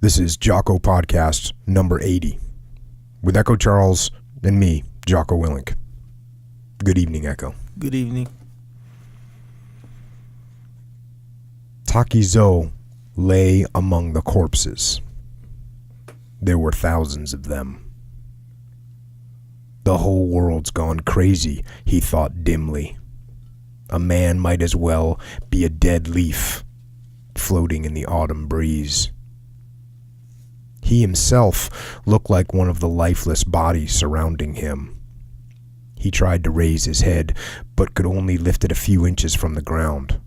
This is Jocko Podcast number 80 with Echo Charles and me, Jocko Willink. Good evening, Echo. Good evening. Takizo lay among the corpses. There were thousands of them. The whole world's gone crazy, he thought dimly. A man might as well be a dead leaf floating in the autumn breeze. He himself looked like one of the lifeless bodies surrounding him. He tried to raise his head, but could only lift it a few inches from the ground.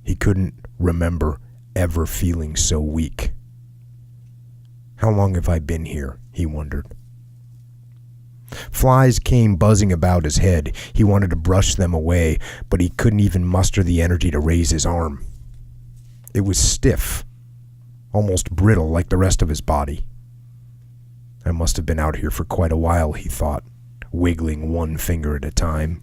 He couldn't remember ever feeling so weak. How long have I been here? He wondered. Flies came buzzing about his head. He wanted to brush them away, but he couldn't even muster the energy to raise his arm. It was stiff, almost brittle like the rest of his body. I must have been out here for quite a while, he thought, wiggling one finger at a time.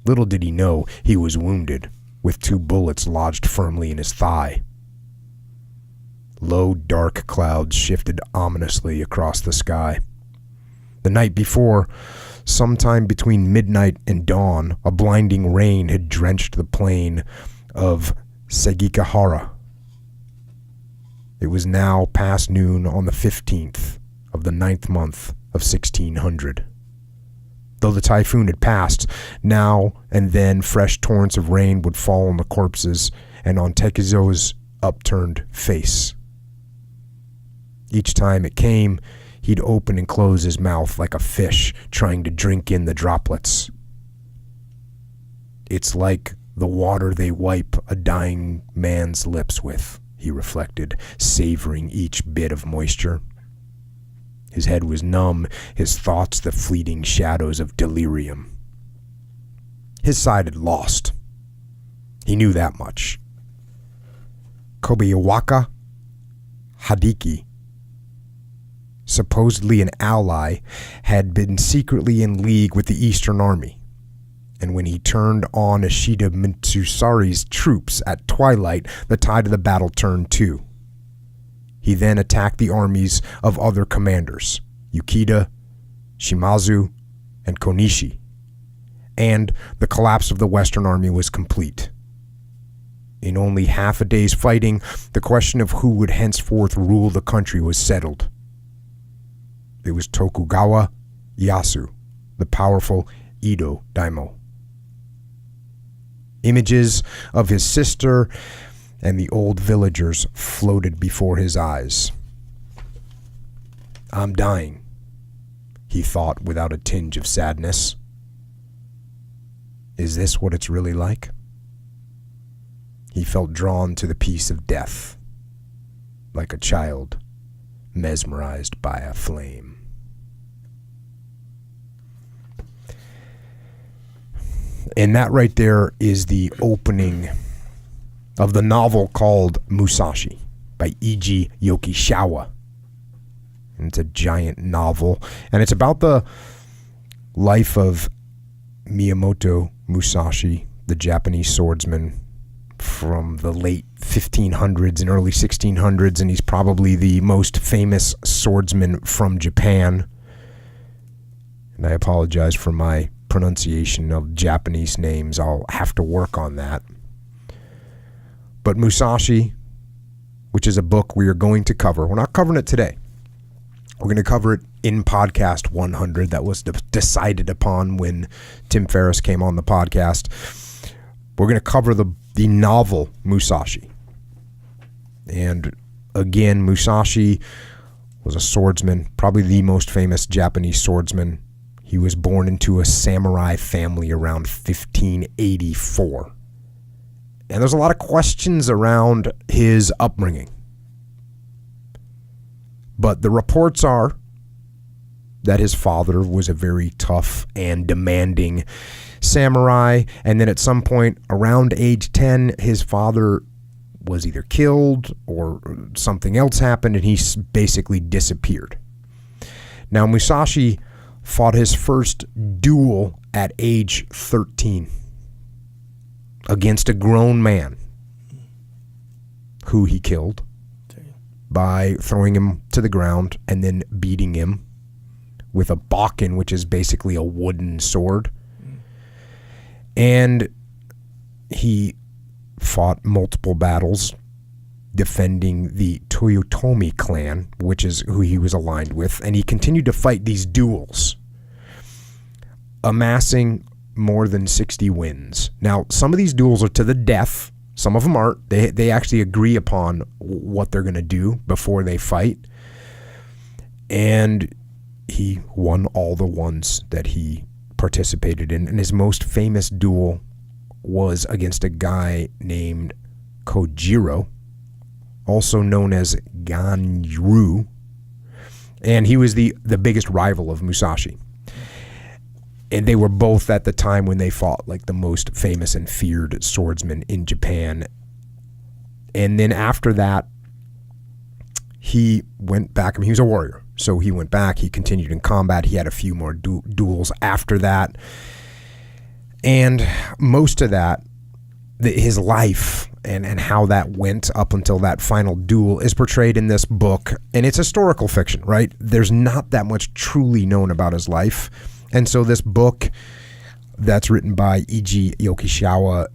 Little did he know he was wounded, with 2 bullets lodged firmly in his thigh. Low, dark clouds shifted ominously across the sky. The night before, sometime between midnight and dawn, a blinding rain had drenched the plain of Segikahara. It was now past noon on the 15th of the 9th month of 1600. Though the typhoon had passed, now and then fresh torrents of rain would fall on the corpses and on Takizo's upturned face. Each time it came, he'd open and close his mouth like a fish trying to drink in the droplets. It's like the water they wipe a dying man's lips with, he reflected, savoring each bit of moisture. His head was numb, his thoughts the fleeting shadows of delirium. His side had lost. He knew that much. Kobayawaka Hideki, supposedly an ally, had been secretly in league with the Eastern Army. And when he turned on Ishida Mitsusari's troops at twilight, the tide of the battle turned too. He then attacked the armies of other commanders, Yukida, Shimazu, and Konishi. And the collapse of the Western Army was complete. In only half a day's fighting, the question of who would henceforth rule the country was settled. It was Tokugawa Ieyasu, the powerful Edo daimyo. Images of his sister and the old villagers floated before his eyes. I'm dying, he thought without a tinge of sadness. Is this what it's really like? He felt drawn to the peace of death, like a child mesmerized by a flame. And that right there is the opening of the novel called Musashi by Eiji Yokishiwa. And it's a giant novel, and it's about the life of Miyamoto Musashi, the Japanese swordsman from the late 1500s and early 1600s, and he's probably the most famous swordsman from Japan. And I apologize for my pronunciation of Japanese names. I'll have to work on that. But Musashi, which is a book we are going to cover. We're not covering it today. We're going to cover it in podcast 100. That was decided upon when Tim Ferriss came on the podcast. We're going to cover the novel Musashi. And again, Musashi was a swordsman, probably the most famous Japanese swordsman. He was born into a samurai family around 1584. And there's a lot of questions around his upbringing. But the reports are that his father was a very tough and demanding samurai, and then at some point around age 10, his father was either killed or something else happened, and he basically disappeared. Now, Musashi fought his first duel at age 13 against a grown man who he killed. by throwing him to the ground and then beating him with a bakken, which is basically a wooden sword. And he fought multiple battles defending the Toyotomi clan, which is who he was aligned with, and he continued to fight these duels, amassing more than 60 wins. Now, some of these duels are to the death. Some of them aren't. They actually agree upon what they're going to do before they fight. And he won all the ones that he participated in. And his most famous duel was against a guy named Kojiro, also known as Ganryu. And he was the biggest rival of Musashi. And they were both at the time when they fought like the most famous and feared swordsmen in Japan. And then after that, he went back. I mean, he was a warrior. So he went back. He continued in combat. He had a few more duels after that. And most of that, his life and how that went up until that final duel is portrayed in this book. And it's historical fiction, right? There's not that much truly known about his life. And so this book that's written by E.G. Yoshikawa,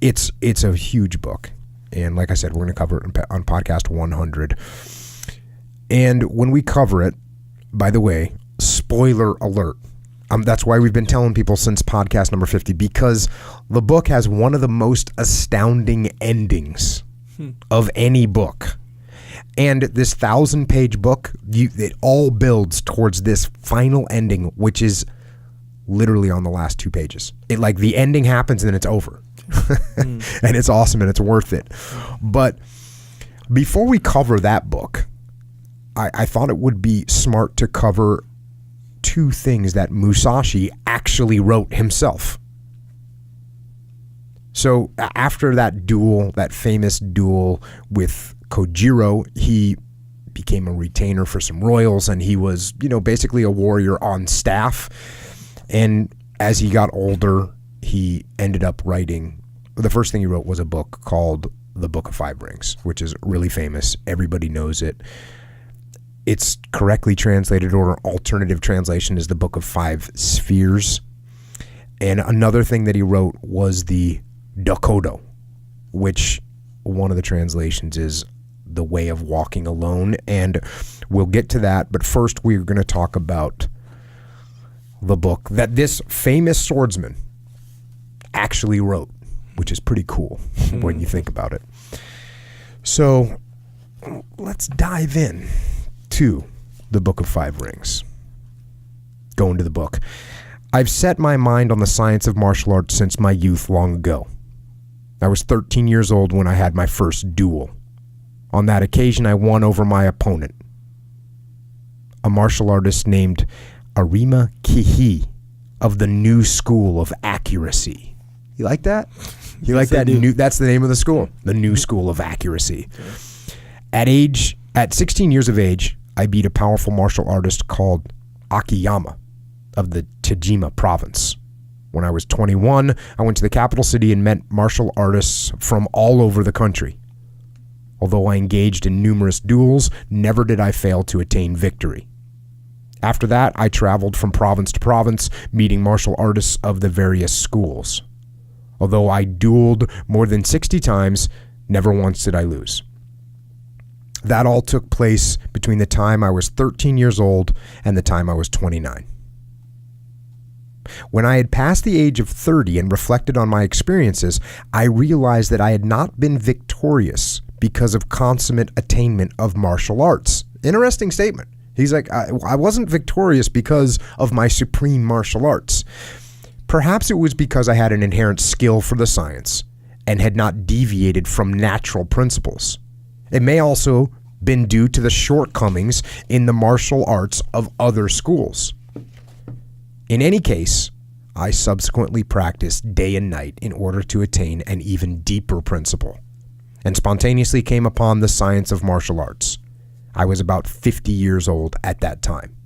it's a huge book. And like I said, we're going to cover it on podcast 100. And when we cover it, by the way, spoiler alert. That's why we've been telling people since podcast number 50, because the book has one of the most astounding endings of any book. And this 1,000-page book, it all builds towards this final ending, which is literally on the last 2 pages. Like the ending happens and then it's over. And it's awesome and it's worth it. But before we cover that book, I thought it would be smart to cover 2 things that Musashi actually wrote himself. So after that duel, that famous duel with Kojiro, he became a retainer for some royals, and he was, basically a warrior on staff. And as he got older, he ended up writing, the first thing he wrote was a book called The Book of Five Rings, which is really famous. Everybody knows it. It's correctly translated, or alternative translation is The Book of Five Spheres. And another thing that he wrote was the Dakodo, which one of the translations is The Way of Walking Alone. And we'll get to that, but first we're going to talk about the book that this famous swordsman actually wrote, which is pretty cool when you think about it. So let's dive in to the Book of Five Rings. Go into the book. I've set my mind on the science of martial arts since my youth long ago. I was 13 years old when I had my first duel. On that occasion, I won over my opponent, a martial artist named Arima Kihi of the New School of Accuracy. You like that? You like that? That's the name of the school, the New School of Accuracy. At 16 years of age, I beat a powerful martial artist called Akiyama of the Tajima province. When I was 21, I went to the capital city and met martial artists from all over the country. Although I engaged in numerous duels, never did I fail to attain victory. After that, I traveled from province to province, meeting martial artists of the various schools. Although I dueled more than 60 times, never once did I lose. That all took place between the time I was 13 years old and the time I was 29. When I had passed the age of 30 and reflected on my experiences, I realized that I had not been victorious because of consummate attainment of martial arts. Interesting statement. He's like, I wasn't victorious because of my supreme martial arts. Perhaps it was because I had an inherent skill for the science and had not deviated from natural principles. It may also been due to the shortcomings in the martial arts of other schools. In any case, I subsequently practiced day and night in order to attain an even deeper principle, and spontaneously came upon the science of martial arts. I was about 50 years old at that time.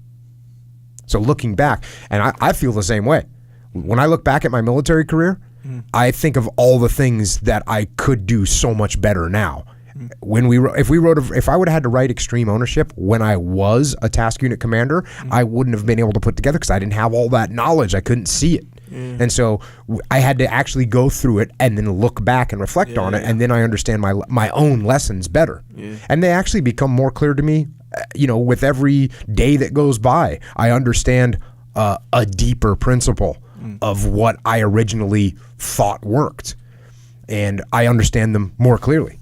So looking back, and I feel the same way. When I look back at my military career, I think of all the things that I could do so much better now. If I would have had to write Extreme Ownership when I was a task unit commander, I wouldn't have been able to put together because I didn't have all that knowledge. I couldn't see it. And so I had to actually go through it and then look back and reflect on it, and then I understand my own lessons better. And they actually become more clear to me, with every day that goes by. I understand a deeper principle of what I originally thought worked, and I understand them more clearly.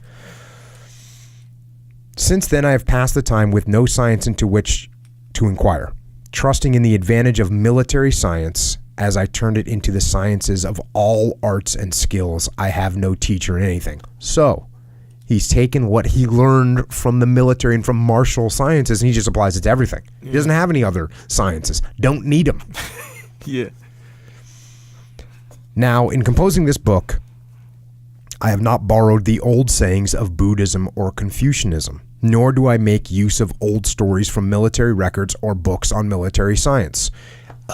Since then, I have passed the time with no science into which to inquire, trusting in the advantage of military science as I turned it into the sciences of all arts and skills. I have no teacher in anything. So he's taken what he learned from the military and from martial sciences, and he just applies it to everything. He doesn't have any other sciences. Don't need them. Now, in composing this book, I have not borrowed the old sayings of Buddhism or Confucianism, nor do I make use of old stories from military records or books on military science.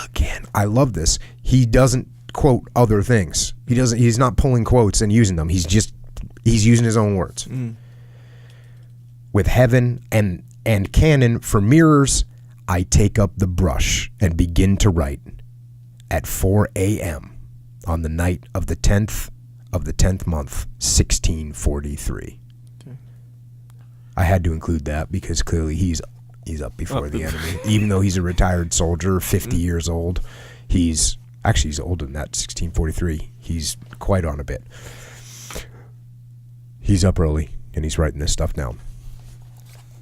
Again, I love this. He doesn't quote other things. He's not pulling quotes and using them. He's using his own words. With heaven and canon for mirrors, I take up the brush and begin to write at 4 a.m. on the night of the 10th of the 10th month, 1643. I had to include that because clearly he's up before the enemy. Even though he's a retired soldier, 50 years old, he's older than that, 1643. He's quite on a bit. He's up early and he's writing this stuff down.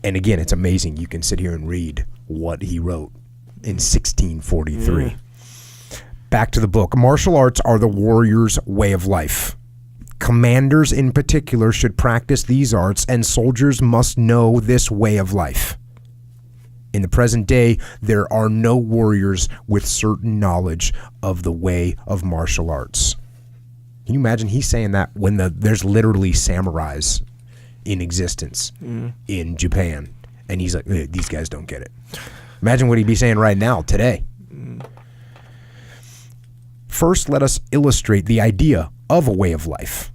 And again, it's amazing. You can sit here and read what he wrote in 1643. Back to the book. Martial arts are the warrior's way of life. Commanders in particular should practice these arts, and soldiers must know this way of life. In the present day, there are no warriors with certain knowledge of the way of martial arts. Can you imagine he's saying that when there's literally samurais in existence in Japan, and he's like, these guys don't get it. Imagine what he'd be saying right now, today. First, let us illustrate the idea of a way of life.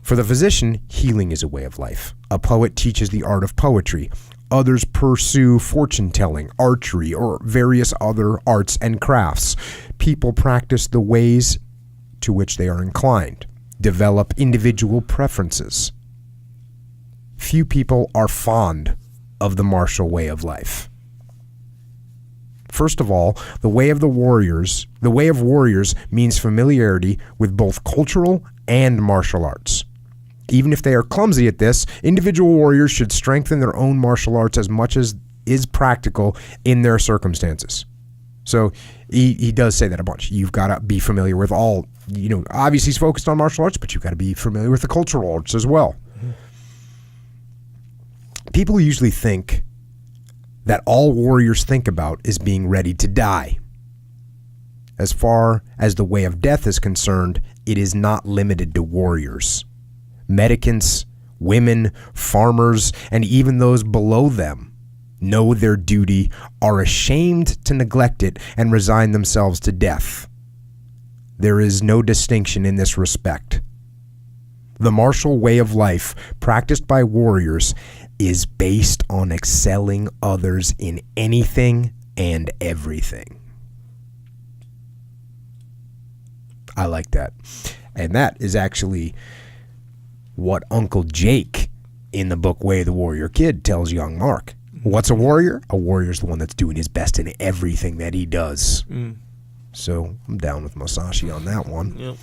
For the physician, healing is a way of life. A poet teaches the art of poetry. Others pursue fortune-telling, archery, or various other arts and crafts. People practice the ways to which they are inclined, develop individual preferences. Few people are fond of the martial way of life. First of all, the way of warriors means familiarity with both cultural and martial arts. Even if they are clumsy at this, individual warriors should strengthen their own martial arts as much as is practical in their circumstances. So he does say that a bunch. You've got to be familiar with all, obviously he's focused on martial arts, but you've got to be familiar with the cultural arts as well. People usually think that all warriors think about is being ready to die. As far as the way of death is concerned, it is not limited to warriors. Medicants, women, farmers, and even those below them know their duty, are ashamed to neglect it, and resign themselves to death. There is no distinction in this respect. The martial way of life practiced by warriors is based on excelling others in anything and everything. I like that. And that is actually what Uncle Jake in the book Way of the Warrior Kid tells young Mark. What's a warrior? A warrior is the one that's doing his best in everything that he does. So I'm down with Musashi on that one. Yep.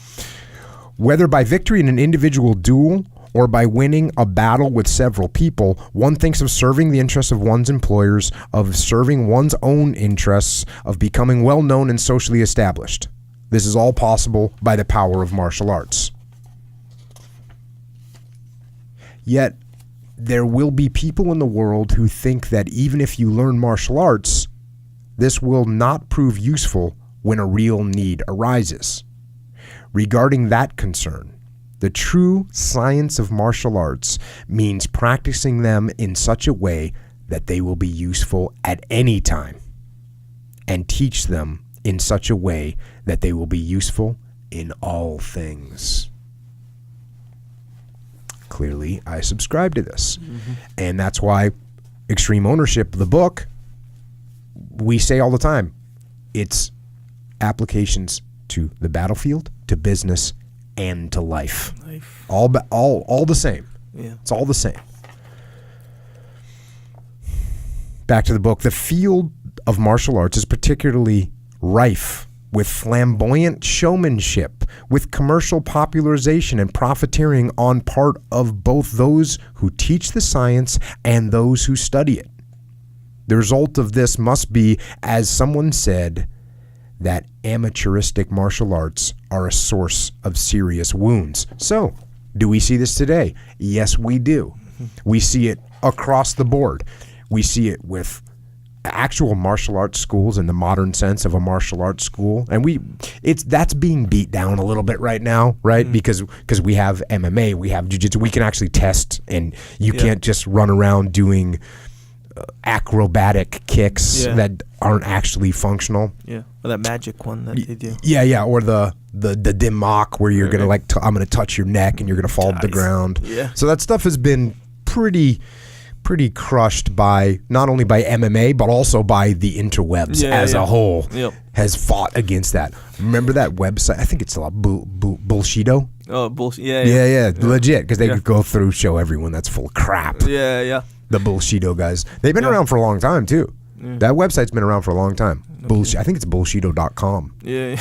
Whether by victory in an individual duel or by winning a battle with several people, one thinks of serving the interests of one's employers, of serving one's own interests, of becoming well-known and socially established. This is all possible by the power of martial arts. Yet, there will be people in the world who think that even if you learn martial arts, this will not prove useful when a real need arises. Regarding that concern, the true science of martial arts means practicing them in such a way that they will be useful at any time, and teach them in such a way that they will be useful in all things. clearly I subscribe to this. And that's why Extreme Ownership, the book, we say all the time, it's applications to the battlefield, to business, and to life. All the same. Yeah. It's all the same. Back to the book. The field of martial arts is particularly rife with flamboyant showmanship, with commercial popularization and profiteering on part of both those who teach the science and those who study it. The result of this must be, as someone said, that amateuristic martial arts are a source of serious wounds. So, do we see this today? Yes, we do. We see it across the board. We see it with actual martial arts schools in the modern sense of a martial arts school, and that's being beat down a little bit right now, right? Because we have MMA, we have jiu-jitsu, we can actually test, and you can't just run around doing acrobatic kicks that aren't actually functional. Yeah, or that magic one that they do. Yeah, or the demak where you're gonna I'm gonna touch your neck and you're gonna fall to the ground. Yeah. So that stuff has been pretty crushed by not only by MMA but also by the interwebs as a whole. Has fought against that. Remember that website? I think it's a Bullshido. Oh, bullshit. Yeah, legit, because they could go through, show everyone that's full of crap. Yeah. The Bullshido guys. They've been around for a long time too. That website's been around for a long time. I think it's bullshido.com. Yeah.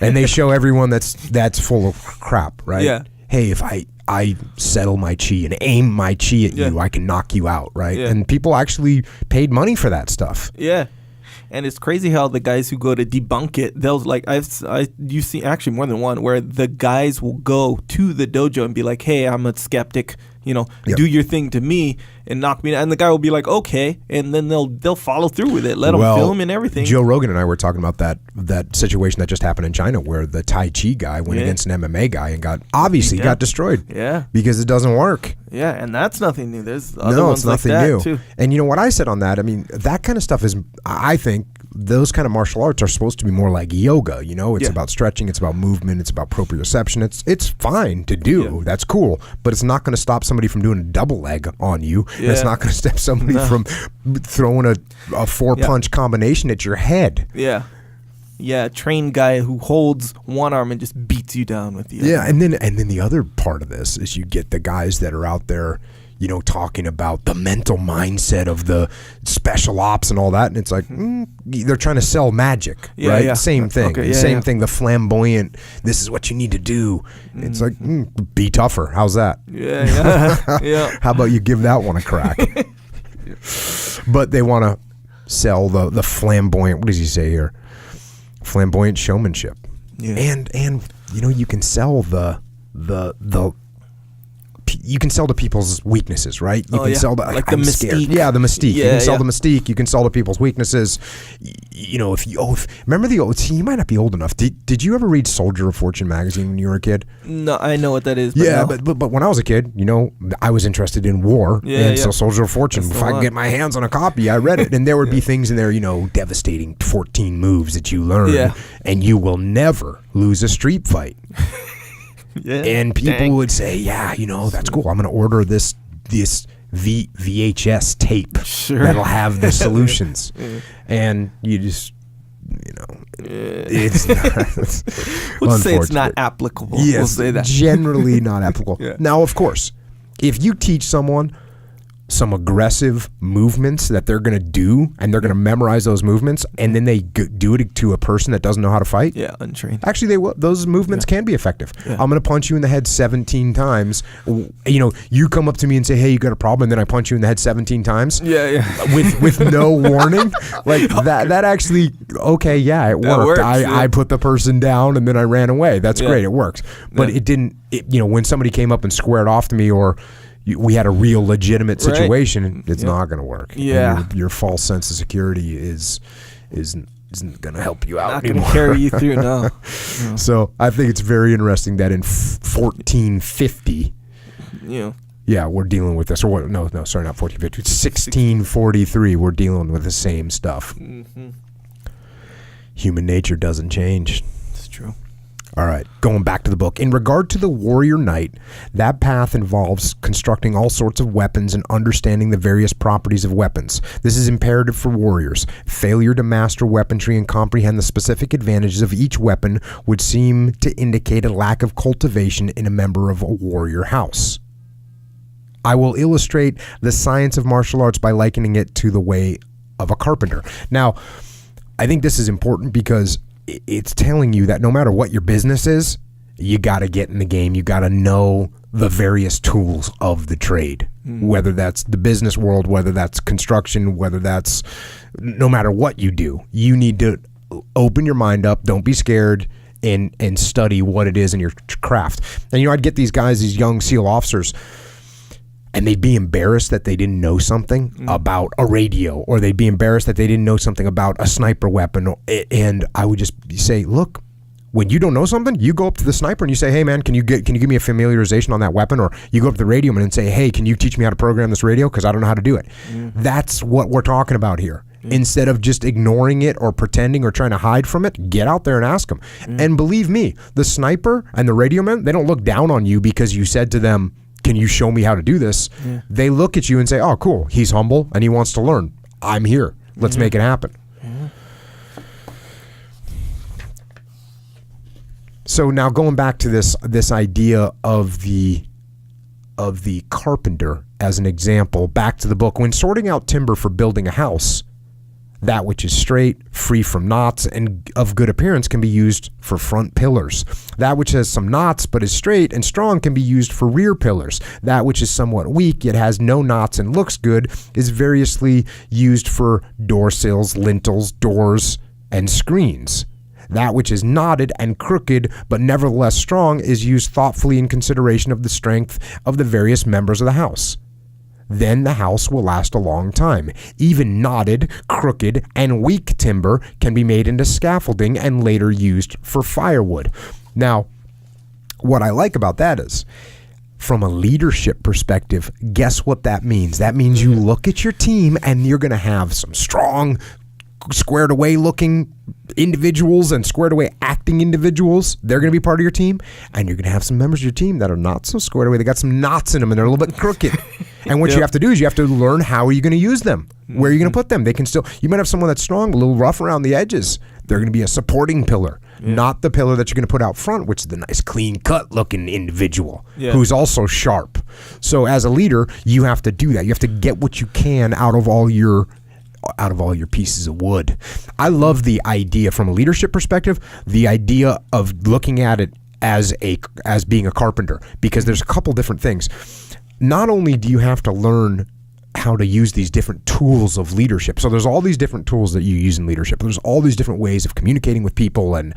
And they show everyone that's full of crap, right? Yeah. Hey, if I settle my chi and aim my chi at you, I can knock you out, right? Yeah. And people actually paid money for that stuff. Yeah. And it's crazy how the guys who go to debunk it, they'll like you see actually more than one where the guys will go to the dojo and be like, "Hey, I'm a skeptic, do your thing to me and knock me," and the guy will be like, "Okay," and then they'll follow through with it, let them film and everything. Joe Rogan and I were talking about that situation that just happened in China where the Tai Chi guy went against an MMA guy and got destroyed. Yeah, because it doesn't work. Yeah, and that's nothing new. There's other ones like that new. Too. And you know what I said on that? I mean, that kind of stuff is, I think, those kind of martial arts are supposed to be more like yoga. It's about stretching, it's about movement, it's about proprioception. It's fine to do. That's cool, but it's not going to stop somebody from doing a double leg on you. Yeah. It's not going to stop somebody from throwing a 4-punch combination at your head. Yeah. Yeah, a trained guy who holds one arm and just beats you down with the other. Yeah, and then the other part of this is you get the guys that are out there, talking about the mental mindset of the special ops and all that, and it's like they're trying to sell magic, right? Yeah. Same thing. Okay, Same thing. The flamboyant. This is what you need to do. It's like be tougher. How's that? Yeah. How about you give that one a crack? But they want to sell the flamboyant. What does he say here? Flamboyant showmanship. Yeah. And you can sell you can sell to people's weaknesses, right? You can sell the mystique. Scared. Yeah, the mystique. You can sell the mystique. You can sell to people's weaknesses. Remember the old. You might not be old enough. Did you ever read Soldier of Fortune magazine when you were a kid? No, I know what that is. But when I was a kid, I was interested in war, so Soldier of Fortune. If I could get my hands on a copy, I read it, and there would be things in there, devastating 14 moves that you learn, and you will never lose a street fight. Yeah, and people would say, that's cool. I'm going to order this VHS tape that'll have the solutions. And you just, it's not. Let's say it's not applicable. Yes, we'll say that. Generally not applicable. Now, of course, if you teach someone some aggressive movements that they're going to do, and they're going to memorize those movements, and then they do it to a person that doesn't know how to fight. Yeah, untrained. Actually, those movements can be effective. Yeah. I'm going to punch you in the head 17 times. You come up to me and say, "Hey, you got a problem?" And then I punch you in the head 17 times. Yeah. With no warning. Like that actually, it worked. I put the person down and then I ran away. That's great. It worked. But it didn't, when somebody came up and squared off to me, or we had a real legitimate situation, it's not going to work. Yeah. Your false sense of security isn't going to help you out anymore. Not going to carry you through, no. So I think it's very interesting that in 1450, we're dealing with this. Or what? No, sorry, not 1450. It's 1643. We're dealing with the same stuff. Mm-hmm. Human nature doesn't change. It's true. All right, going back to the book. In regard to the warrior knight, that path involves constructing all sorts of weapons and understanding the various properties of weapons. This is imperative for warriors. Failure to master weaponry and comprehend the specific advantages of each weapon would seem to indicate a lack of cultivation in a member of a warrior house. I will illustrate the science of martial arts by likening it to the way of a carpenter. Now, I think this is important because it's telling you that no matter what your business is, you got to get in the game. You got to know the various tools of the trade, whether that's the business world, whether that's construction, whether that's no matter what you do. You need to open your mind up. Don't be scared and study what it is in your craft. And, I'd get these guys, these young SEAL officers, and they'd be embarrassed that they didn't know something about a radio, or they'd be embarrassed that they didn't know something about a sniper weapon. And I would just say, look, when you don't know something, you go up to the sniper and you say, hey man, can you give me a familiarization on that weapon? Or you go up to the radio man and say, hey, can you teach me how to program this radio? Because I don't know how to do it. That's what we're talking about here. Instead of just ignoring it or pretending or trying to hide from it, get out there and ask them. And believe me, the sniper and the radio man, they don't look down on you because you said to them, can you show me how to do this? They look at you and say, oh, cool. He's humble and he wants to learn. I'm here. Let's make it happen. So now going back to this idea of the carpenter as an example, back to the book. When sorting out timber for building a house, that which is straight, free from knots, and of good appearance can be used for front pillars. That which has some knots but is straight and strong can be used for rear pillars. That which is somewhat weak yet has no knots and looks good is variously used for door sills, lintels, doors, and screens. That which is knotted and crooked but nevertheless strong is used thoughtfully in consideration of the strength of the various members of the house. Then the house will last a long time. Even knotted, crooked, and weak timber can be made into scaffolding and later used for firewood. Now, what I like about that is, from a leadership perspective, guess what that means? That means you look at your team and you're going to have some strong, squared away looking individuals and squared away acting individuals. They're going to be part of your team, and you're going to have some members of your team that are not so squared away. They got some knots in them and they're a little bit crooked. And what you have to do is you have to learn how are you going to use them, where are you going to put them. They can still, you might have someone that's strong, a little rough around the edges. They're going to be a supporting pillar, not the pillar that you're going to put out front, which is the nice clean cut looking individual who's also sharp. So as a leader, you have to do that. You have to get what you can out of all your pieces of wood. I love the idea from a leadership perspective, the idea of looking at it as being a carpenter, because there's a couple different things. Not only do you have to learn how to use these different tools of leadership. So there's all these different tools that you use in leadership. There's all these different ways of communicating with people and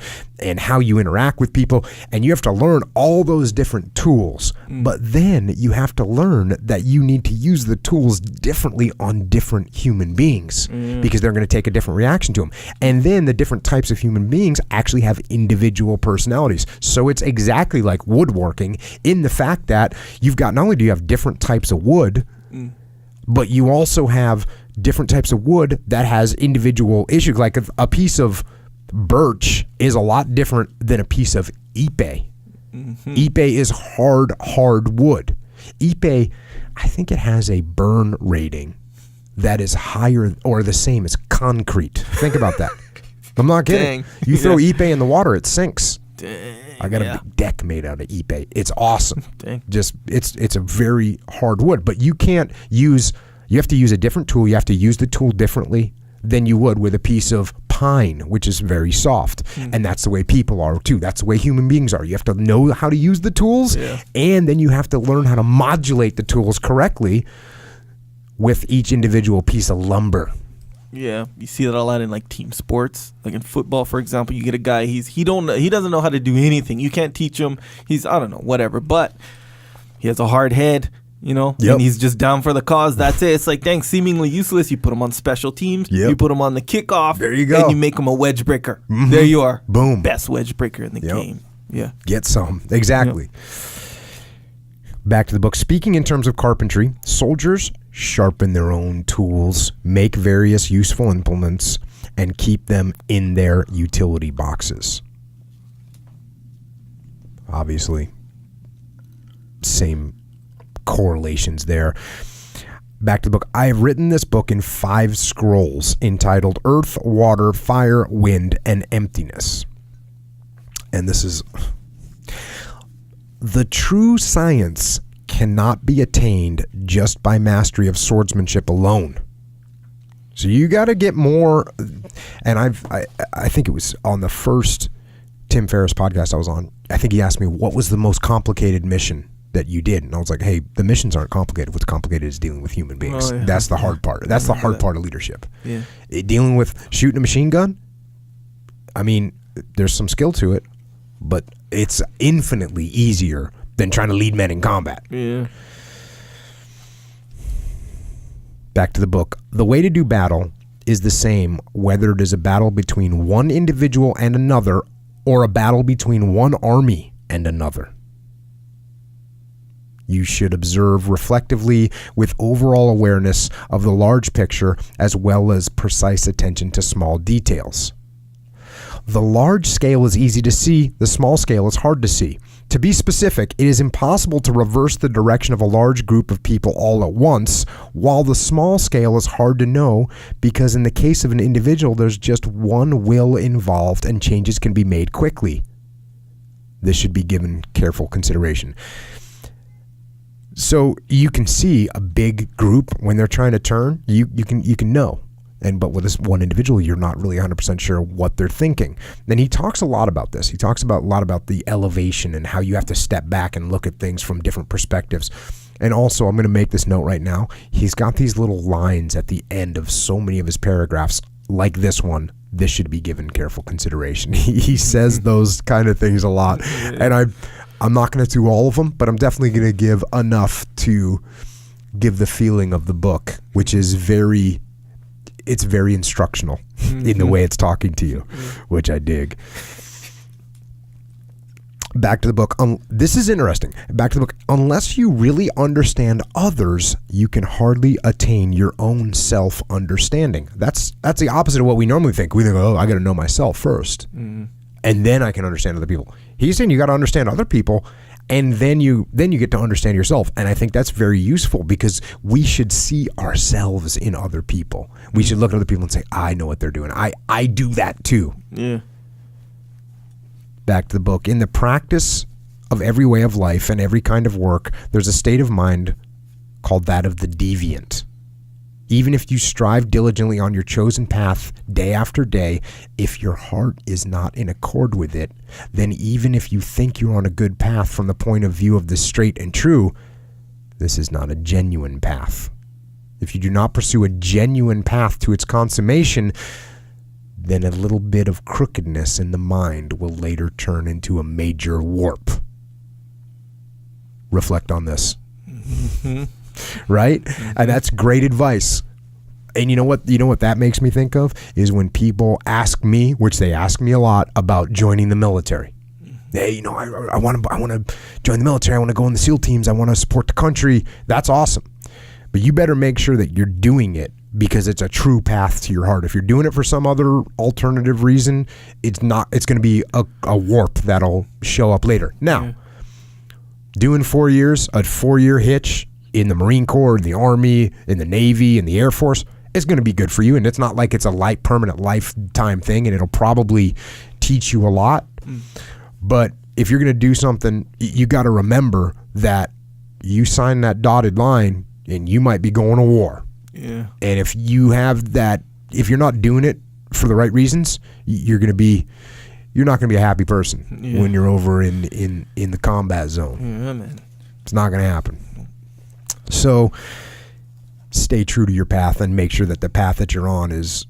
how you interact with people. And you have to learn all those different tools. But then you have to learn that you need to use the tools differently on different human beings because they're going to take a different reaction to them. And then the different types of human beings actually have individual personalities. So it's exactly like woodworking in the fact that you've got, not only do you have different types of wood, but you also have different types of wood that has individual issues. Like a piece of birch is a lot different than a piece of ipe. Ipe is hard wood. Ipe, I think it has a burn rating that is higher or the same as concrete. Think about that. I'm not kidding. You throw ipe in the water, it sinks. I got a big deck made out of ipe. It's awesome. Just it's a very hard wood, but you have to use a different tool. You have to use the tool differently than you would with a piece of pine, which is very soft. And that's the way people are too. That's the way human beings are. You have to know how to use the tools, and then you have to learn how to modulate the tools correctly with each individual piece of lumber. Yeah, you see that a lot in like team sports, like in football, for example. You get a guy he doesn't know how to do anything. You can't teach him. He's I don't know whatever, but he has a hard head, and he's just down for the cause. That's it. It's like dang, seemingly useless. You put him on special teams. You put him on the kickoff. There you go. And you make him a wedge breaker. There you are. Boom. Best wedge breaker in the game. Yeah. Get some exactly. Back to the book. Speaking in terms of carpentry, soldiers sharpen their own tools, make various useful implements, and keep them in their utility boxes. obviously. Same correlations there. Back to the book. I have written this book in 5 scrolls entitled Earth, Water, Fire, Wind, and Emptiness. And this is... The true science cannot be attained just by mastery of swordsmanship alone. So you got to get more. And I think it was on the first Tim Ferriss podcast I was on. I think he asked me, what was the most complicated mission that you did? And I was like, hey, the missions aren't complicated. What's complicated is dealing with human beings. That's the hard part. That's the hard part of leadership. Yeah. Dealing with shooting a machine gun, I mean, there's some skill to it, but it's infinitely easier than trying to lead men in combat. Yeah. Back to the book. The way to do battle is the same whether it is a battle between one individual and another or a battle between one army and another. You should observe reflectively with overall awareness of the large picture as well as precise attention to small details. The large scale is easy to see, the small scale is hard to see. To be specific, it is impossible to reverse the direction of a large group of people all at once, while the small scale is hard to know because in the case of an individual, there's just one will involved and changes can be made quickly. This should be given careful consideration. So you can see a big group when they're trying to turn, you can know. But with this one individual, you're not really 100% sure what they're thinking. Then he talks a lot about this. He talks a lot about the elevation and how you have to step back and look at things from different perspectives. And also, I'm going to make this note right now. He's got these little lines at the end of so many of his paragraphs, like this one. This should be given careful consideration. He says those kind of things a lot. And I'm not going to do all of them, but I'm definitely going to give enough to give the feeling of the book, which is very instructional in the way it's talking to you, which I dig. Back to the book. This is interesting. Back to the book. Unless you really understand others, you can hardly attain your own self-understanding. That's the opposite of what we normally think. We think, oh, I got to know myself first, and then I can understand other people. He's saying you got to understand other people, and then you get to understand yourself. And I think that's very useful because we should see ourselves in other people. We should look at other people and say, I know what they're doing. I do that too. Yeah. Back to the book. In the practice of every way of life and every kind of work, there's a state of mind called that of the deviant. Even if you strive diligently on your chosen path day after day, if your heart is not in accord with it, then even if you think you're on a good path from the point of view of the straight and true, this is not a genuine path. If you do not pursue a genuine path to its consummation, then a little bit of crookedness in the mind will later turn into a major warp. Reflect on this. Right? And that's great advice. And you know what that makes me think of is when people ask me, which they ask me a lot, about joining the military. Hey, I want to join the military. I want to go in the SEAL teams. I want to support the country. That's awesome. But you better make sure that you're doing it because it's a true path to your heart. If you're doing it for some other alternative reason, it's going to be a warp that'll show up later. Now, doing 4 years, a 4-year hitch in the Marine Corps, in the Army, in the Navy, in the Air Force, it's going to be good for you. And it's not like it's a permanent lifetime thing, and it'll probably teach you a lot. But if you're going to do something, you got to remember that you sign that dotted line and you might be going to war. Yeah. And if you have that, if you're not doing it for the right reasons, you're not going to be a happy person when you're over in the combat zone. Yeah, man. It's not going to happen. So stay true to your path and make sure that the path that you're on is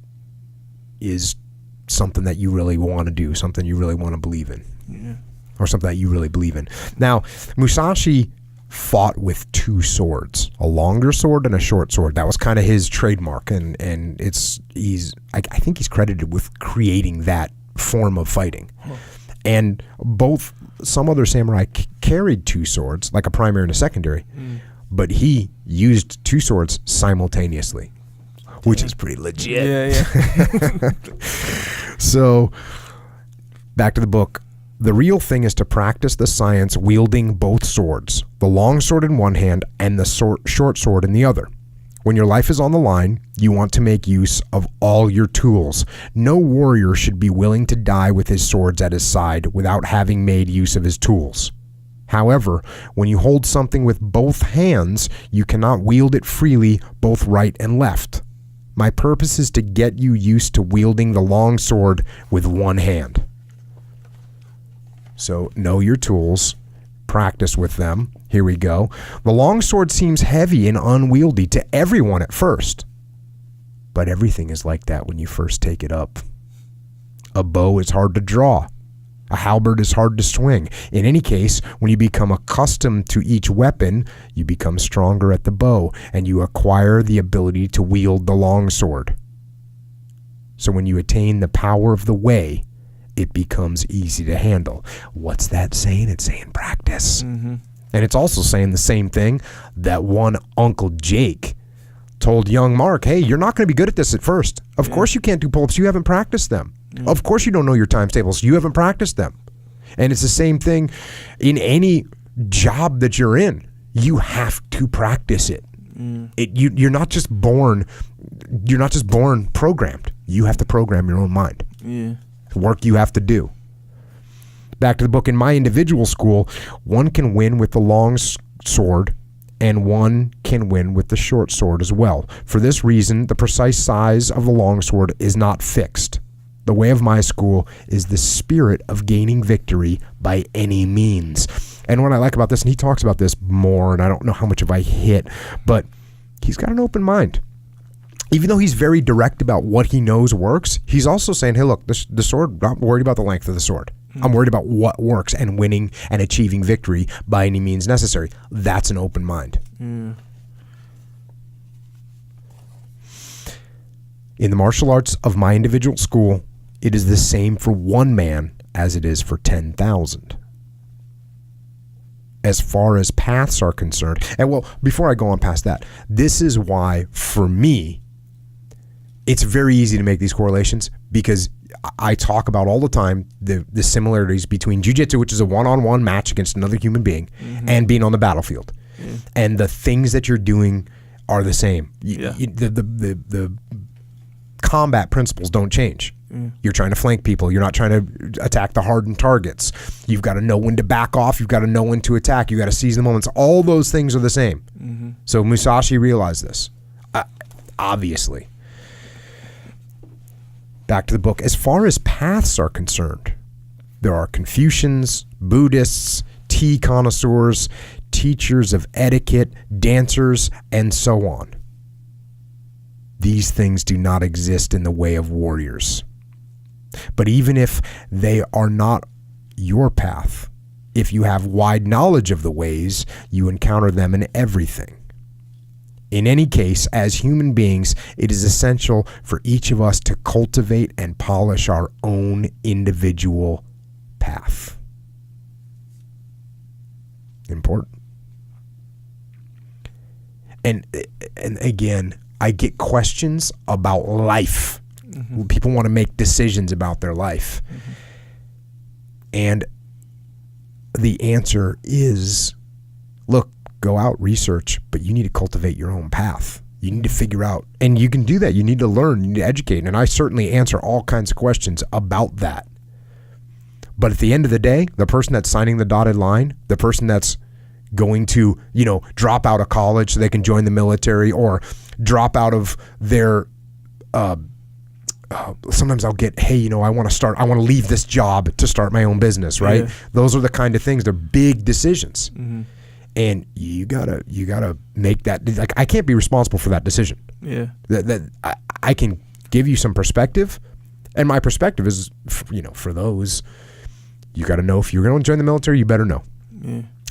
something that you really want to do, something you really want to believe in, or something that you really believe in. Now, Musashi fought with 2 swords, a longer sword and a short sword. That was kind of his trademark, and I think he's credited with creating that form of fighting. And some other samurai carried 2 swords, like a primary and a secondary, but he used 2 swords simultaneously, which is pretty legit. Yeah. So, back to the book. The real thing is to practice the science wielding both swords, the long sword in one hand and the short sword in the other. When your life is on the line, you want to make use of all your tools. No warrior should be willing to die with his swords at his side without having made use of his tools. However, when you hold something with both hands, you cannot wield it freely, both right and left. My purpose is to get you used to wielding the long sword with one hand. So, know your tools. Practice with them. Here we go. The long sword seems heavy and unwieldy to everyone at first. But everything is like that when you first take it up. A bow is hard to draw. A halberd is hard to swing. In any case, when you become accustomed to each weapon, you become stronger at the bow, and you acquire the ability to wield the long sword. So when you attain the power of the way, it becomes easy to handle. What's that saying? It's saying practice. Mm-hmm. And it's also saying the same thing that one Uncle Jake told young Mark, hey, you're not going to be good at this at first. Of course you can't do pull-ups. You haven't practiced them. Of course you don't know your times tables. You haven't practiced them. And it's the same thing in any job that you're in. You have to practice it. You're not just born programmed. You have to program your own mind. Yeah. Work you have to do. Back to the book. In my individual school, one can win with the long sword and one can win with the short sword as well. For this reason, the precise size of the long sword is not fixed. The way of my school is the spirit of gaining victory by any means. And what I like about this, and he talks about this more, and I don't know how much of I hit, but he's got an open mind. Even though he's very direct about what he knows works, he's also saying, hey, look, the sword, I'm not worried about the length of the sword. I'm worried about what works and winning and achieving victory by any means necessary. That's an open mind. Mm. In the martial arts of my individual school, it is the same for one man as it is for 10,000. As far as paths are concerned, and well, before I go on past that, this is why, for me, it's very easy to make these correlations because I talk about all the time the similarities between jiu-jitsu, which is a one-on-one match against another human being, and being on the battlefield. And the things that you're doing are the same. The combat principles don't change. You're trying to flank people. You're not trying to attack the hardened targets. You've got to know when to back off. You've got to know when to attack. You've got to seize the moments. All those things are the same. So Musashi realized this, obviously. Back to the book. As far as paths are concerned, there are Confucians, Buddhists, tea connoisseurs, teachers of etiquette, dancers, and so on. These things do not exist in the way of warriors. But even if they are not your path, if you have wide knowledge of the ways, you encounter them in everything. In any case, as human beings, it is essential for each of us to cultivate and polish our own individual path. Important. And again, I get questions about life. People want to make decisions about their life. And the answer is, look, go out, research, but you need to cultivate your own path. You need to figure out, and you can do that. You need to learn, you need to educate. And I certainly answer all kinds of questions about that. But at the end of the day, the person that's signing the dotted line, the person that's going to, drop out of college so they can join the military or drop out of their, sometimes I'll get, hey, I want to leave this job to start my own business, right? Yeah. Those are the kind of things, they're big decisions. And you gotta make that, like, I can't be responsible for that decision. Yeah. That I can give you some perspective, and my perspective is, for those, you gotta know if you're gonna join the military, you better know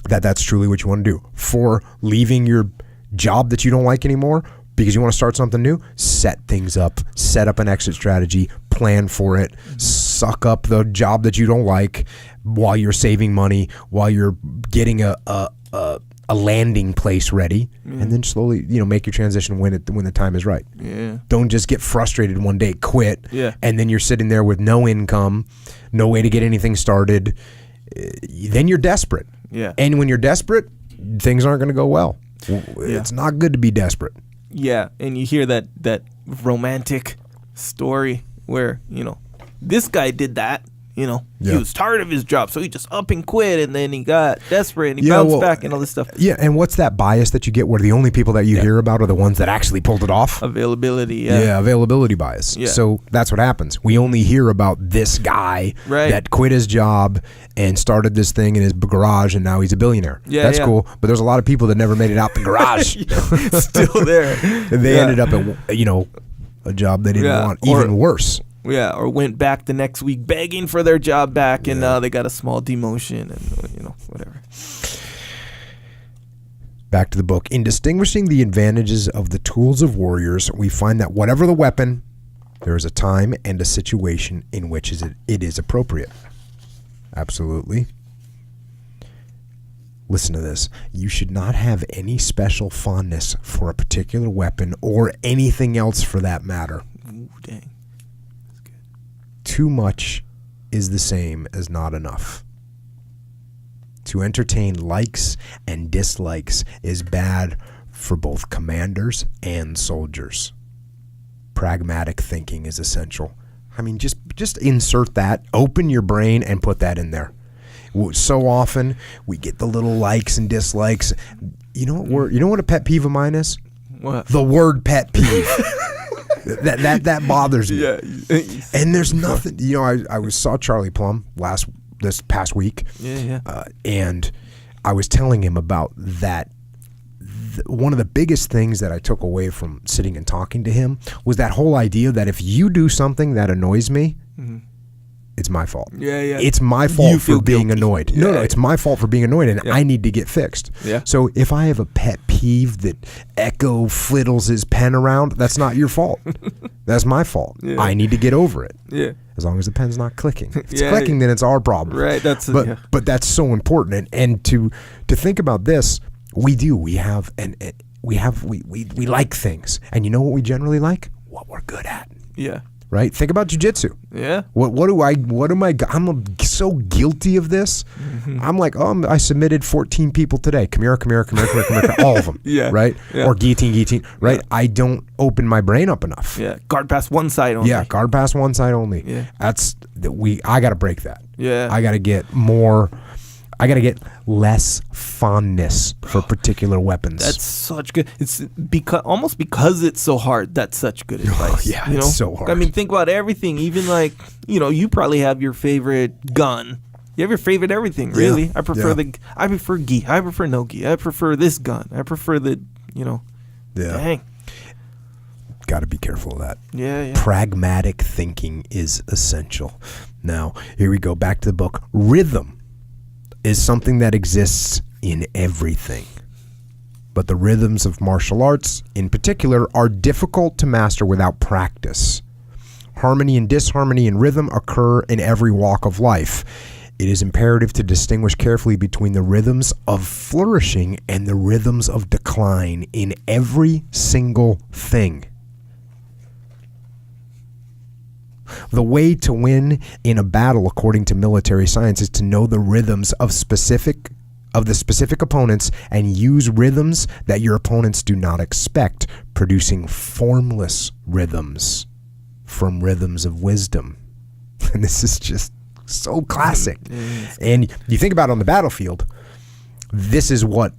that's truly what you want to do. For leaving your job that you don't like anymore because you want to start something new, set things up, set up an exit strategy, plan for it, suck up the job that you don't like while you're saving money, while you're getting a landing place ready, and then slowly, make your transition when the time is right. Yeah. Don't just get frustrated one day, quit, and then you're sitting there with no income, no way to get anything started. then you're desperate. Yeah. And when you're desperate, things aren't going to go well. It's not good to be desperate. Yeah, and you hear that romantic story where, this guy did that. He was tired of his job, so he just up and quit, and then he got desperate, and he bounced back and all this stuff. Yeah, and what's that bias that you get where the only people that you hear about are the ones that actually pulled it off? Availability, Yeah, availability bias. Yeah. So that's what happens. We only hear about this guy that quit his job and started this thing in his garage, and now he's a billionaire. Yeah, that's cool, but there's a lot of people that never made it out the garage. Still there. And they ended up at, a job they didn't want, even worse. Yeah, or went back the next week begging for their job back, and now they got a small demotion and, whatever. Back to the book. In distinguishing the advantages of the tools of warriors, we find that whatever the weapon, there is a time and a situation in which it is appropriate. Absolutely. Listen to this. You should not have any special fondness for a particular weapon or anything else for that matter. Ooh, dang. Too much is the same as not enough. To entertain likes and dislikes is bad for both commanders and soldiers. Pragmatic thinking is essential. I mean, just insert that, open your brain and put that in there. So often we get the little likes and dislikes. You know what a pet peeve of mine is? What? The word pet peeve. That bothers me. Yeah. And there's nothing. I saw Charlie Plum this past week. Yeah. And I was telling him about that. One of the biggest things that I took away from sitting and talking to him was that whole idea that if you do something that annoys me, it's my fault. Yeah. It's my fault for being guilty. annoyed. Yeah. No, it's my fault for being annoyed, and I need to get fixed. Yeah. So if I have a pet peeve that Echo flittles his pen around, that's not your fault. That's my fault. Yeah. I need to get over it. Yeah. As long as the pen's not clicking. If it's clicking, then it's our problem. Right. But that's so important. And to think about this, we like things, and you know what we generally like? What we're good at. Yeah. Right? Think about jiu-jitsu. Yeah. I'm so guilty of this. Mm-hmm. I'm like, I submitted 14 people today. Come here, all of them. Yeah. Right? Yeah. Or guillotine, right? Yeah. I don't open my brain up enough. Yeah. Guard pass one side only. Yeah, guard pass one side only. Yeah. I got to break that. Yeah. I got to get less fondness for particular weapons. That's such good. It's because it's so hard. That's such good advice. Yeah, it's so hard. I mean, think about everything. Even like, you probably have your favorite gun. You have your favorite everything, really. Yeah. I prefer gi. I prefer no gi. I prefer this gun. I prefer the, Yeah. Dang. Got to be careful of that. Yeah. Pragmatic thinking is essential. Now, here we go. Back to the book. Rhythm is something that exists in everything. But the rhythms of martial arts, in particular, are difficult to master without practice. Harmony and disharmony in rhythm occur in every walk of life. It is imperative to distinguish carefully between the rhythms of flourishing and the rhythms of decline in every single thing. The way to win in a battle, according to military science, is to know the rhythms of the specific opponents and use rhythms that your opponents do not expect, producing formless rhythms from rhythms of wisdom. And this is just so classic. And you think about it on the battlefield, this is what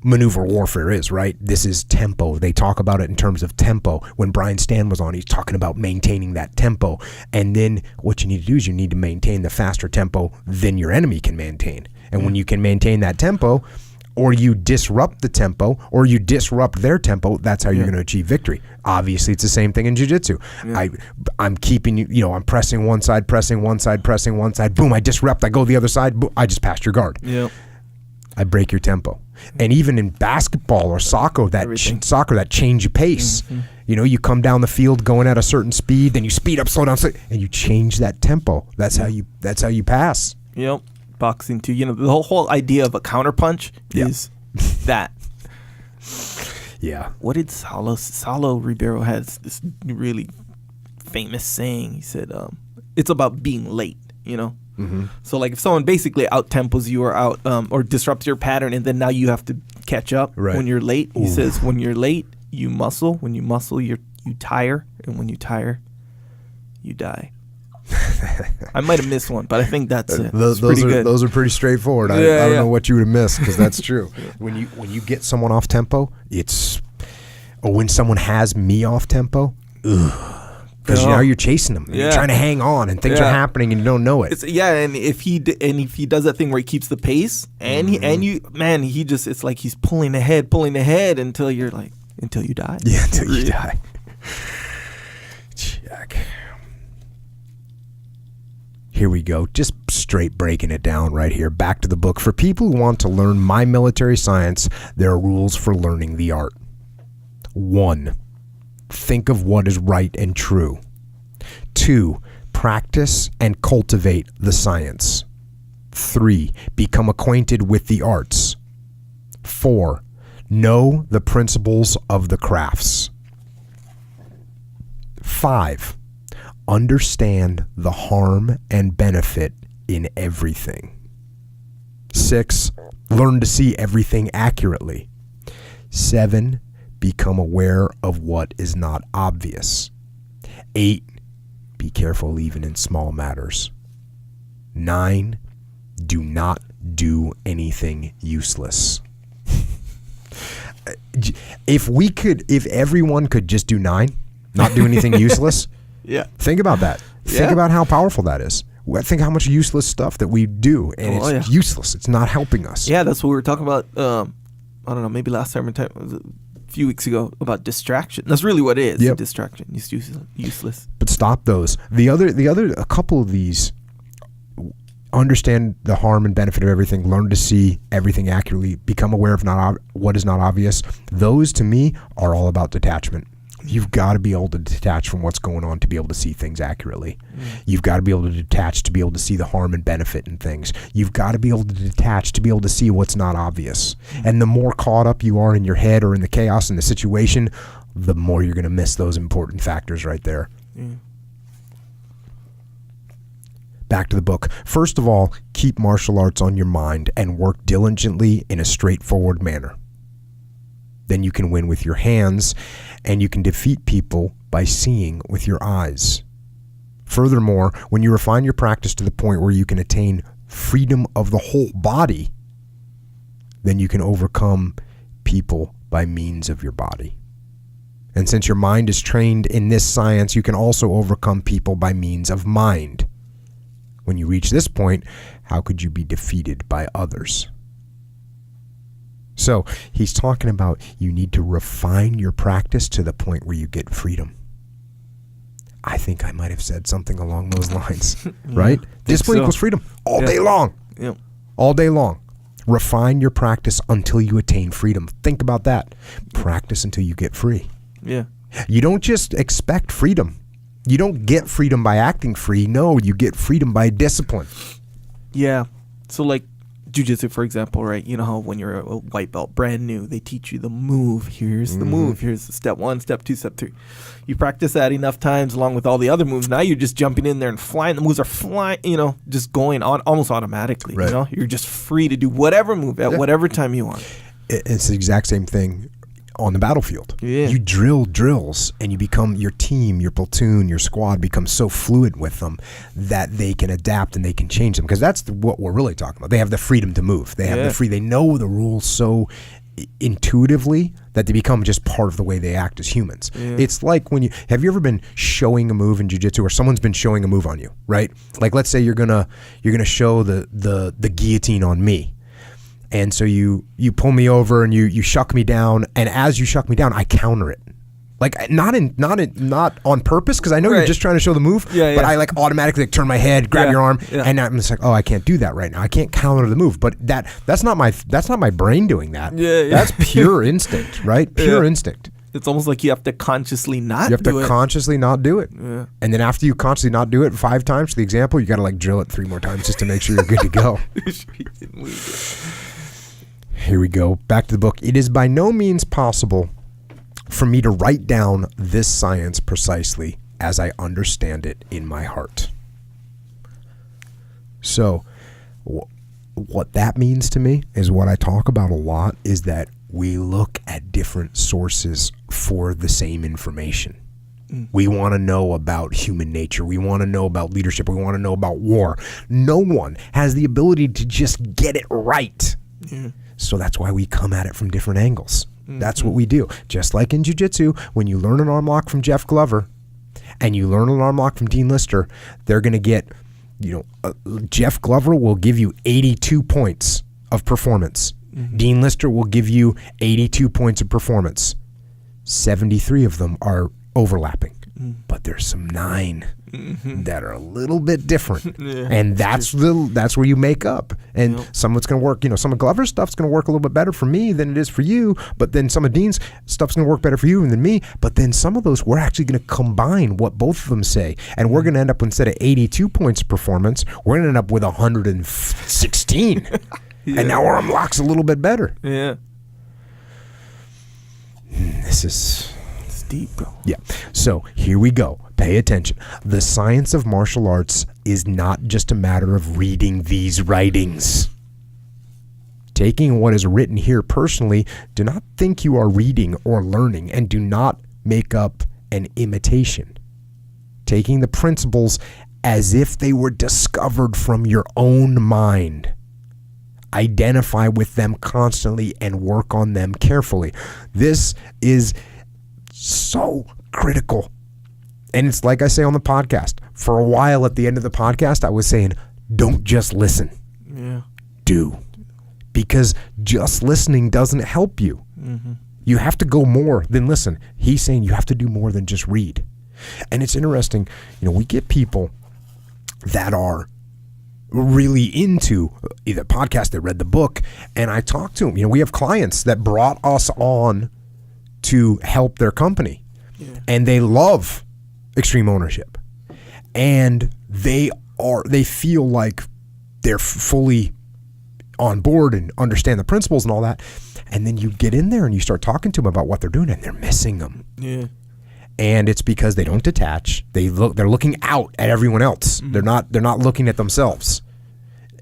maneuver warfare is, right? This is tempo. They talk about it in terms of tempo. When Brian Stan was on, he's talking about maintaining that tempo. And then what you need to do is you need to maintain the faster tempo than your enemy can maintain. And when you can maintain that tempo, or you disrupt the tempo, or you disrupt their tempo, that's how you're going to achieve victory. Obviously, it's the same thing in jiu-jitsu. Yeah. I'm keeping you, I'm pressing one side. Boom, I disrupt. I go the other side. Boom, I just passed your guard. Yeah. I break your tempo. And even in basketball or soccer, that change of pace. Mm-hmm. You come down the field going at a certain speed, then you speed up, slow down, and you change that tempo. That's how you pass. Yep. Boxing too. The whole idea of a counterpunch is that. Yeah. What did Saulo Ribeiro has this really famous saying. He said, it's about being late, So like if someone basically out tempos you or out or disrupts your pattern, and then now you have to catch up when you're late. He says when you're late, you muscle. When you muscle, you tire, and when you tire, you die. I might have missed one, but I think that's it. Those are pretty straightforward. I don't know what you would have missed, because that's true. When you get someone off tempo, when someone has me off tempo, because now you're chasing them, and you're trying to hang on, and things are happening, and you don't know it. And if he does that thing where he keeps the pace, and he just, it's like he's pulling ahead until you die. Yeah, until you die. Check. Here we go. Just straight breaking it down right here. Back to the book. For people who want to learn my military science, there are rules for learning the art. 1. Think of what is right and true. 2. Practice and cultivate the science. 3. Become acquainted with the arts. 4. Know the principles of the crafts. 5. Understand the harm and benefit in everything. 6. Learn to see everything accurately. 7. Become aware of what is not obvious. 8. Be careful even in small matters. 9. Do not do anything useless. If everyone could just do 9, not do anything useless. Think about that. Think about how powerful that is. Think how much useless stuff that we do, and it's useless. It's not helping us. Yeah, that's what we were talking about. I don't know, maybe last time, a few weeks ago, about distraction. That's really what it is. Distraction. It's useless. But stop those. A couple of these. Understand the harm and benefit of everything. Learn to see everything accurately. Become aware of what is not obvious. Those, to me, are all about detachment. You've got to be able to detach from what's going on to be able to see things accurately. You've got to be able to detach to be able to see the harm and benefit in things. You've got to be able to detach to be able to see what's not obvious. And the more caught up you are in your head or in the chaos in the situation, the more you're going to miss those important factors right there. Back to the book. First of all, keep martial arts on your mind and work diligently in a straightforward manner. Then you can win with your hands, and you can defeat people by seeing with your eyes. Furthermore, when you refine your practice to the point where you can attain freedom of the whole body, then you can overcome people by means of your body. And since your mind is trained in this science, you can also overcome people by means of mind. When you reach this point, how could you be defeated by others? So he's talking about you need to refine your practice to the point where you get freedom. I think I might have said something along those lines, right? Discipline equals freedom all day long. All day long. Refine your practice until you attain freedom. Think about that. Practice until you get free. You don't just expect freedom. You don't get freedom by acting free. No, you get freedom by discipline. So like jiu-jitsu, for example, right? You know how when you're a white belt, brand new, they teach you the move. Here's the move. Here's the step 1, step 2, step 3. You practice that enough times along with all the other moves. Now you're just jumping in there and flying. The moves are flying, just going on almost automatically. Right. You're just free to do whatever move at whatever time you want. It's the exact same thing on the battlefield. You drill drills, and you become, your team, your platoon, your squad becomes so fluid with them that they can adapt and they can change them, because that's what we're really talking about. They have the freedom to move. They have they know the rules so intuitively that they become just part of the way they act as humans. It's like have you ever been showing a move in jiu-jitsu, or someone's been showing a move on you, right? Like, let's say you're gonna show the guillotine on me. And so you pull me over and you shuck me down, and as you shuck me down, I counter it, like not on purpose, because I know you're just trying to show the move. But I like automatically turn my head, grab your arm, and I'm just like, oh, I can't do that right now. I can't counter the move. But that's not my brain doing that. That's pure instinct, right? Pure instinct. It's almost like you have to consciously not do it. You have to consciously not do it. And then after you consciously not do it 5 times, for the example, you got to like drill it 3 more times just to make sure you're good to go. Here we go. Back to the book. It is by no means possible for me to write down this science precisely as I understand it in my heart. So what that means to me is what I talk about a lot is that we look at different sources for the same information. We want to know about human nature. We want to know about leadership. We want to know about war. No one has the ability to just get it right. Yeah. So that's why we come at it from different angles. That's what we do. Just like in jiu-jitsu, when you learn an arm lock from Jeff Glover and you learn an arm lock from Dean Lister, they're going to get, Jeff Glover will give you 82 points of performance. Dean Lister will give you 82 points of performance. 73 of them are overlapping, but there's some 9 that are a little bit different, and that's where you make up. And some of it's going to work. Some of Glover's stuff's going to work a little bit better for me than it is for you. But then some of Dean's stuff's going to work better for you than me. But then some of those we're actually going to combine what both of them say, and we're going to end up instead of 82 points of performance, we're going to end up with 116. And now our arm lock's a little bit better. Yeah. This is deep, bro. Yeah. So here we go. Pay attention. The science of martial arts is not just a matter of reading these writings. Taking what is written here personally, do not think you are reading or learning, and do not make up an imitation. Taking the principles as if they were discovered from your own mind. Identify with them constantly and work on them carefully. This is so critical. And it's like I say on the podcast. For a while at the end of the podcast, I was saying, don't just listen. Yeah. Do. Because just listening doesn't help you. You have to go more than listen. He's saying you have to do more than just read. And it's interesting, we get people that are really into either podcast, they read the book, and I talk to them. We have clients that brought us on to help their company, and they love extreme ownership, and they feel like they're fully on board and understand the principles and all that, and then you get in there and you start talking to them about what they're doing, and they're missing them. And it's because they don't detach. They're looking out at everyone else. They're not looking at themselves,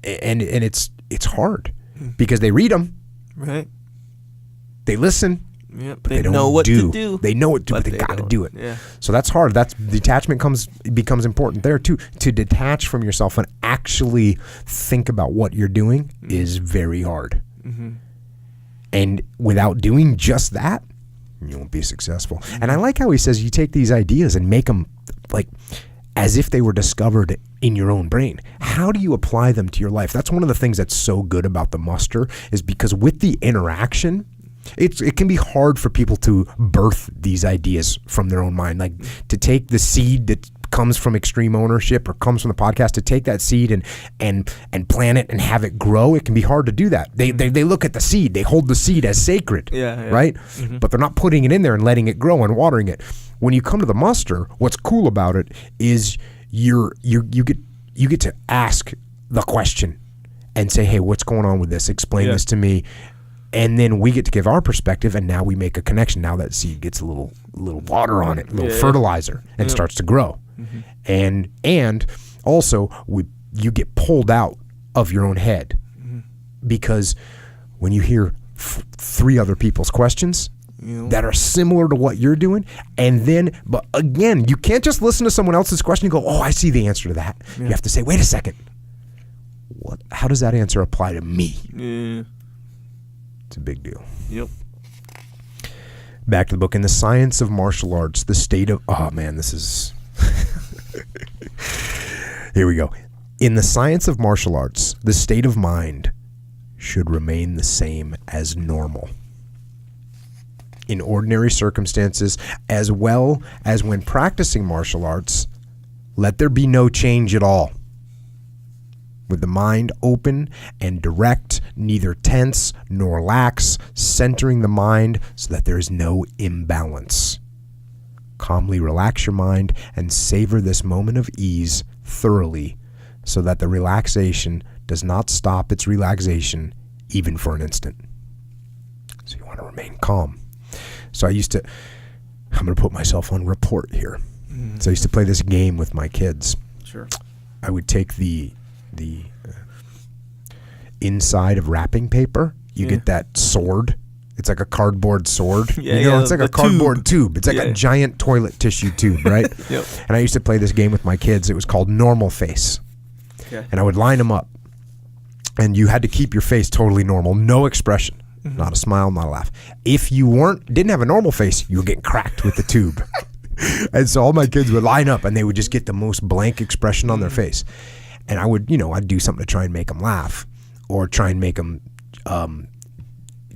and it's hard because they read them, right? They listen, but they don't know what to do. They know what to do, but they got to do it. Yeah. So that's hard. That's detachment becomes important there too. To detach from yourself and actually think about what you're doing is very hard. And without doing just that, you won't be successful. And I like how he says you take these ideas and make them like as if they were discovered in your own brain. How do you apply them to your life? That's one of the things that's so good about the muster, is because with the interaction, it can be hard for people to birth these ideas from their own mind. Like to take the seed that comes from extreme ownership or comes from the podcast, to take that seed and plant it and have it grow, it can be hard to do that. They look at the seed, they hold the seed as sacred, right? But they're not putting it in there and letting it grow and watering it. When you come to the muster, what's cool about it is you get to ask the question and say, hey, what's going on with this? Explain this to me. And then we get to give our perspective, and now we make a connection. Now that seed gets a little water on it, a little fertilizer, and starts to grow. And also you get pulled out of your own head, because when you hear 3 other people's questions that are similar to what you're doing, but again, you can't just listen to someone else's question and go, oh, I see the answer to that. You have to say, wait a second, how does that answer apply to me? It's a big deal. Back to the book. In the science of martial arts, the state of... Oh, man, this is... Here we go. In the science of martial arts, the state of mind should remain the same as normal. In ordinary circumstances, as well as when practicing martial arts, let there be no change at all. With the mind open and direct, neither tense nor lax, centering the mind so that there is no imbalance. Calmly relax your mind and savor this moment of ease thoroughly, so that the relaxation does not stop its relaxation even for an instant. So you want to remain calm. So I'm going to put myself on report here. So I used to play this game with my kids. Sure. I would take the inside of wrapping paper. You get that sword. It's like a cardboard sword. It's like a cardboard tube. It's like a giant toilet tissue tube, right? Yep. And I used to play this game with my kids. It was called Normal Face. Okay. And I would line them up. And you had to keep your face totally normal. No expression. Mm-hmm. Not a smile, not a laugh. If you didn't have a normal face, you were getting cracked with the tube. And so all my kids would line up and they would just get the most blank expression on their face. And I would, I'd do something to try and make them laugh or try and make them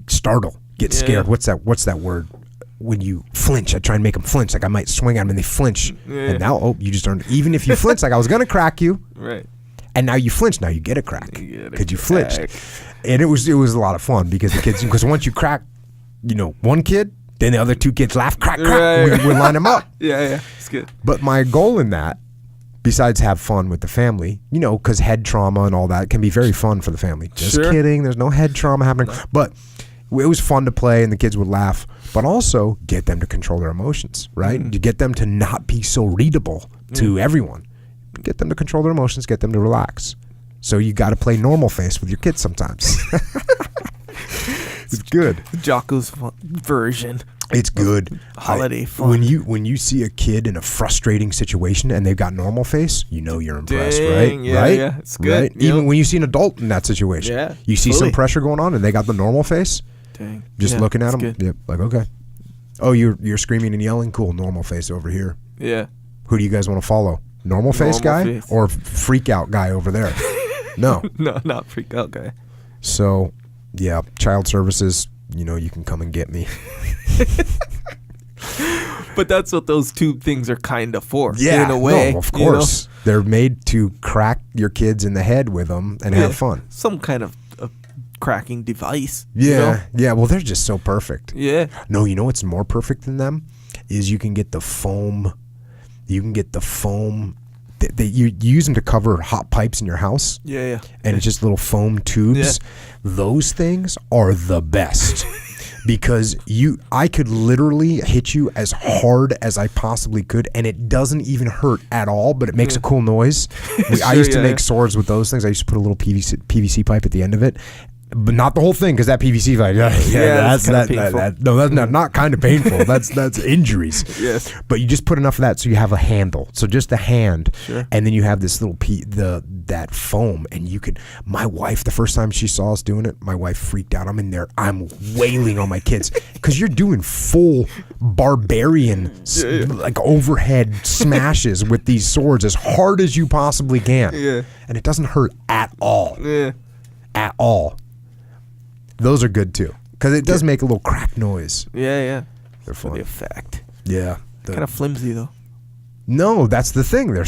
startle. Get scared. What's that word? When you flinch, I try and make them flinch. Like I might swing at them and they flinch. And now, you just learned. Even if you flinch, like I was going to crack you. Right. And now you flinch. Now you get a crack. Because you flinched. And it was a lot of fun because the kids, because once you crack, one kid, then the other two kids laugh, crack, crack. Right. We line them up. Yeah. It's good. But my goal in that, besides have fun with the family, because head trauma and all that can be very fun for the family. Just kidding. There's no head trauma happening. No. But it was fun to play and the kids would laugh, but also get them to control their emotions, right? You get them to not be so readable to everyone. Get them to control their emotions, get them to relax. So you got to play Normal Face with your kids sometimes. It's good. Jocko's version. It's good. Holiday fun. When you see a kid in a frustrating situation and they've got Normal Face, you're impressed, right? Yeah, right? Yeah, it's good. Right? Yep. Even when you see an adult in that situation, you see some pressure going on and they got the normal face. Dang. Just looking at them. Good. Yep. Like, okay. Oh, you're screaming and yelling? Cool. Normal Face over here. Yeah. Who do you guys want to follow? Normal Face guy or freak out guy over there? No. No, not freak out guy. So, yeah, child services, you can come and get me. But that's what those tube things are kind of for. Yeah, in a way. No, of course. They're made to crack your kids in the head with them and have fun. Some kind of cracking device. Yeah, yeah. Well, they're just so perfect. Yeah. No, what's more perfect than them is you can get the foam. You use them to cover hot pipes in your house. Yeah. And it's just little foam tubes. Yeah. Those things are the best. Because I could literally hit you as hard as I possibly could, and it doesn't even hurt at all, but it makes a cool noise. I used to make swords with those things. I used to put a little PVC pipe at the end of it, but not the whole thing, because that PVC pipe, that's not kind of painful. That's injuries. Yes. But you just put enough of that so you have a handle. So just a hand, and then you have this little that foam, and you can. My wife, the first time she saw us doing it, my wife freaked out. I'm in there, I'm wailing on my kids because you're doing full barbarian like overhead smashes with these swords as hard as you possibly can. Yeah. And it doesn't hurt at all. Yeah. At all. Those are good too, because it does make a little crack noise. Yeah. They're fun. For the effect. Yeah. Kind of flimsy though. No, that's the thing. They're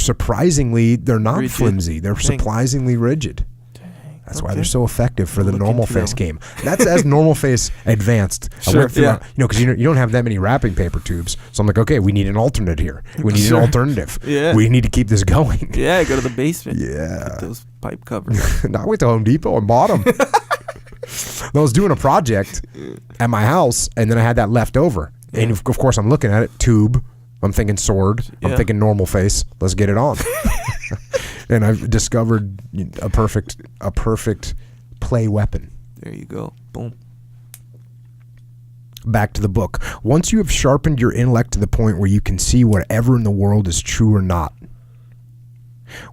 not rigid. Flimsy. They're surprisingly rigid. Dang. That's why they're so effective for the Normal Face game. That's as Normal Face advanced. I went through, because you don't have that many wrapping paper tubes. So I'm like, okay, we need an alternate here. We need an alternative. Yeah. We need to keep this going. Yeah, go to the basement. Yeah. Get those pipe covers. I went to Home Depot and bought them. I was doing a project at my house, and then I had that left over. And of course, I'm looking at it, tube. I'm thinking sword. I'm thinking Normal Face. Let's get it on. And I've discovered a perfect play weapon. There you go. Boom. Back to the book. Once you have sharpened your intellect to the point where you can see whatever in the world is true or not,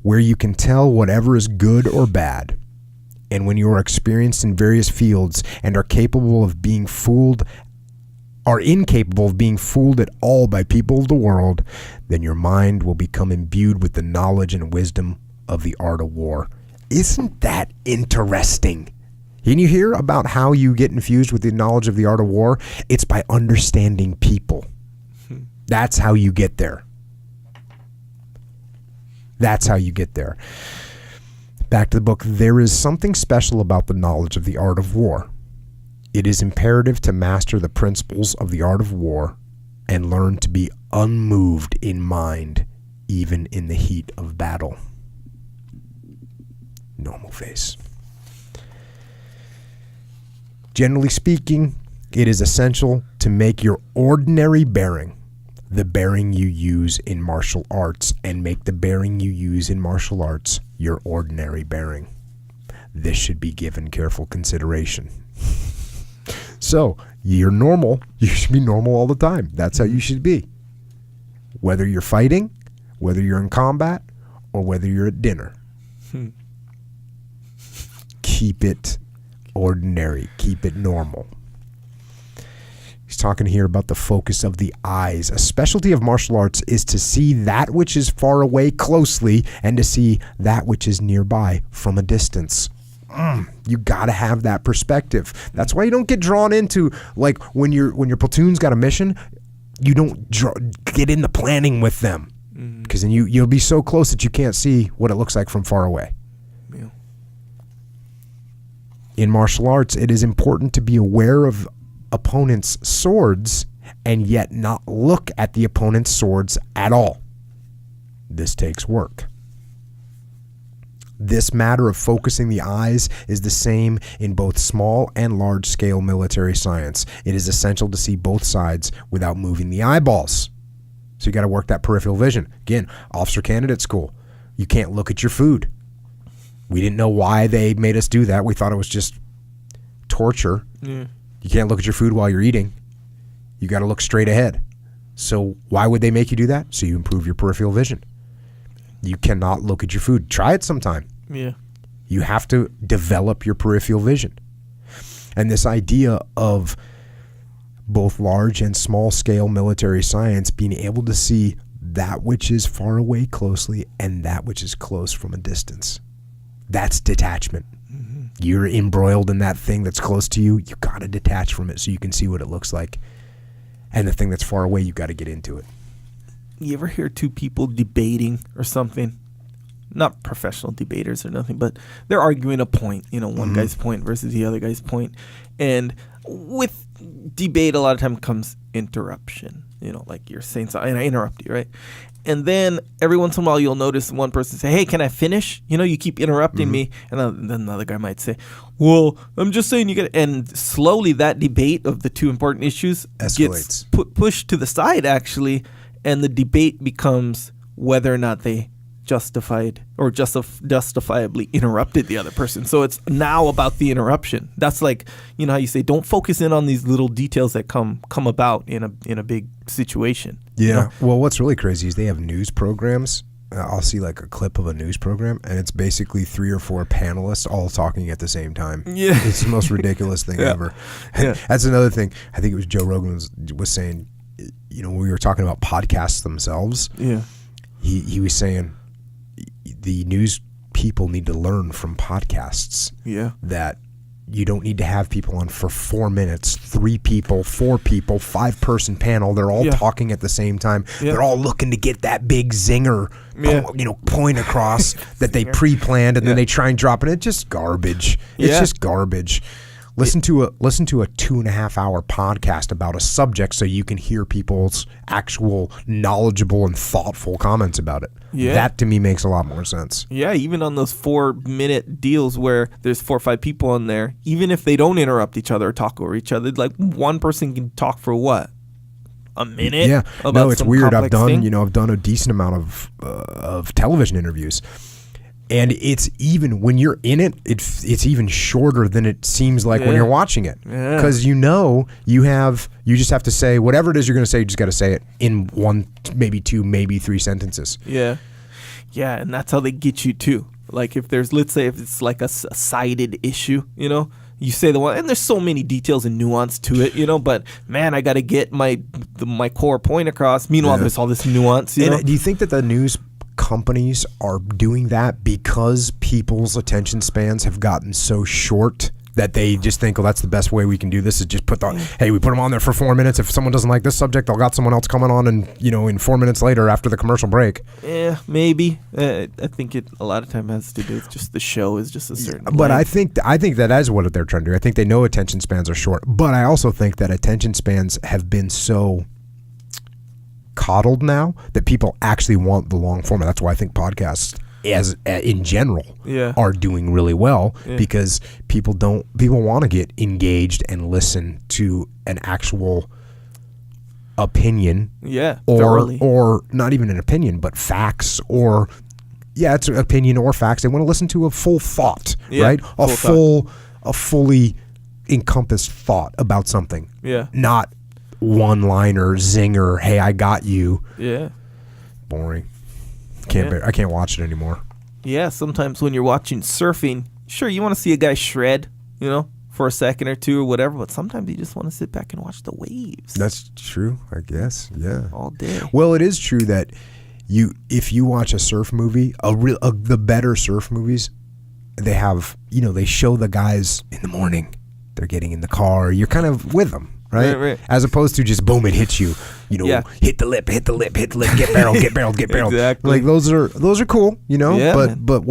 where you can tell whatever is good or bad, and when you are experienced in various fields and are incapable of being fooled at all by people of the world, then your mind will become imbued with the knowledge and wisdom of the art of war. Isn't that interesting? Can you hear about how you get infused with the knowledge of the art of war? It's by understanding people. That's how you get there. That's how you get there. Back to the book. There is something special about the knowledge of the art of war. It is imperative to master the principles of the art of war and learn to be unmoved in mind, even in the heat of battle. Normal Face. Generally speaking, it is essential to make your ordinary bearing, the bearing you use in martial arts and make the bearing you use in martial arts your ordinary bearing. This should be given careful consideration. So, you're normal. You should be normal all the time. That's how you should be. Whether you're fighting, whether you're in combat, or whether you're at dinner. Keep it ordinary. Keep it normal. He's talking here about the focus of the eyes. A specialty of martial arts is to see that which is far away closely and to see that which is nearby from a distance. You gotta have that perspective. That's why you don't get drawn into, like, when your platoon's got a mission, you don't get into planning with them, because then you'll be so close that you can't see what it looks like from far away. Yeah. In martial arts, it is important to be aware of opponent's swords and yet not look at the opponent's swords at all. This takes work. This matter of focusing the eyes is the same in both small and large scale military science. It is essential to see both sides without moving the eyeballs. So you got to work that peripheral vision. Again, officer candidate school. You can't look at your food. We didn't know why they made us do that. We thought it was just torture. Yeah. You can't look at your food while you're eating. You got to look straight ahead. So why would they make you do that? So you improve your peripheral vision. You cannot look at your food. Try it sometime. Yeah. You have to develop your peripheral vision. And this idea of both large and small scale military science being able to see that which is far away closely and that which is close from a distance. That's detachment. Mm-hmm. You're embroiled in that thing that's close to you. You got to detach from it so you can see what it looks like. And the thing that's far away, you got to get into it. You ever hear two people debating or something? Not professional debaters or nothing, but they're arguing a point, one guy's point versus the other guy's point. And with debate, a lot of time comes interruption, like you're saying something and I interrupt you, right? And then every once in a while, you'll notice one person say, hey, can I finish? You keep interrupting me. And then the other guy might say, well, I'm just saying you got to. And slowly that debate of the two important issues escalates. Gets pushed to the side, actually. And the debate becomes whether or not they justified or justifiably interrupted the other person. So it's now about the interruption. That's like, how you say, don't focus in on these little details that come about in a big situation. Yeah. Well, what's really crazy is they have news programs. I'll see like a clip of a news program, and it's basically 3 or 4 panelists all talking at the same time. Yeah. It's the most ridiculous thing ever. Yeah. That's another thing. I think it was Joe Rogan was saying, when we were talking about podcasts themselves, he was saying the news people need to learn from podcasts. Yeah. That you don't need to have people on for 4 minutes, 3 people, 4 people, 5-person panel. They're all talking at the same time. Yeah. They're all looking to get that big zinger, point across that they pre-planned, and then they try and drop it. It's just garbage. It's just garbage. Listen to a 2.5-hour podcast about a subject so you can hear people's actual knowledgeable and thoughtful comments about it. Yeah. That to me makes a lot more sense. Yeah, even on those 4-minute deals where there's 4 or 5 people on there, even if they don't interrupt each other or talk over each other, like one person can talk for what? A minute? Yeah. No, it's weird. I've done, thing? I've done a decent amount of television interviews. And it's even when you're in it, it's even shorter than it seems like when you're watching it. Because you just have to say whatever it is you're going to say. You just got to say it in 1, maybe 2, maybe 3 sentences. Yeah, yeah, and that's how they get you too. Like let's say if it's like a sided issue, you say the one, and there's so many details and nuance to it, But man, I got to get my core point across. Meanwhile, there's all this nuance. Do you think that the news companies are doing that because people's attention spans have gotten so short that they just think, that's the best way we can do this is just we put them on there for 4 minutes. If someone doesn't like this subject, they'll got someone else coming on, and in 4 minutes later after the commercial break. Yeah, maybe. I think it a lot of time has to do with just the show is just a certain. But I think that is what they're trying to do. I think they know attention spans are short, but I also think that attention spans have been so coddled now that people actually want the long format. That's why I think podcasts in general are doing really well, because people want to get engaged and listen to an actual opinion. Yeah. Or not even an opinion, but facts, or it's an opinion or facts. They want to listen to a full thought, right? A fully encompassed thought about something. Yeah. Not one-liner, zinger, hey, I got you. Yeah. Boring. I can't watch it anymore. Yeah, sometimes when you're watching surfing, sure, you want to see a guy shred, for a second or two or whatever, but sometimes you just want to sit back and watch the waves. That's true, I guess. Yeah. All day. Well, it is true that if you watch a surf movie, the better surf movies, they have, they show the guys in the morning. They're getting in the car. You're kind of with them, right? Right. As opposed to just boom, it hits you. Hit the lip, get barreled, get barreled. Exactly. Like those are cool, Yeah, but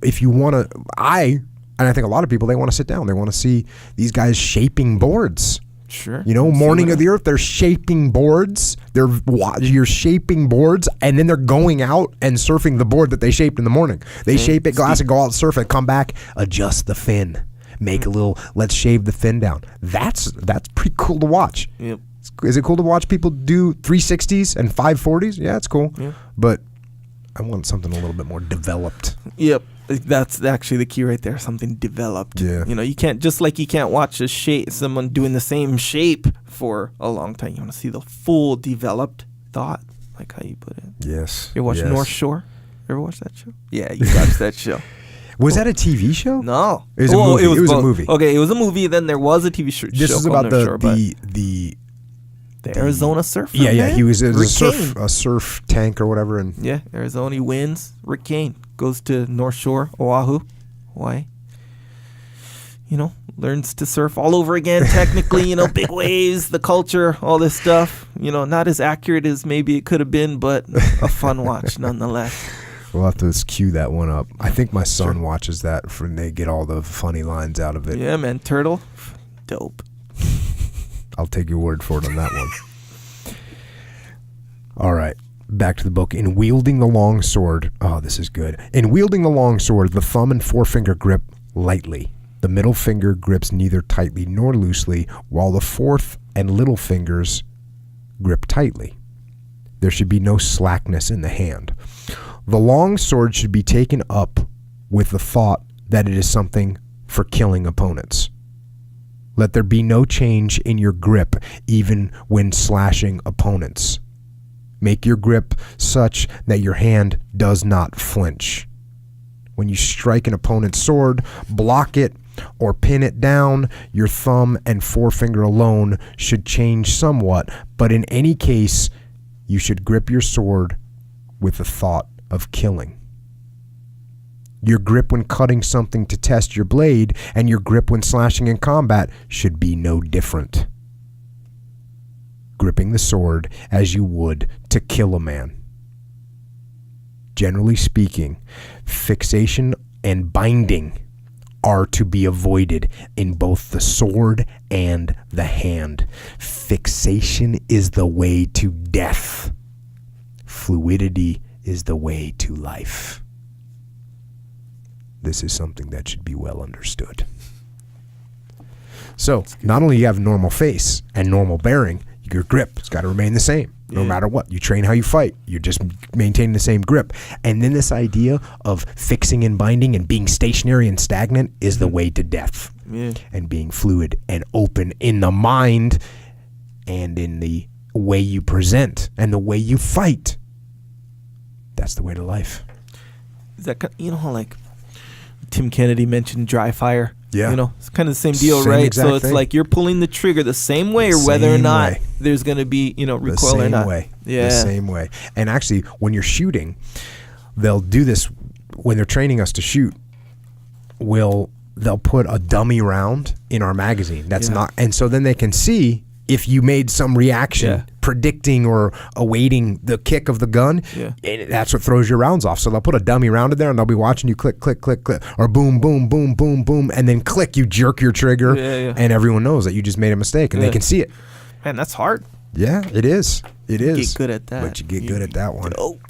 if you want to, and I think a lot of people, they want to sit down. They want to see these guys shaping boards. Sure. Morning of the Earth, they're shaping boards. You're shaping boards, and then they're going out and surfing the board that they shaped in the morning. They shape it, glass it, go out, surf it, come back, adjust the fin, make a little. Let's shave the fin down. That's pretty cool to watch. Yep. Is it cool to watch people do 360s and 540s? Yeah, it's cool. Yeah. But I want something a little bit more developed. Yep. That's actually the key right there. Something developed. Yeah. You can't watch someone doing the same shape for a long time. You want to see the full developed thought, like how you put it. Yes. You watch North Shore? Ever watch that show? Yeah, you watched that show. Was that a TV show? No. It was a movie. It was a movie. Okay, it was a movie. Then there was a TV show. This is about the Arizona surfer. Yeah. Man. He was a Rick surf tank or whatever, and Arizona wins. Rick Kane goes to North Shore, Oahu, Hawaii. Learns to surf all over again. Technically, big waves, the culture, all this stuff. Not as accurate as maybe it could have been, but a fun watch nonetheless. We'll have to cue that one up. I think my son watches that and they get all the funny lines out of it. Yeah, man. Turtle, dope. I'll take your word for it on that one. All right. Back to the book. In wielding the long sword. Oh, this is good. In wielding the long sword, the thumb and forefinger grip lightly. The middle finger grips neither tightly nor loosely, while the fourth and little fingers grip tightly. There should be no slackness in the hand. The long sword should be taken up with the thought that it is something for killing opponents. Let there be no change in your grip, even when slashing opponents. Make your grip such that your hand does not flinch. When you strike an opponent's sword, block it or pin it down, your thumb and forefinger alone should change somewhat, but in any case, you should grip your sword with the thought of killing. Your grip when cutting something to test your blade and your grip when slashing in combat should be no different. Gripping the sword as you would to kill a man. Generally speaking, fixation and binding are to be avoided in both the sword and the hand. Fixation is the way to death. Fluidity is the way to life. This is something that should be well understood. So, not only you have normal face and normal bearing, your grip has got to remain the same no matter what. You train how you fight. You're just maintaining the same grip. And then this idea of fixing and binding and being stationary and stagnant is the way to death. Yeah. And being fluid and open in the mind and in the way you present and the way you fight. That's the way to life. Is that how like Tim Kennedy mentioned dry fire? Yeah. It's kind of the same deal, right? So it's like you're pulling the trigger the same way, or whether or not there's going to be, recoil or not. The same way. Yeah. The same way. And actually, when you're shooting, they'll do this when they're training us to shoot. They'll put a dummy round in our magazine. That's not, and so then they can see if you made some reaction predicting or awaiting the kick of the gun, and that's what throws your rounds off. So they'll put a dummy round in there and they'll be watching you click, click, click, click, or boom, boom, boom, boom, boom, and then click, you jerk your trigger, and everyone knows that you just made a mistake and they can see it. Man, that's hard. Yeah, it is. It is. You get good at that. But you get good at that one. Dope.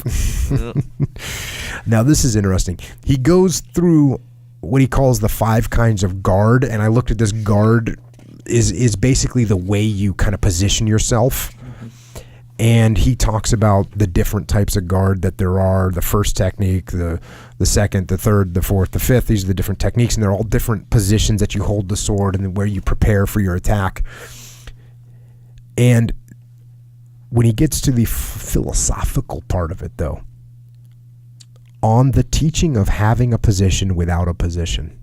Now, this is interesting. He goes through what he calls the 5 kinds of guard, and I looked at this guard is basically the way you kind of position yourself. And he talks about the different types of guard that there are, the first technique, the second, the third, the fourth, the fifth. These are the different techniques, and they're all different positions that you hold the sword and where you prepare for your attack. And when he gets to the philosophical part of it, though, on the teaching of having a position without a position.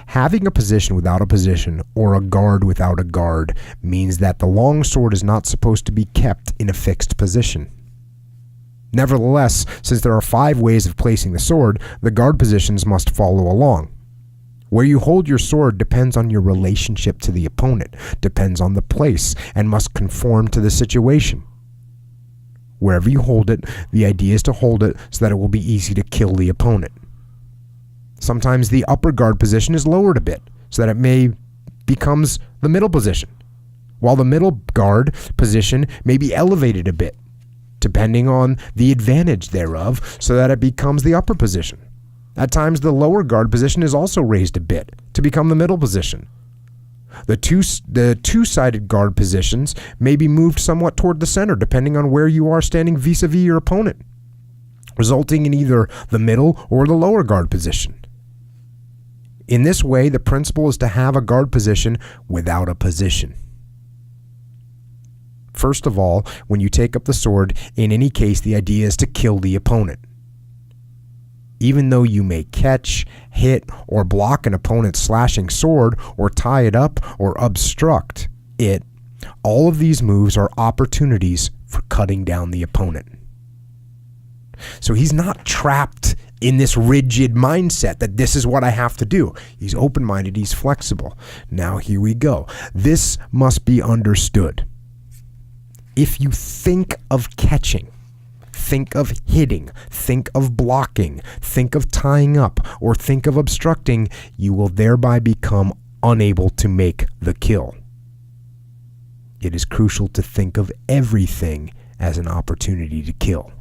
Having a position without a position, or a guard without a guard, means that the long sword is not supposed to be kept in a fixed position. Nevertheless, since there are 5 ways of placing the sword, the guard positions must follow along. Where you hold your sword depends on your relationship to the opponent, depends on the place, and must conform to the situation. Wherever you hold it, the idea is to hold it so that it will be easy to kill the opponent. Sometimes the upper guard position is lowered a bit so that it becomes the middle position, while the middle guard position may be elevated a bit, depending on the advantage thereof, so that it becomes the upper position. At times, the lower guard position is also raised a bit to become the middle position. The two-sided guard positions may be moved somewhat toward the center, depending on where you are standing vis-a-vis your opponent, resulting in either the middle or the lower guard position. In this way, the principle is to have a guard position without a position. First of all, when you take up the sword, in any case, the idea is to kill the opponent. Even though you may catch, hit, or block an opponent's slashing sword, or tie it up, or obstruct it, all of these moves are opportunities for cutting down the opponent. So he's not trapped in this rigid mindset that this is what I have to do. He's open-minded, he's flexible. Now here we go. This must be understood. If you think of catching, think of hitting, think of blocking, think of tying up, or think of obstructing, you will thereby become unable to make the kill. It is crucial to think of everything as an opportunity to kill.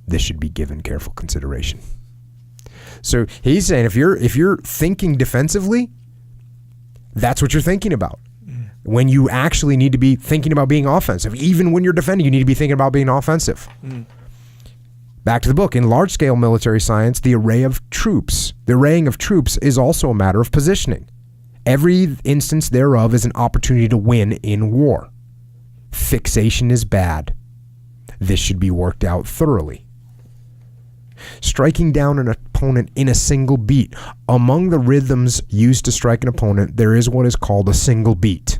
This should be given careful consideration. So he's saying if you're thinking defensively, that's what you're thinking about. When you actually need to be thinking about being offensive. Even when you're defending, you need to be thinking about being offensive. Back to the book. In large-scale military science, the arraying of troops is also a matter of positioning. Every instance thereof is an opportunity to win in war. Fixation is bad. This should be worked out thoroughly. Striking down an opponent in a single beat. Among the rhythms used to strike an opponent, there is what is called a single beat.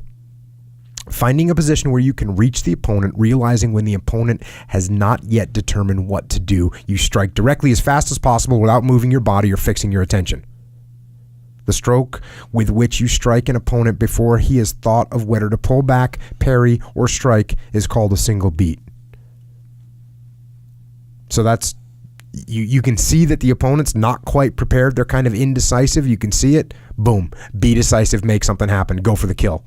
Finding a position where you can reach the opponent, realizing when the opponent has not yet determined what to do, you strike directly as fast as possible without moving your body or fixing your attention. The stroke with which you strike an opponent before he has thought of whether to pull back, parry, or strike is called a single beat. So that's you can see that the opponent's not quite prepared. They're kind of indecisive. You can see it. Boom. Be decisive. Make something happen. Go for the kill.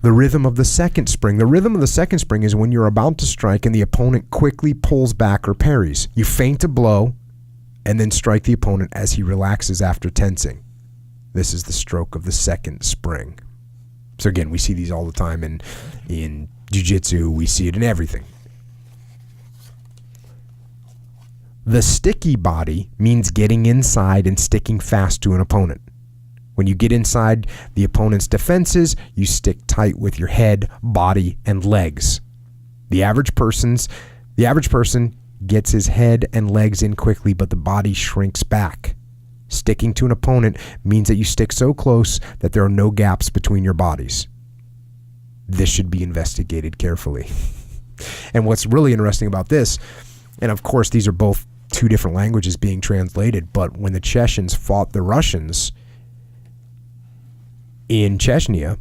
The rhythm of the second spring. The rhythm of the second spring is when you're about to strike and the opponent quickly pulls back or parries. You feint a blow and then strike the opponent as he relaxes after tensing. This is the stroke of the second spring. So again, we see these all the time in jiu-jitsu. We see it in everything. The sticky body means getting inside and sticking fast to an opponent. When you get inside the opponent's defenses, you stick tight with your head, body, and legs. The average person gets his head and legs in quickly, but the body shrinks back. Sticking to an opponent means that you stick so close that there are no gaps between your bodies. This should be investigated carefully. And what's really interesting about this, and of course these are both two different languages being translated, but when the Chechens fought the Russians in Chechnya,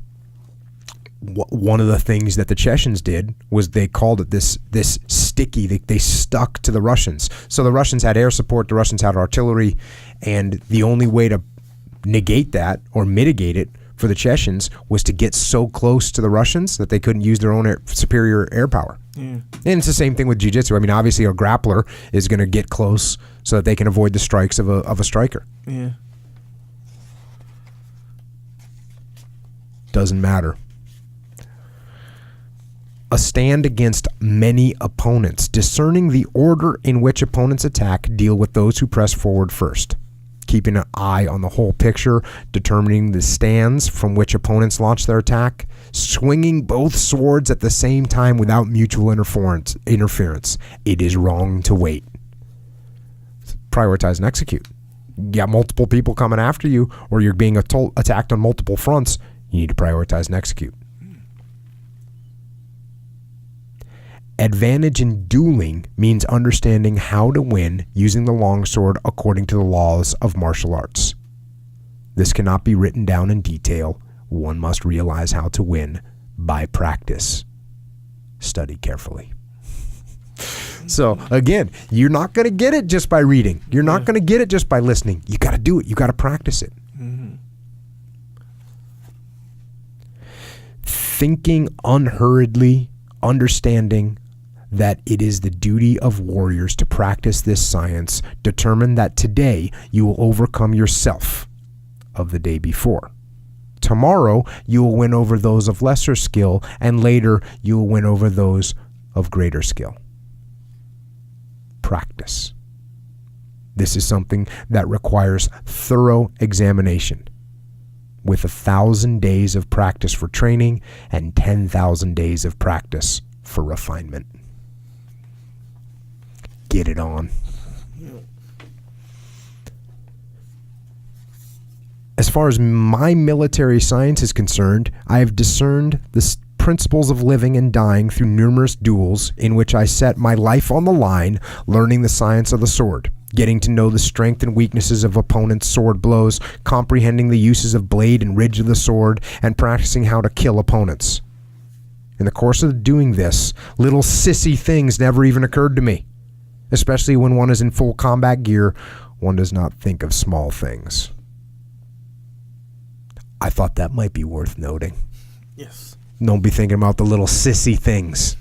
one of the things that the Chechens did was they called it this sticky. They stuck to the Russians. So the Russians had air support, the Russians had artillery, and the only way to negate that or mitigate it for the Chechens was to get so close to the Russians that they couldn't use their own superior air power. Yeah. And it's the same thing with jiu-jitsu. I mean, obviously a grappler is going to get close so that they can avoid the strikes of a striker. Yeah. Doesn't matter. A stand against many opponents, discerning the order in which opponents attack, deal with those who press forward first. Keeping an eye on the whole picture, determining the stands from which opponents launch their attack, swinging both swords at the same time without mutual interference. It is wrong to wait. Prioritize and execute. You got multiple people coming after you, or you're being attacked on multiple fronts. You need to prioritize and execute. Advantage in dueling means understanding how to win using the longsword according to the laws of martial arts. This cannot be written down in detail. One must realize how to win by practice. Study carefully. So, again, you're not going to get it just by reading. You're not going to get it just by listening. You got to do it. You got to practice it. Mm-hmm. Thinking unhurriedly, understanding that it is the duty of warriors to practice this science, determine that today you will overcome yourself of the day before. Tomorrow you will win over those of lesser skill, and later you will win over those of greater skill. Practice. This is something that requires thorough examination, with 1,000 days of practice for training and 10,000 days of practice for refinement. Get it on. As far as my military science is concerned, I have discerned the principles of living and dying through numerous duels in which I set my life on the line, learning the science of the sword, getting to know the strength and weaknesses of opponents' sword blows, comprehending the uses of blade and ridge of the sword, and practicing how to kill opponents. In the course of doing this, little sissy things never even occurred to me. Especially when one is in full combat gear, one does not think of small things. I thought that might be worth noting. Yes. Don't be thinking about the little sissy things.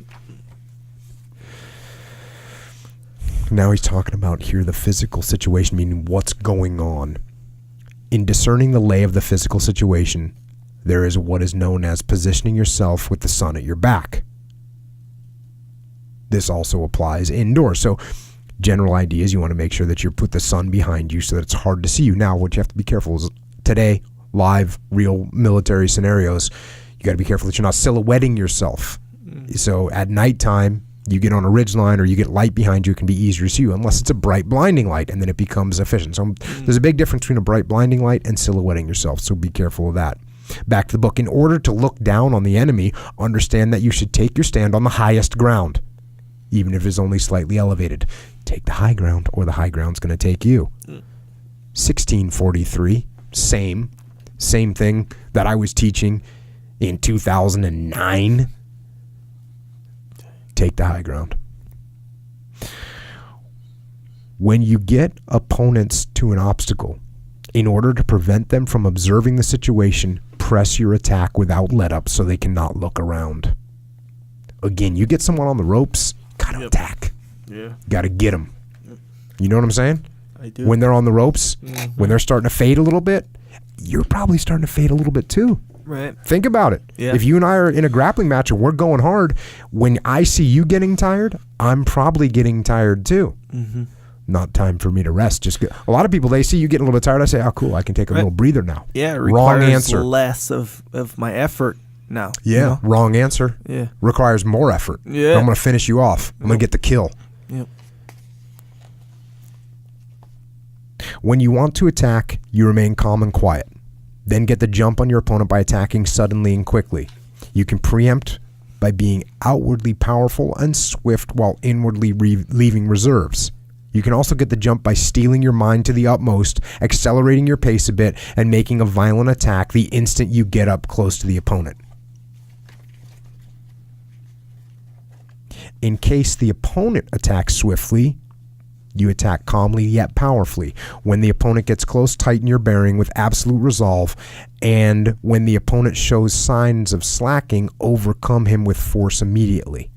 Now he's talking about here the physical situation, meaning what's going on. In discerning the lay of the physical situation, there is what is known as positioning yourself with the sun at your back. This also applies indoors. So general idea is you want to make sure that you put the sun behind you so that it's hard to see you. Now, what you have to be careful is today, live, real military scenarios, you got to be careful that you're not silhouetting yourself. So at nighttime, you get on a ridge line or you get light behind you, it can be easier to see you unless it's a bright blinding light, and then it becomes efficient. So there's a big difference between a bright blinding light and silhouetting yourself. So be careful of that. Back to the book. In order to look down on the enemy, understand that you should take your stand on the highest ground, even if it's only slightly elevated. Take the high ground, or the high ground's going to take you. 1643, same thing that I was teaching in 2009. Take the high ground. When you get opponents to an obstacle, in order to prevent them from observing the situation, press your attack without let up so they cannot look around. Again, you get someone on the ropes, gotta attack. Yeah. Gotta get them. You know what I'm saying? I do. When they're on the ropes, when they're starting to fade a little bit, you're probably starting to fade a little bit too. Right. Think about it. Yeah. If you and I are in a grappling match and we're going hard, when I see you getting tired, I'm probably getting tired too. Mm-hmm. Not time for me to rest. A lot of people, they see you getting a little bit tired. I say, oh, cool, I can take a little breather now. Yeah, it wrong requires answer. less of my effort now. Yeah, you know? Wrong answer. Yeah. Requires more effort. Yeah. I'm going to finish you off. I'm going to get the kill. Yep. When you want to attack, you remain calm and quiet. Then get the jump on your opponent by attacking suddenly and quickly. You can preempt by being outwardly powerful and swift while inwardly leaving reserves. You can also get the jump by stealing your mind to the utmost, accelerating your pace a bit, and making a violent attack the instant you get up close to the opponent. In case the opponent attacks swiftly, you attack calmly yet powerfully. When the opponent gets close, tighten your bearing with absolute resolve, and when the opponent shows signs of slacking, overcome him with force immediately.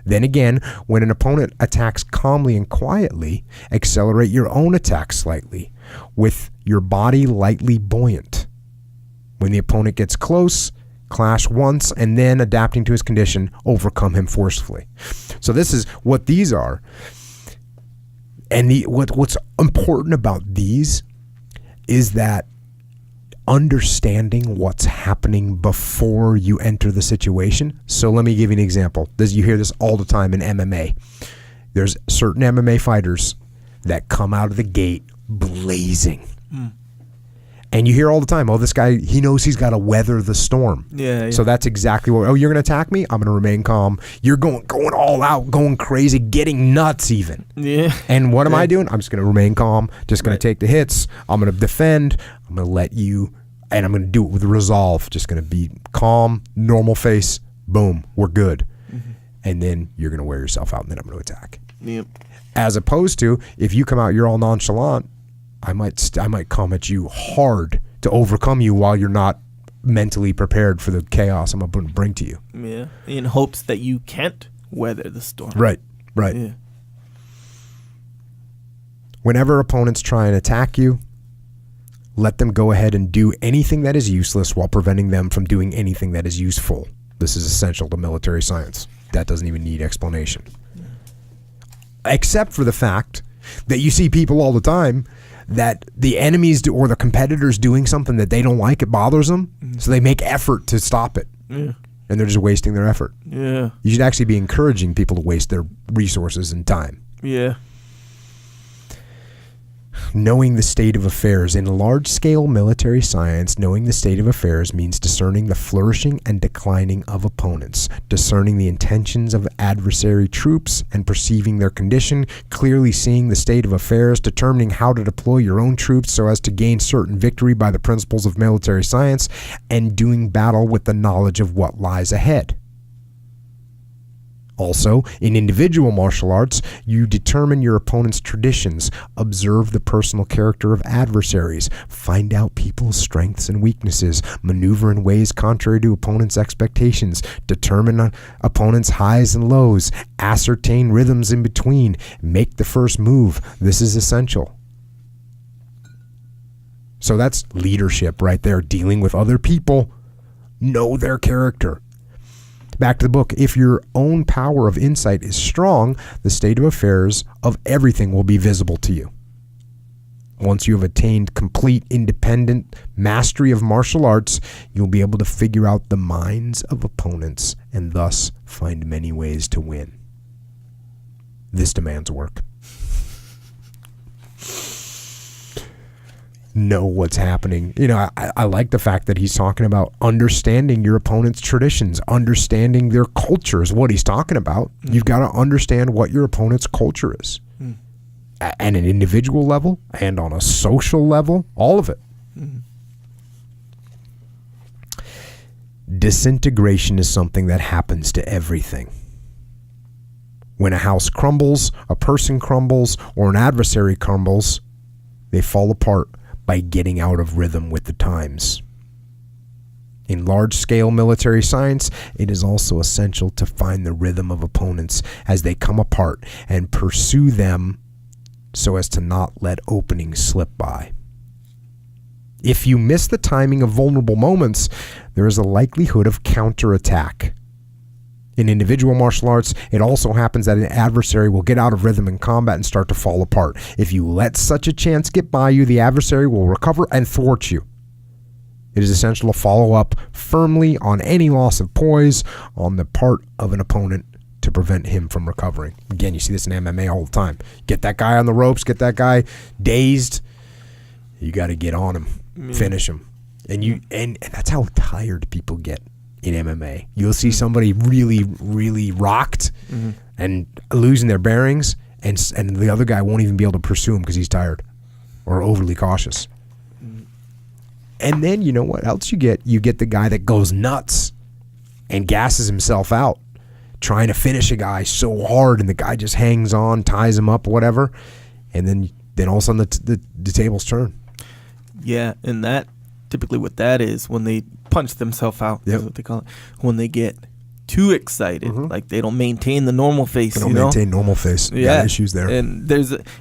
Then again, when an opponent attacks calmly and quietly, accelerate your own attack slightly, with your body lightly buoyant. When the opponent gets close, clash once, and then adapting to his condition, overcome him forcefully. So this is what these are. And what's important about these is that understanding what's happening before you enter the situation. So let me give you an example. You hear this all the time in MMA. There's certain MMA fighters that come out of the gate blazing. And you hear all the time, oh, this guy, he knows he's got to weather the storm. Yeah. So that's exactly what, oh, you're going to attack me? I'm going to remain calm. You're going all out, going crazy, getting nuts even. Yeah. And what am I doing? I'm just going to remain calm, just going to take the hits. I'm going to defend. I'm going to let you, and I'm going to do it with resolve. Just going to be calm, normal face, boom, we're good. Mm-hmm. And then you're going to wear yourself out, and then I'm going to attack. Yep. As opposed to, if you come out, you're all nonchalant, I might come at you hard to overcome you while you're not mentally prepared for the chaos I'm going to bring to you. Yeah, in hopes that you can't weather the storm. Right. Yeah. Whenever opponents try and attack you, let them go ahead and do anything that is useless while preventing them from doing anything that is useful. This is essential to military science. That doesn't even need explanation. Yeah. Except for the fact that you see people all the time that the enemies or the competitors doing something that they don't like, it bothers them, so they make effort to stop it. Yeah. And they're just wasting their effort. Yeah. You should actually be encouraging people to waste their resources and time. Yeah. Knowing the state of affairs. In large-scale military science, knowing the state of affairs means discerning the flourishing and declining of opponents, discerning the intentions of adversary troops and perceiving their condition, clearly seeing the state of affairs, determining how to deploy your own troops so as to gain certain victory by the principles of military science, and doing battle with the knowledge of what lies ahead. Also, in individual martial arts, you determine your opponent's traditions, observe the personal character of adversaries, find out people's strengths and weaknesses, maneuver in ways contrary to opponents' expectations, determine opponents' highs and lows, ascertain rhythms in between, make the first move. This is essential. So that's leadership right there, dealing with other people. Know their character. Back to the book. If your own power of insight is strong, the state of affairs of everything will be visible to you. Once you have attained complete independent mastery of martial arts, you'll be able to figure out the minds of opponents and thus find many ways to win. This demands work. Know what's happening. You know, I like the fact that he's talking about understanding your opponent's traditions, understanding their culture is what he's talking about. Mm-hmm. You've got to understand what your opponent's culture is. Mm-hmm. At an individual level and on a social level, all of it. Mm-hmm. Disintegration is something that happens to everything. When a house crumbles, a person crumbles, or an adversary crumbles, they fall apart by getting out of rhythm with the times. In large-scale military science, it is also essential to find the rhythm of opponents as they come apart and pursue them so as to not let openings slip by. If you miss the timing of vulnerable moments, there is a likelihood of counterattack. In individual martial arts, it also happens that an adversary will get out of rhythm in combat and start to fall apart. If you let such a chance get by you, the adversary will recover and thwart you. It is essential to follow up firmly on any loss of poise on the part of an opponent to prevent him from recovering. Again, you see this in MMA all the time. Get that guy on the ropes, get that guy dazed. You got to get on him, finish him. And that's how tired people get. In MMA, you'll see somebody really, really rocked and losing their bearings, and the other guy won't even be able to pursue him because he's tired or overly cautious. And then you know what else you get? You get the guy that goes nuts and gasses himself out, trying to finish a guy so hard, and the guy just hangs on, ties him up, whatever, and then all of a sudden the tables turn. Yeah, and that typically what that is when they punch themselves out. Yep. Is what they call it. When they get too excited. Like they don't maintain the normal face. They don't maintain normal face. Yeah, got issues there. And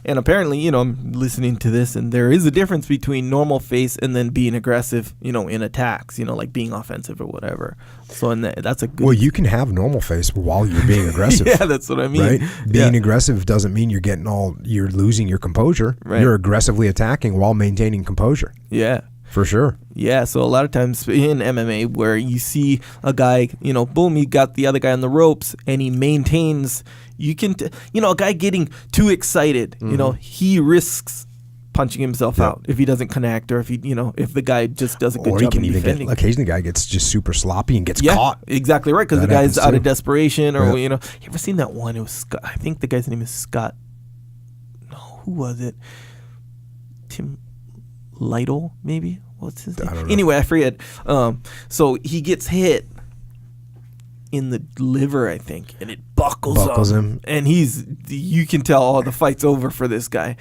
apparently, I'm listening to this, and there is a difference between normal face and then being aggressive, in attacks, like being offensive or whatever. So that's a good. Well, you can have normal face while you're being aggressive. Yeah, that's what I mean. Right? Being aggressive doesn't mean you're losing your composure. Right. You're aggressively attacking while maintaining composure. Yeah. For sure. Yeah, so a lot of times in MMA where you see a guy, boom, he got the other guy on the ropes and he maintains, a guy getting too excited, he risks punching himself out if he doesn't connect, or if if the guy just does a good job of defending. Occasionally the guy gets just super sloppy and gets caught. Exactly right, because the guy's out of desperation, or, you ever seen that one? It was Scott, I think the guy's name is Scott. No, who was it? Tim Lytle, maybe? What's his name? I don't know. Anyway, I forget. So he gets hit in the liver, I think, and it buckles him. And you can tell, the fight's over for this guy.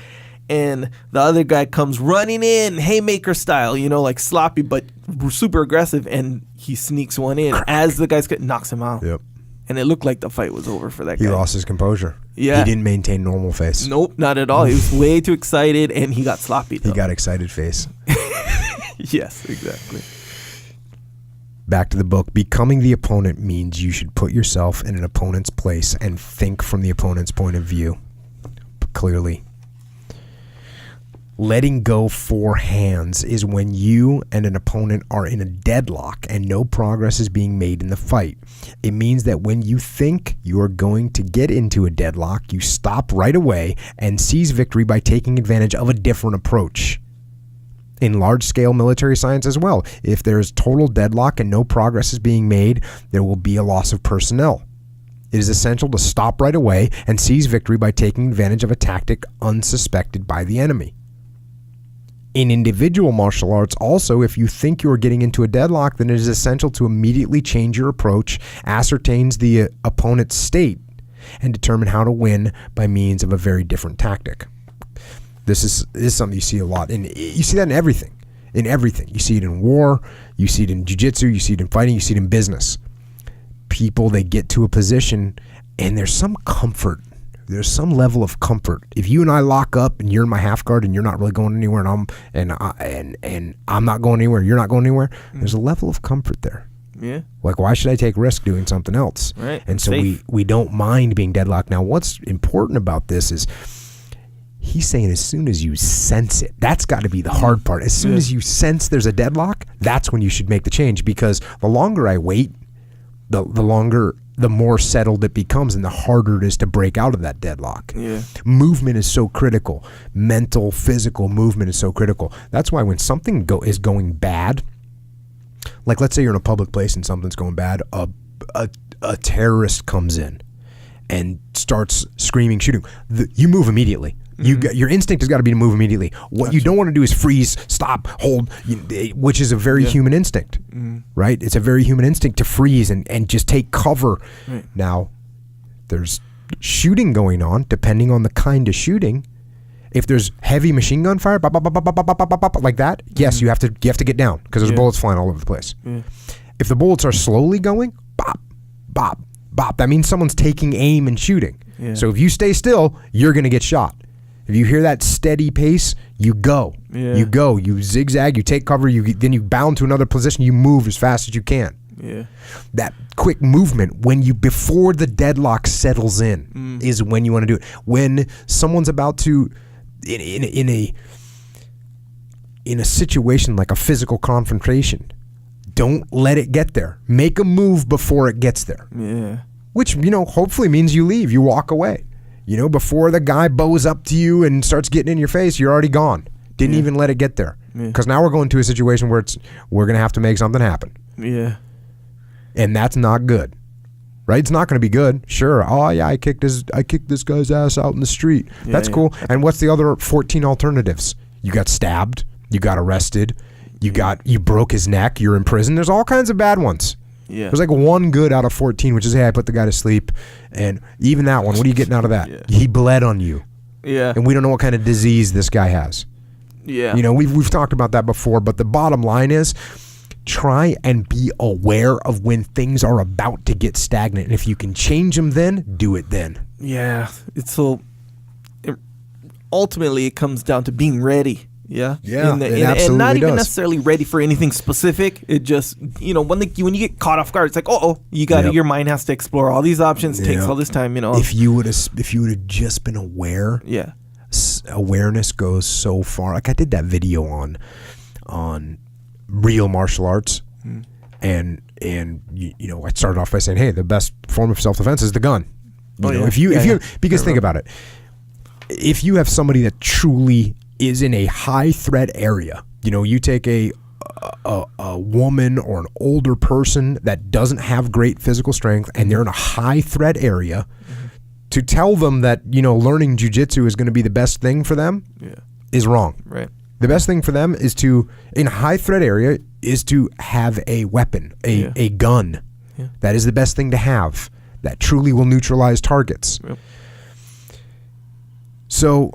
And the other guy comes running in, haymaker style, like sloppy, but super aggressive, and he sneaks one in as the guy's knocks him out. Yep. And it looked like the fight was over for that guy. He lost his composure. Yeah. He didn't maintain normal face. Nope, not at all. He was way too excited, and he got sloppy, though. He got excited face. Yes, exactly. Back to the book. Becoming the opponent means you should put yourself in an opponent's place and think from the opponent's point of view clearly. Letting go for hands is when you and an opponent are in a deadlock and no progress is being made in the fight. It means that when you think you are going to get into a deadlock, you stop right away and seize victory by taking advantage of a different approach. In large-scale military science as well, if there's total deadlock and no progress is being made, there will be a loss of personnel. It is essential to stop right away and seize victory by taking advantage of a tactic unsuspected by the enemy. In individual martial arts, also, if you think you are getting into a deadlock, then it is essential to immediately change your approach, ascertain the opponent's state, and determine how to win by means of a very different tactic. This is something you see a lot, and you see that in everything. In everything. You see it in war, you see it in jiu-jitsu, you see it in fighting, you see it in business. People, they get to a position, and there's some comfort. There's some level of comfort. If you and I lock up and you're in my half guard and you're not really going anywhere, and I'm not going anywhere, you're not going anywhere, there's a level of comfort there. Yeah. Like, why should I take risk doing something else? Right. And so we don't mind being deadlocked. Now, what's important about this is he's saying as soon as you sense it, that's got to be the hard part. As soon as you sense there's a deadlock, that's when you should make the change, because the longer I wait, the more settled it becomes and the harder it is to break out of that deadlock. Yeah. Movement is so critical. Mental, physical movement is so critical. That's why when something is going bad, like let's say you're in a public place and something's going bad, a terrorist comes in and starts screaming, shooting, you move immediately. Your instinct has got to be to move immediately. What you don't want to do is freeze, stop, hold, which is a very human instinct, right? It's a very human instinct to freeze and just take cover. Right. Now, there's shooting going on, depending on the kind of shooting. If there's heavy machine gun fire, like that, yes, you have to get down because there's bullets flying all over the place. Yeah. If the bullets are slowly going, bop, bop, bop, that means someone's taking aim and shooting. Yeah. So if you stay still, you're going to get shot. If you hear that steady pace, you go. Yeah. You go. You zigzag. You take cover. Then you bound to another position. You move as fast as you can. Yeah. That quick movement before the deadlock settles in is when you want to do it. When someone's about to, in a situation like a physical confrontation, don't let it get there. Make a move before it gets there. Yeah. Which, hopefully means you leave. You walk away. Before the guy bows up to you and starts getting in your face, you're already gone. Didn't even let it get there. Because now we're going to a situation where we're going to have to make something happen. Yeah. And that's not good. Right? It's not going to be good. Sure. Oh, yeah, I kicked this guy's ass out in the street. Yeah, that's cool. And what's the other 14 alternatives? You got stabbed. You got arrested. You broke his neck. You're in prison. There's all kinds of bad ones. Yeah. There's like one good out of 14, which is, hey, I put the guy to sleep. And even that one, what are you getting out of that? Yeah. He bled on you. Yeah. And we don't know what kind of disease this guy has. Yeah. We've talked about that before, but the bottom line is try and be aware of when things are about to get stagnant. And if you can change them then, do it then. Yeah. Ultimately, it comes down to being ready. Yeah. Yeah. And not even necessarily ready for anything specific. It just, when you get caught off guard, it's like, your mind has to explore all these options. It takes all this time, If you would have just been aware. Yeah. Awareness goes so far. Like I did that video on real martial arts, and I started off by saying, hey, the best form of self-defense is the gun. Because think about it, if you have somebody that truly is in a high threat area, you take a woman or an older person that doesn't have great physical strength and they're in a high threat area, to tell them that learning jiu-jitsu is going to be the best thing for them is wrong. Right. The best thing for them is in a high threat area, is to have a weapon, a gun. Yeah. That is the best thing to have. That truly will neutralize targets. Yep. So,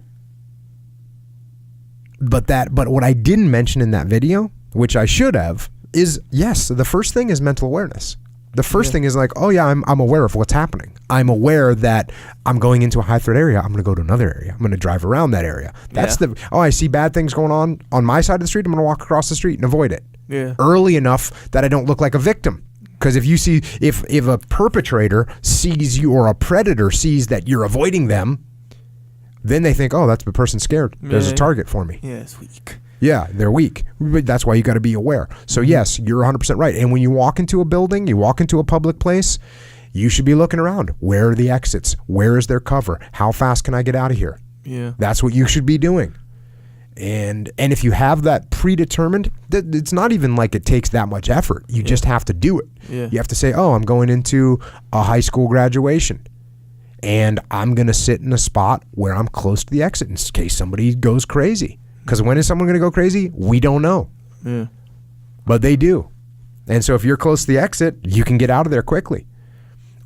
but what I didn't mention in that video, which I should have, is yes, the first thing is mental awareness. The first thing is like, I'm aware of what's happening. I'm aware that I'm going into a high threat area. I'm going to go to another area. I'm going to drive around that area. That's I see bad things going on my side of the street. I'm going to walk across the street and avoid it. Yeah. Early enough that I don't look like a victim. Because if a perpetrator sees you or a predator sees that you're avoiding them, then they think, that's the person scared. There's a target for me. Yeah, it's weak. Yeah, they're weak. That's why you got to be aware. So yes, you're 100% right. And when you walk into a building, you walk into a public place, you should be looking around. Where are the exits? Where is their cover? How fast can I get out of here? Yeah. That's what you should be doing. And if you have that predetermined, it's not even like it takes that much effort. You just have to do it. Yeah. You have to say, I'm going into a high school graduation. And I'm going to sit in a spot where I'm close to the exit in case somebody goes crazy. Because when is someone going to go crazy? We don't know. Yeah. But they do. And so if you're close to the exit, you can get out of there quickly.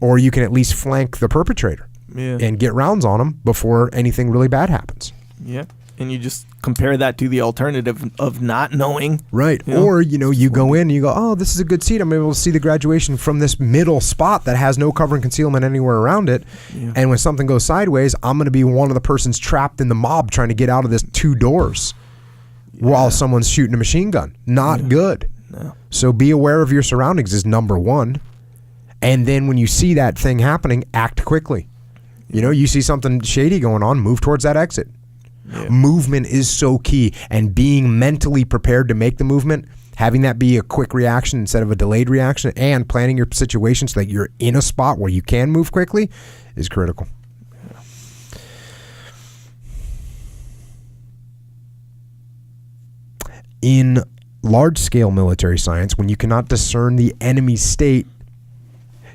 Or you can at least flank the perpetrator and get rounds on them before anything really bad happens. Yeah. And you just compare that to the alternative of not knowing. Right. Or, you go in and you go, this is a good seat. I'm able to see the graduation from this middle spot that has no cover and concealment anywhere around it. Yeah. And when something goes sideways, I'm going to be one of the persons trapped in the mob trying to get out of this 2 doors while someone's shooting a machine gun. Not good. No. So be aware of your surroundings is number one. And then when you see that thing happening, act quickly. You see something shady going on, move towards that exit. Yeah. Movement is so key, and being mentally prepared to make the movement, having that be a quick reaction instead of a delayed reaction, and planning your situation so that you're in a spot where you can move quickly is critical. Yeah. In large-scale military science, when you cannot discern the enemy's state,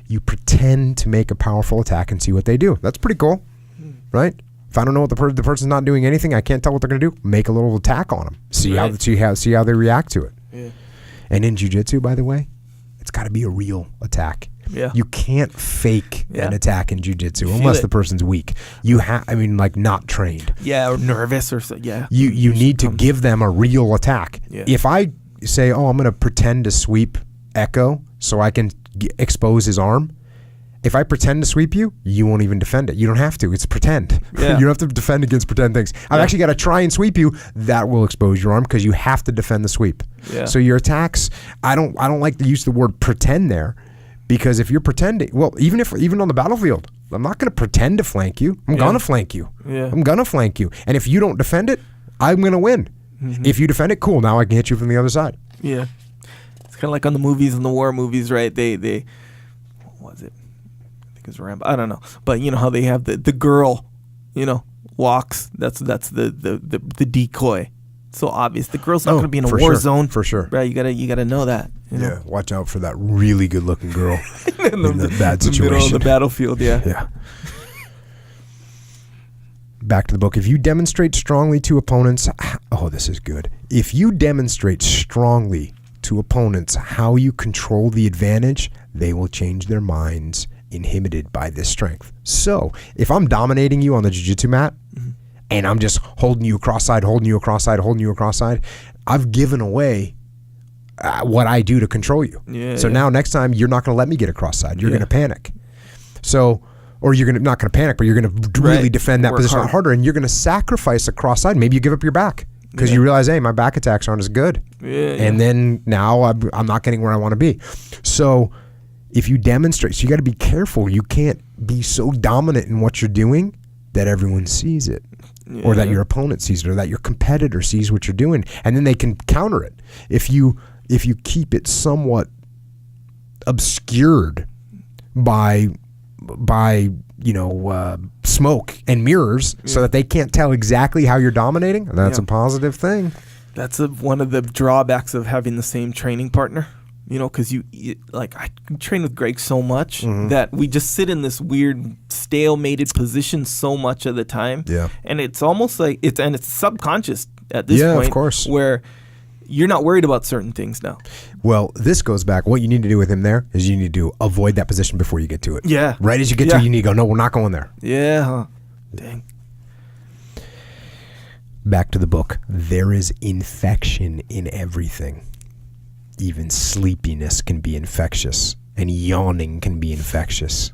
you pretend to make a powerful attack and see what they do. That's pretty cool, right? If I don't know what the person's not doing anything, I can't tell what they're going to do. Make a little attack on them. See how they react to it. Yeah. And in jiu-jitsu, by the way, it's got to be a real attack. Yeah. You can't fake an attack in jiu-jitsu unless the person's weak. Not trained. Yeah, or nervous or so. Yeah. You need to give them a real attack. Yeah. If I say, I'm going to pretend to sweep Echo so I can expose his arm. If I pretend to sweep you, you won't even defend it. You don't have to. It's pretend. Yeah. You don't have to defend against pretend things. I've actually got to try and sweep you. That will expose your arm because you have to defend the sweep. Yeah. So your attacks, I don't like to use the word pretend there, because if you're pretending, even on the battlefield, I'm not going to pretend to flank you. I'm going to flank you. Yeah. I'm going to flank you. And if you don't defend it, I'm going to win. Mm-hmm. If you defend it, cool. Now I can hit you from the other side. Yeah. It's kind of like on the movies, and the war movies, right? They what was it? Is Rambo. I don't know, but you know how they have the girl, walks. That's the decoy. So obvious. The girl's not going to be in a war zone for sure. Right? You gotta know that. Yeah. Watch out for that really good looking girl in the bad situation. Middle of the battlefield. Yeah. Yeah. Back to the book. If you demonstrate strongly to opponents, this is good. If you demonstrate strongly to opponents how you control the advantage, they will change their minds, inhibited by this strength. So if I'm dominating you on the jiu-jitsu mat, and I'm just holding you cross-side, I've given away what I do to control you. So now next time you're not going to let me get across side. You're going to panic. So, or you're not going to panic, but you're going to really defend that Work position hard. harder, and you're going to sacrifice a cross side. Maybe you give up your back because you realize, hey, my back attacks aren't as good. And then now I'm not getting where I want to be. So if you demonstrate, so you got to be careful. You can't be so dominant in what you're doing that everyone sees it, or that your opponent sees it, or that your competitor sees what you're doing, and then they can counter it. If you keep it somewhat obscured by smoke and mirrors, so that they can't tell exactly how you're dominating, that's a positive thing. That's one of the drawbacks of having the same training partner. Because I train with Greg so much that we just sit in this weird stalemated position so much of the time. Yeah. And it's almost like it's subconscious at this point. Yeah, of course. Where you're not worried about certain things now. Well, this goes back. What you need to do with him there is you need to avoid that position before you get to it. Yeah. Right as you get to it, you need to go, no, we're not going there. Yeah. Huh. Dang. Back to the book. There is infection in everything. Even sleepiness can be infectious, and yawning can be infectious.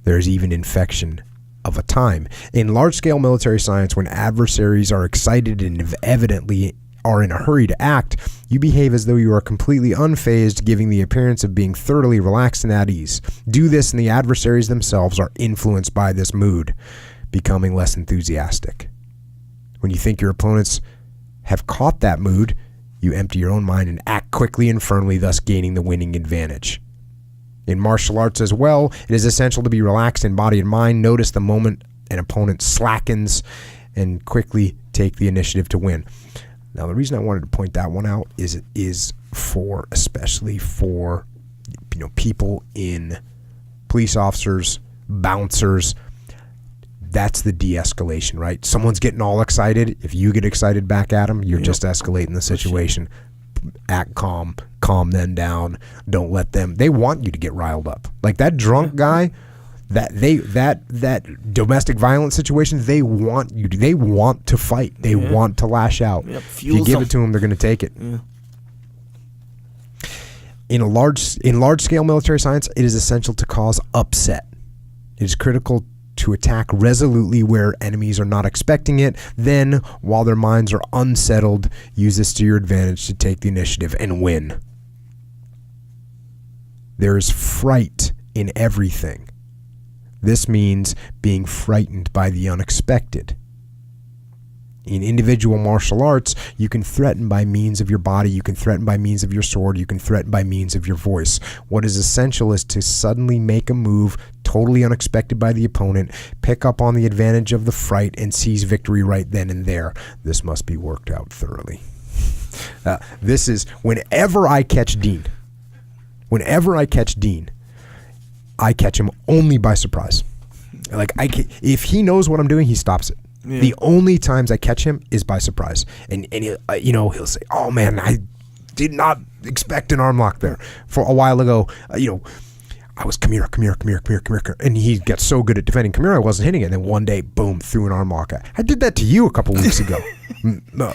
There's even infection of a time. In large-scale military science, when adversaries are excited and evidently are in a hurry to act, you behave as though you are completely unfazed, giving the appearance of being thoroughly relaxed and at ease. Do this, and the adversaries themselves are influenced by this mood, becoming less enthusiastic. When you think your opponents have caught that mood, you empty your own mind and act quickly and firmly, thus gaining the winning advantage. In martial arts as well, it is essential to be relaxed in body and mind. Notice the moment an opponent slackens and quickly take the initiative to win. Now, the reason I wanted to point that one out is especially for people in police officers, bouncers. That's the de-escalation, right? Someone's getting all excited. If you get excited back at them, you're just escalating the situation. Act calm them down. Don't let them. They want you to get riled up. Like that drunk guy, that domestic violence situation. They want you to. They want to fight. They want to lash out. If you give it to them, they're going to take it. Yeah. In large scale military science, it is essential to cause upset. It is critical to attack resolutely where enemies are not expecting it. Then, while their minds are unsettled, use this to your advantage to take the initiative and win. There is fright in everything. This means being frightened by the unexpected. In individual martial arts, you can threaten by means of your body, you can threaten by means of your sword, you can threaten by means of your voice. What is essential is to suddenly make a move totally unexpected by the opponent, pick up on the advantage of the fright, and seize victory right then and there. This must be worked out thoroughly. This is whenever I catch Dean, I catch him only by surprise. Like if he knows what I'm doing, he stops it. Yeah. The only times I catch him is by surprise, and he'll say, "Oh man, I did not expect an arm lock there." For a while ago, I was come here, and he gets so good at defending Kimura, I wasn't hitting it. And then one day, boom, threw an arm lock. I did that to you a couple weeks ago,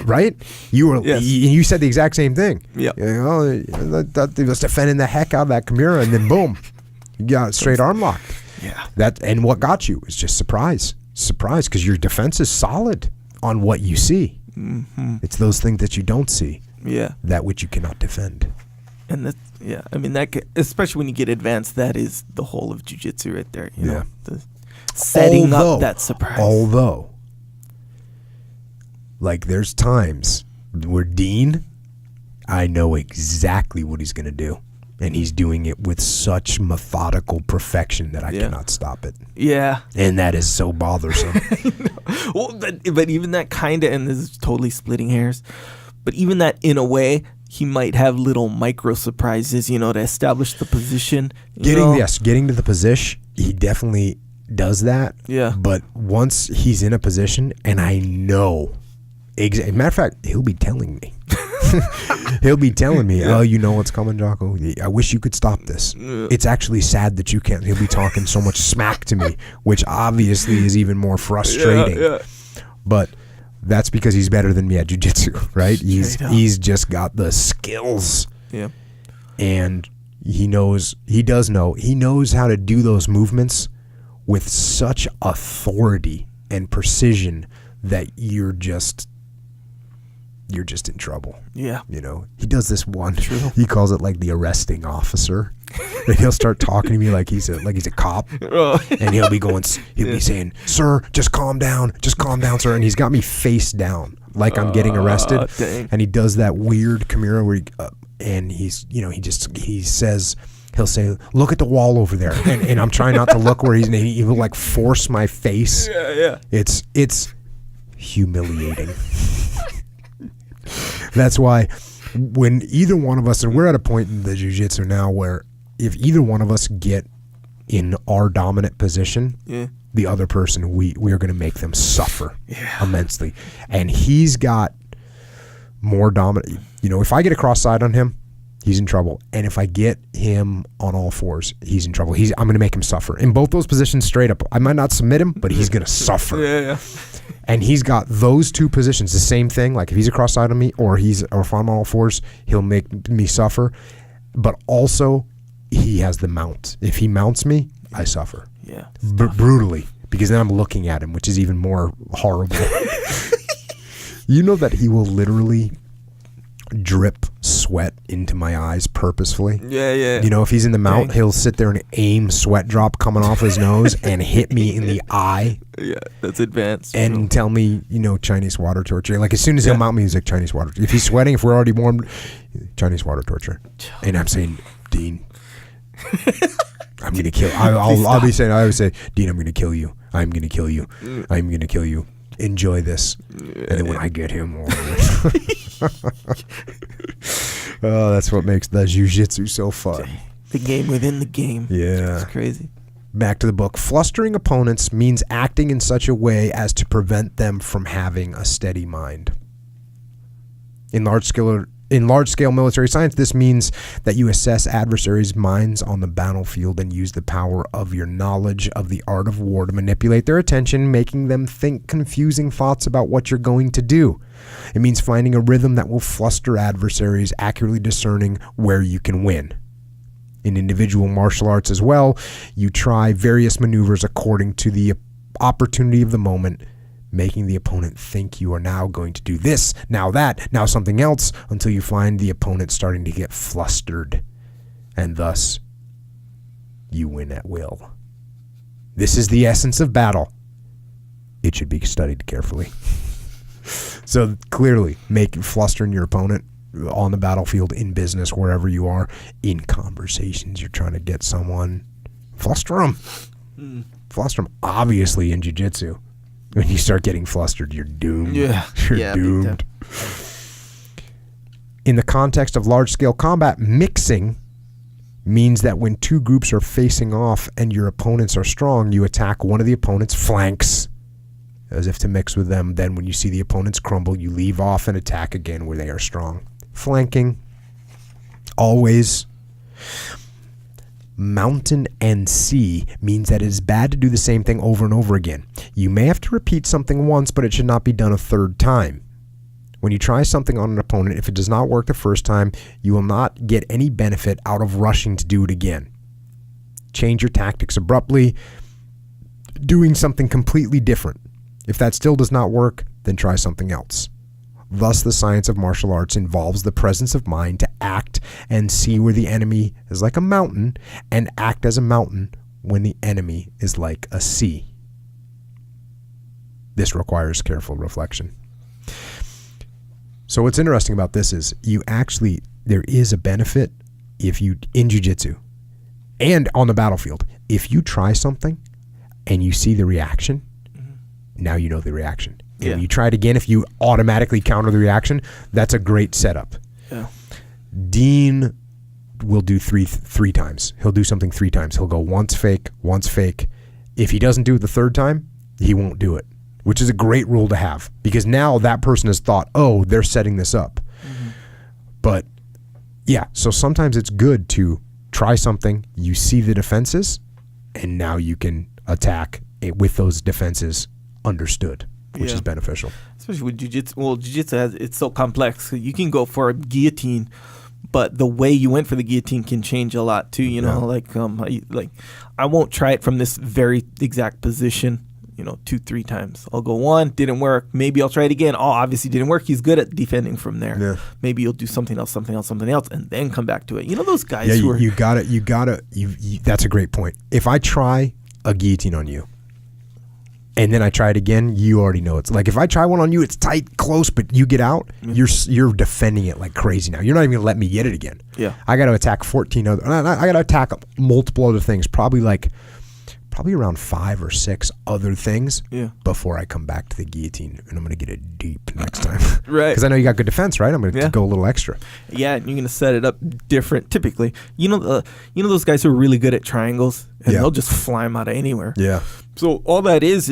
right? You were, you said the exact same thing. Yeah, he was defending the heck out of that Kimura, and then boom, you got straight arm locked. Yeah, and what got you is just surprise, because your defense is solid on what you see. Mm-hmm. It's those things that you don't see. Yeah, that which you cannot defend. And that, I mean, especially when you get advanced, that is the whole of jiu-jitsu right there. You know, setting up that surprise. Although, like, there's times where Dean, I know exactly what he's going to do. And he's doing it with such methodical perfection that I cannot stop it. Yeah. And that is so bothersome. Well, but even that kind of, and this is totally splitting hairs, but even that, in a way, he might have little micro surprises, to establish the position. Getting to the position, he definitely does that. Yeah. But once he's in a position, and I know, matter of fact, he'll be telling me. He'll be telling me, "Oh, you know what's coming, Jocko. I wish you could stop this. It's actually sad that you can't." He'll be talking so much smack to me, which obviously is even more frustrating. But That's because he's better than me at jiu-jitsu, right? He's just got the skills. Yeah. And he knows how to do those movements with such authority and precision that you're just in trouble. Yeah. He does this one. True. He calls it like the arresting officer. And he'll start talking to me like he's a cop. And he'll be saying, "Sir, just calm down, sir." And he's got me face down like I'm getting arrested. Dang. And he does that weird Kimura where he'll say, "Look at the wall over there," and I'm trying not to look where he will like force my face. Yeah. It's humiliating. That's why when either one of us, and we're at a point in the jiu-jitsu now where if either one of us get in our dominant position, the other person, we are going to make them suffer immensely. And he's got more dominant. If I get a cross side on him, he's in trouble. And if I get him on all fours, he's in trouble. I'm going to make him suffer. In both those positions, straight up. I might not submit him, but he's going to suffer. Yeah. And he's got those two positions, the same thing. Like if he's a cross side on me or if I'm on all fours, he'll make me suffer. But also, he has the mount. If he mounts me, I suffer. Yeah. Brutally. Because then I'm looking at him, which is even more horrible. You know that he will literally drip sweat into my eyes purposefully. Yeah. If he's in the mount, he'll sit there and aim sweat drop coming off his nose and hit me in the eye. Yeah, that's advanced. And tell me, Chinese water torture. Like as soon as he'll mount me, he's like Chinese water. If he's sweating, if we're already warm, Chinese water torture. And I'm saying, Dean, I'm gonna kill. I'll be saying. I would say, Dean, I'm gonna kill you. I'm gonna kill you. I'm gonna kill you. Enjoy this. And then when I get him, that's what makes the jiu-jitsu so fun. The game within the game. Yeah, it's crazy. Back to the book. Flustering opponents means acting in such a way as to prevent them from having a steady mind. In large-scale military science, this means that you assess adversaries' minds on the battlefield and use the power of your knowledge of the art of war to manipulate their attention, making them think confusing thoughts about what you're going to do. It means finding a rhythm that will fluster adversaries, accurately discerning where you can win. In individual martial arts as well, you try various maneuvers according to the opportunity of the moment, making the opponent think you are now going to do this, now that, now something else, until you find the opponent starting to get flustered. And thus, you win at will. This is the essence of battle. It should be studied carefully. So clearly, flustering your opponent on the battlefield, in business, wherever you are, in conversations, you're trying to get someone, fluster them. Fluster them. Obviously, in jiu-jitsu, when you start getting flustered, you're doomed. Yeah. You're doomed. In the context of large-scale combat, mixing means that when two groups are facing off and your opponents are strong, you attack one of the opponent's flanks as if to mix with them. Then when you see the opponents crumble, you leave off and attack again where they are strong. Flanking. Always. Mountain and sea means that it is bad to do the same thing over and over again. You may have to repeat something once, but it should not be done a third time. When you try something on an opponent, if it does not work the first time, you will not get any benefit out of rushing to do it again. Change your tactics abruptly, doing something completely different. If that still does not work, then try something else. Thus, the science of martial arts involves the presence of mind to act and see where the enemy is like a mountain, and act as a mountain when the enemy is like a sea. This requires careful reflection. So what's interesting about this is there is a benefit in jiu-jitsu and on the battlefield. If you try something and you see the reaction, now you know the reaction. If you try it again, if you automatically counter the reaction, that's a great setup. Yeah. Dean will do three times. He'll do something 3 times. He'll go once fake, once fake. If he doesn't do it the third time, he won't do it, which is a great rule to have, because now that person has thought, oh, they're setting this up. Mm-hmm. But yeah, so sometimes it's good to try something, you see the defenses, and now you can attack it with those defenses understood. which is beneficial. Especially with jiu-jitsu. Well, jiu-jitsu it's so complex. You can go for a guillotine, but the way you went for the guillotine can change a lot too. You know, I won't try it from this very exact position. 2-3 times. I'll go one, didn't work. Maybe I'll try it again. Oh, obviously didn't work. He's good at defending from there. Yeah. Maybe you'll do something else, and then come back to it. Those guys who are... you gotta, that's a great point. If I try a guillotine on you, and then I try it again, you already know it's like if I try one on you, it's tight, close, but you get out, you're defending it like crazy now. You're not even gonna let me get it again. Yeah. I gotta attack 14 other... I gotta attack multiple other things, probably around 5 or 6 other things before I come back to the guillotine, and I'm going to get it deep next time. Right. Because I know you got good defense, right? I'm going to go a little extra. Yeah, and you're going to set it up different typically. Those guys who are really good at triangles, and they'll just fly them out of anywhere. Yeah. So all that is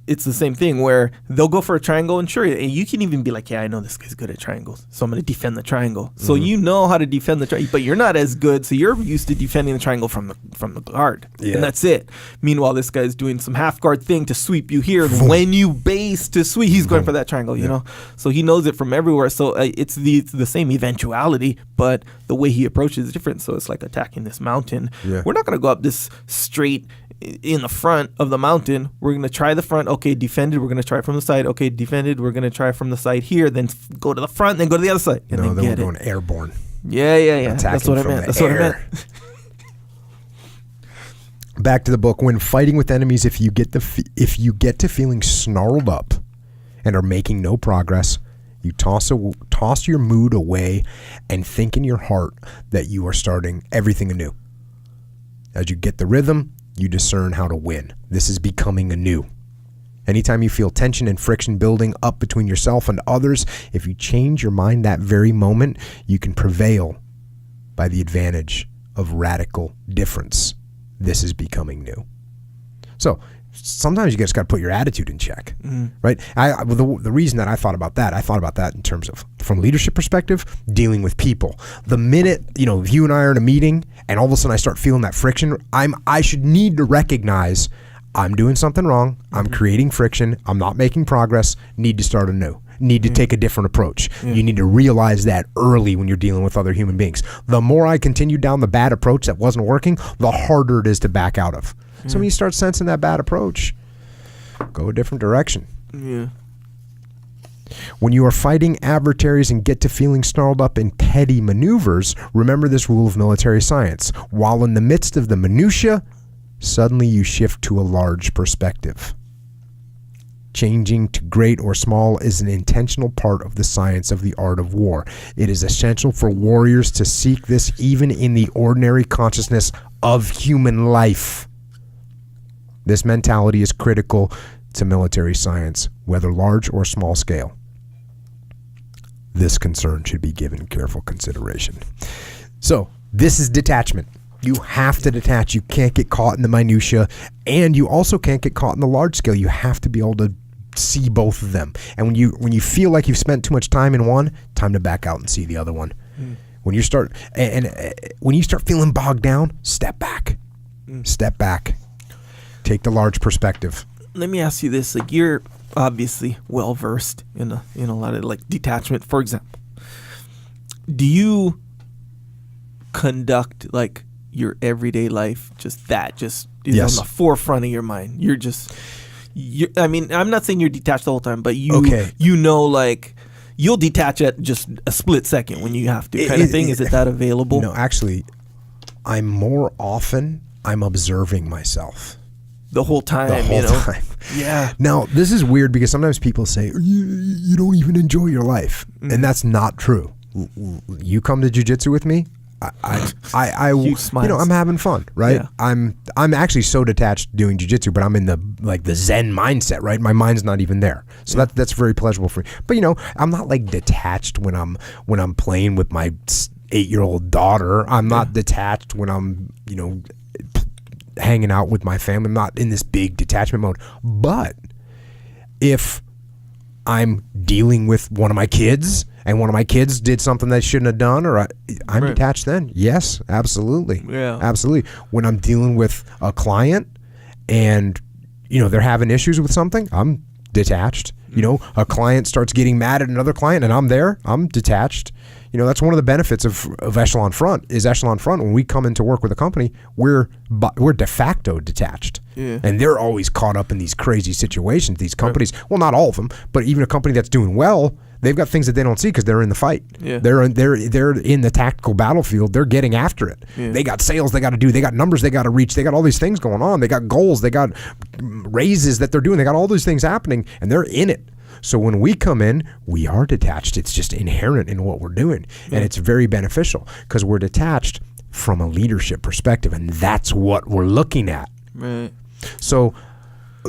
it's the same thing where they'll go for a triangle, and sure, and you can even be like, yeah, I know this guy's good at triangles, so I'm going to defend the triangle. So you know how to defend the triangle, but you're not as good, so you're used to defending the triangle from the guard, and that's it. Meanwhile, this guy's doing some half guard thing to sweep you here. When you base to sweep, he's going for that triangle, you know? So he knows it from everywhere, so it's the same eventuality, but the way he approaches is different, so it's like attacking this mountain. Yeah. We're not going to go up this straight in the front of the mountain. We're going to try the front. Okay, defended. We're going to try from the side. Okay, defended. We're going to try from the side here. Then go to the front. Then go to the other side. And then we're going airborne. Yeah. That's what I meant. Back to the book. When fighting with enemies, if you get to feeling snarled up and are making no progress, you toss your mood away and think in your heart that you are starting everything anew. As you get the rhythm, you discern how to win. This is becoming anew. Anytime you feel tension and friction building up between yourself and others, if you change your mind that very moment, you can prevail by the advantage of radical difference. This is becoming new. So sometimes you just got to put your attitude in check, right? The reason that I thought about that in terms of from a leadership perspective, dealing with people. The minute if you and I are in a meeting and all of a sudden I start feeling that friction, I should need to recognize I'm doing something wrong. I'm creating friction. I'm not making progress. Need to start anew. Need to take a different approach. You need to realize that early when you're dealing with other human beings. The more I continue down the bad approach that wasn't working, the harder it is to back out of. So when you start sensing that bad approach, go a different direction. Yeah. When you are fighting adversaries and get to feeling snarled up in petty maneuvers, remember this rule of military science. While in the midst of the minutia, suddenly you shift to a large perspective. Changing to great or small is an intentional part of the science of the art of war. It is essential for warriors to seek this even in the ordinary consciousness of human life. This mentality is critical to military science, whether large or small scale. This concern should be given careful consideration. So, this is detachment. You have to detach. You can't get caught in the minutia, and you also can't get caught in the large scale. You have to be able to see both of them. And when you feel like you've spent too much time in one, time to back out and see the other one. When you start when you start feeling bogged down, step back. Step back. Take the large perspective. Let me ask you this: like, you're obviously well versed in a lot of like detachment. For example, do you conduct like your everyday life just is Yes. on the forefront of your mind? I mean, I'm not saying you're detached the whole time, but like you'll detach at just a split second when you have to, kind of thing. Is it that available? No, actually, I'm observing myself. The whole time, time. Yeah. Now, this is weird because sometimes people say, you don't even enjoy your life. And that's not true. You come to jiu-jitsu with me, Huge smiles. I'm having fun, right? Yeah. I'm actually so detached doing jiu-jitsu, but I'm in the Zen mindset, right? My mind's not even there. So that's very pleasurable for me. But I'm not like detached when I'm playing with my 8-year-old daughter. I'm not detached when I'm, hanging out with my family. I'm not in this big detachment mode. But if I'm dealing with one of my kids and one of my kids did something they shouldn't have done, or I'm detached then. Yes, absolutely. Yeah. Absolutely. When I'm dealing with a client and, they're having issues with something, I'm detached. You know, a client starts getting mad at another client and I'm there, I'm detached. You know, that's one of the benefits of Echelon Front is Echelon Front. When we come into work with a company, we're de facto detached. Yeah. And they're always caught up in these crazy situations. These companies, well, not all of them, but even a company that's doing well, they've got things that they don't see because they're in the fight. Yeah. They're in the tactical battlefield. They're getting after it. Yeah. They got sales they got to do. They got numbers they got to reach. They got all these things going on. They got goals. They got raises that they're doing. They got all these things happening, and they're in it. So when we come in, we are detached. It's just inherent in what we're doing. And it's very beneficial because we're detached from a leadership perspective, and that's what we're looking at. Right. So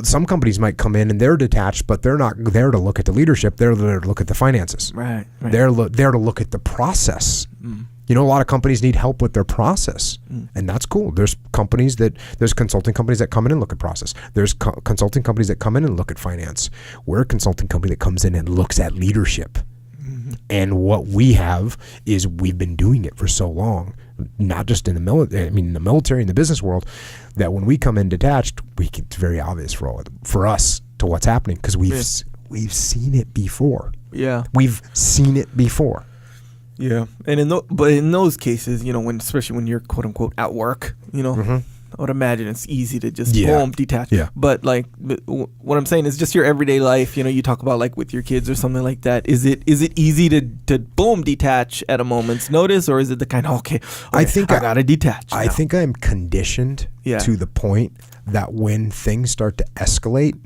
some companies might come in and they're detached, but they're not there to look at the leadership. They're there to look at the finances. Right. They're there to look at the process. You know, a lot of companies need help with their process, and that's cool. There's consulting companies that come in and look at process. There's consulting companies that come in and look at finance. We're a consulting company that comes in and looks at leadership. And what we have is we've been doing it for so long, not just in the military, in the military, in the business world, that when we come in detached, it's very obvious for us to what's happening because we've seen it before. Yeah. We've seen it before. Yeah, and but in those cases, you know, especially when you're quote unquote at work, you know, I would imagine it's easy to just boom, detach. Yeah. But like, what I'm saying is just your everyday life. You know, you talk about like with your kids or something like that. Is it easy to boom detach at a moment's notice, or is it the kind of okay I think I gotta detach now. I think I'm conditioned to the point that when things start to escalate,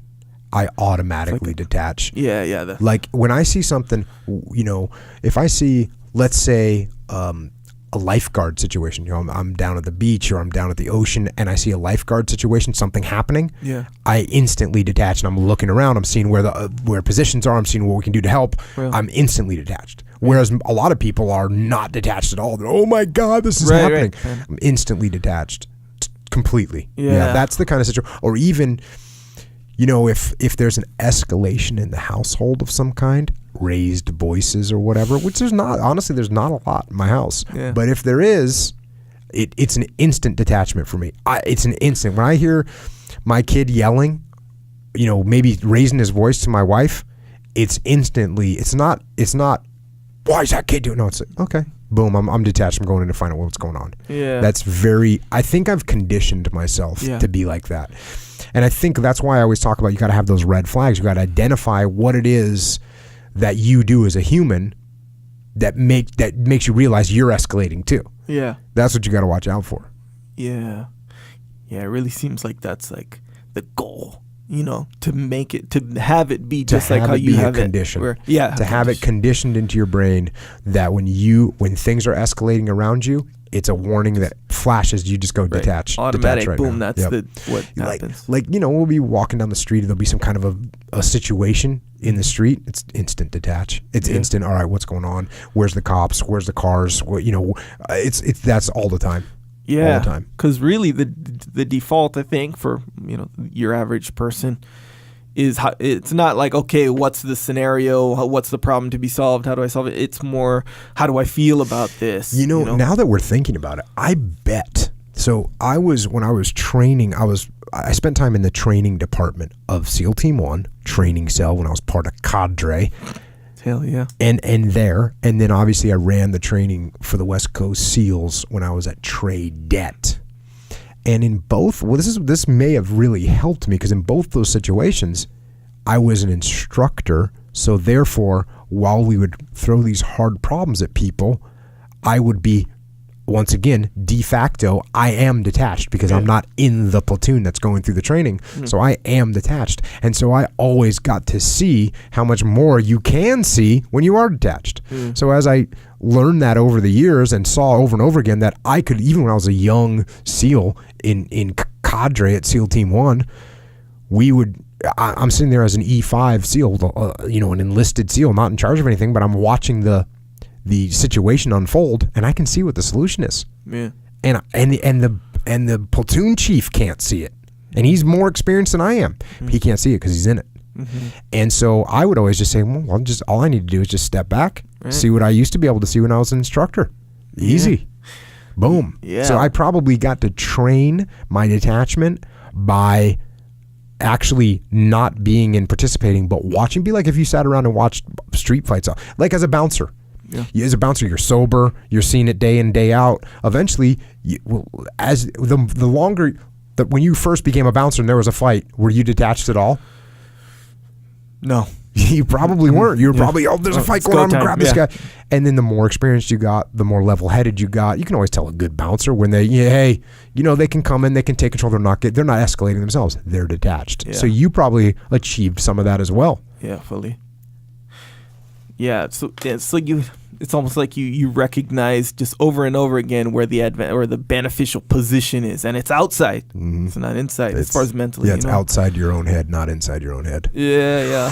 I automatically detach. Yeah. Like when I see something, you know, if I see, let's say, a lifeguard situation, you know, I'm down at the beach or I'm down at the ocean and I see a lifeguard situation, something happening, I instantly detach and I'm looking around, I'm seeing where positions are, I'm seeing what we can do to help. I'm instantly detached. Whereas a lot of people are not detached at all. They're, oh my God, this is happening. Right. I'm instantly detached completely. Yeah, that's the kind of situation. Or even, you know, if there's an escalation in the household of some kind, raised voices or whatever, which there's not, honestly, there's not a lot in my house. Yeah. But if there is, it's an instant detachment for me. It's an instant. When I hear my kid yelling, you know, maybe raising his voice to my wife, it's instantly, it's not, why is that kid doing? No, it's like, okay, boom, I'm detached. I'm going in to find out what's going on. Yeah. That's I think I've conditioned myself to be like that. And I think that's why I always talk about you got to have those red flags. You got to identify what it is that you do as a human that makes you realize you're escalating too. Yeah. That's what you got to watch out for. Yeah. Yeah, it really seems like that's like the goal, you know, to have it be just like how you have it. To have it conditioned into your brain that when things are escalating around you, it's a warning that flashes. You just go detach. Automatic. Detach Boom. now. That's what happens. Like, you know, we'll be walking down the street and there'll be some kind of a situation in the street. It's instant detach. It's instant. All right, what's going on? Where's the cops? Where's the cars? You know, that's all the time. Yeah. All the time. Because really the default, I think, for, you know, your average person is it's not like, okay, what's the scenario? What's the problem to be solved? How do I solve it? It's more, how do I feel about this? You know, now that we're thinking about it, I bet. So when I was training, I spent time in the training department of SEAL Team 1, training cell, when I was part of cadre. Hell yeah. And then obviously I ran the training for the West Coast SEALs when I was at Tradet. And in both, this may have really helped me because in both those situations, I was an instructor. So therefore, while we would throw these hard problems at people, I would be, once again, de facto, I am detached because I'm not in the platoon that's going through the training. So I am detached. And so I always got to see how much more you can see when you are detached. So as I learned that over the years and saw over and over again that I could, even when I was a young SEAL in cadre at SEAL Team 1, I'm sitting there as an E5 SEAL, you know, an enlisted SEAL, not in charge of anything, but I'm watching the situation unfold, and I can see what the solution is. Yeah. And the platoon chief can't see it, and he's more experienced than I am. He can't see it because he's in it. And so I would always just say, well, all I need to do is just step back, see what I used to be able to see when I was an instructor. Easy. Boom. Yeah. So I probably got to train my detachment by actually not being and participating, but watching. Be like if you sat around and watched street fights, like as a bouncer. Yeah. As a bouncer, you're sober. You're seeing it day in, day out. Eventually, as the longer that when you first became a bouncer and there was a fight, were you detached at all? No. You probably weren't. You were probably, there's a fight going on. Grab this guy. And then the more experience you got, the more level-headed you got. You can always tell a good bouncer when they, hey, they can come in, they can take control. They're not escalating themselves. They're detached. Yeah. So you probably achieved some of that as well. Yeah, fully. Yeah, so it's like it's almost like you recognize just over and over again where the beneficial position is, and it's outside. Mm-hmm. It's not inside as far as mentally. Yeah, it's outside your own head, not inside your own head. Yeah.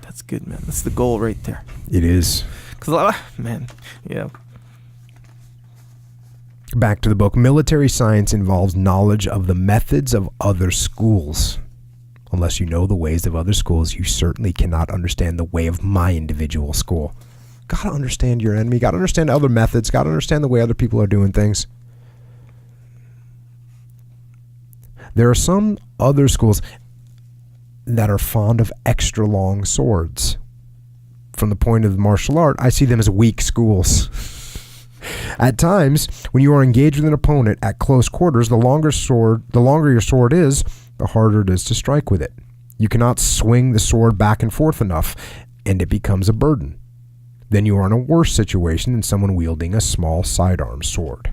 That's good, man. That's the goal right there. It is. Yeah. Back to the book. Military science involves knowledge of the methods of other schools. Unless you know the ways of other schools, you certainly cannot understand the way of my individual school. Got to understand your enemy. Got to understand other methods. Got to understand the way other people are doing things. There are some other schools that are fond of extra long swords. From the point of martial art, I see them as weak schools. At times, when you are engaged with an opponent at close quarters, the longer your sword is, the harder it is to strike with it. You cannot swing the sword back and forth enough, and it becomes a burden. Then you are in a worse situation than someone wielding a small sidearm sword.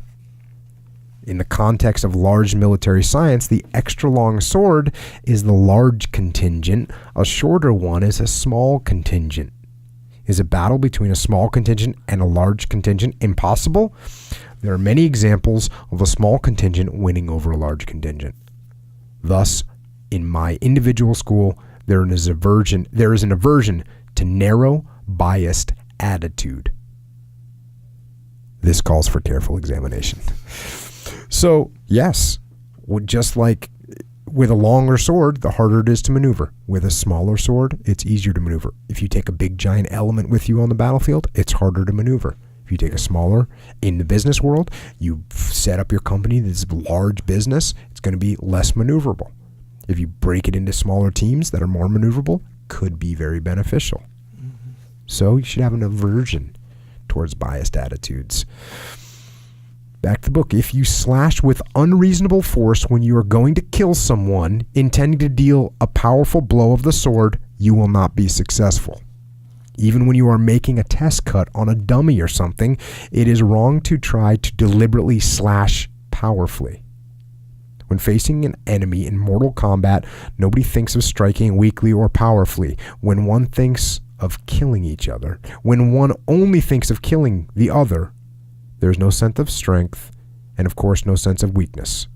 In the context of large military science, the extra long sword is the large contingent. A shorter one is a small contingent. Is a battle between a small contingent and a large contingent impossible? There are many examples of a small contingent winning over a large contingent. Thus, in my individual school, there is an aversion to narrow, biased attitude. This calls for careful examination. So, yes, just like with a longer sword, the harder it is to maneuver. With a smaller sword, it's easier to maneuver. If you take a big giant element with you on the battlefield, it's harder to maneuver. If you take a smaller, in the business world, you set up your company, this large business, it's going to be less maneuverable. If you break it into smaller teams that are more maneuverable, could be very beneficial. Mm-hmm. So you should have an aversion towards biased attitudes. Back to the book. If you slash with unreasonable force when you are going to kill someone, intending to deal a powerful blow of the sword, you will not be successful. Even when you are making a test cut on a dummy or something, it is wrong to try to deliberately slash powerfully. When facing an enemy in mortal combat, nobody thinks of striking weakly or powerfully. When one thinks of killing each other, when one only thinks of killing the other, there's no sense of strength, and of course no sense of weakness.